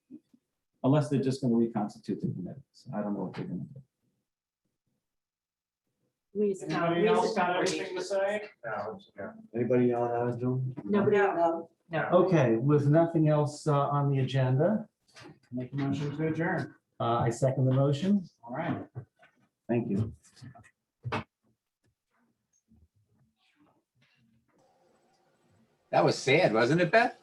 Unless they're just going to reconstitute the committee. So I don't know what they're going to do. Anybody else got anything to say? Anybody on Zoom? Nobody, no. Okay, with nothing else on the agenda, Make a motion to adjourn. I second the motion. All right. Thank you. That was sad, wasn't it, Beth?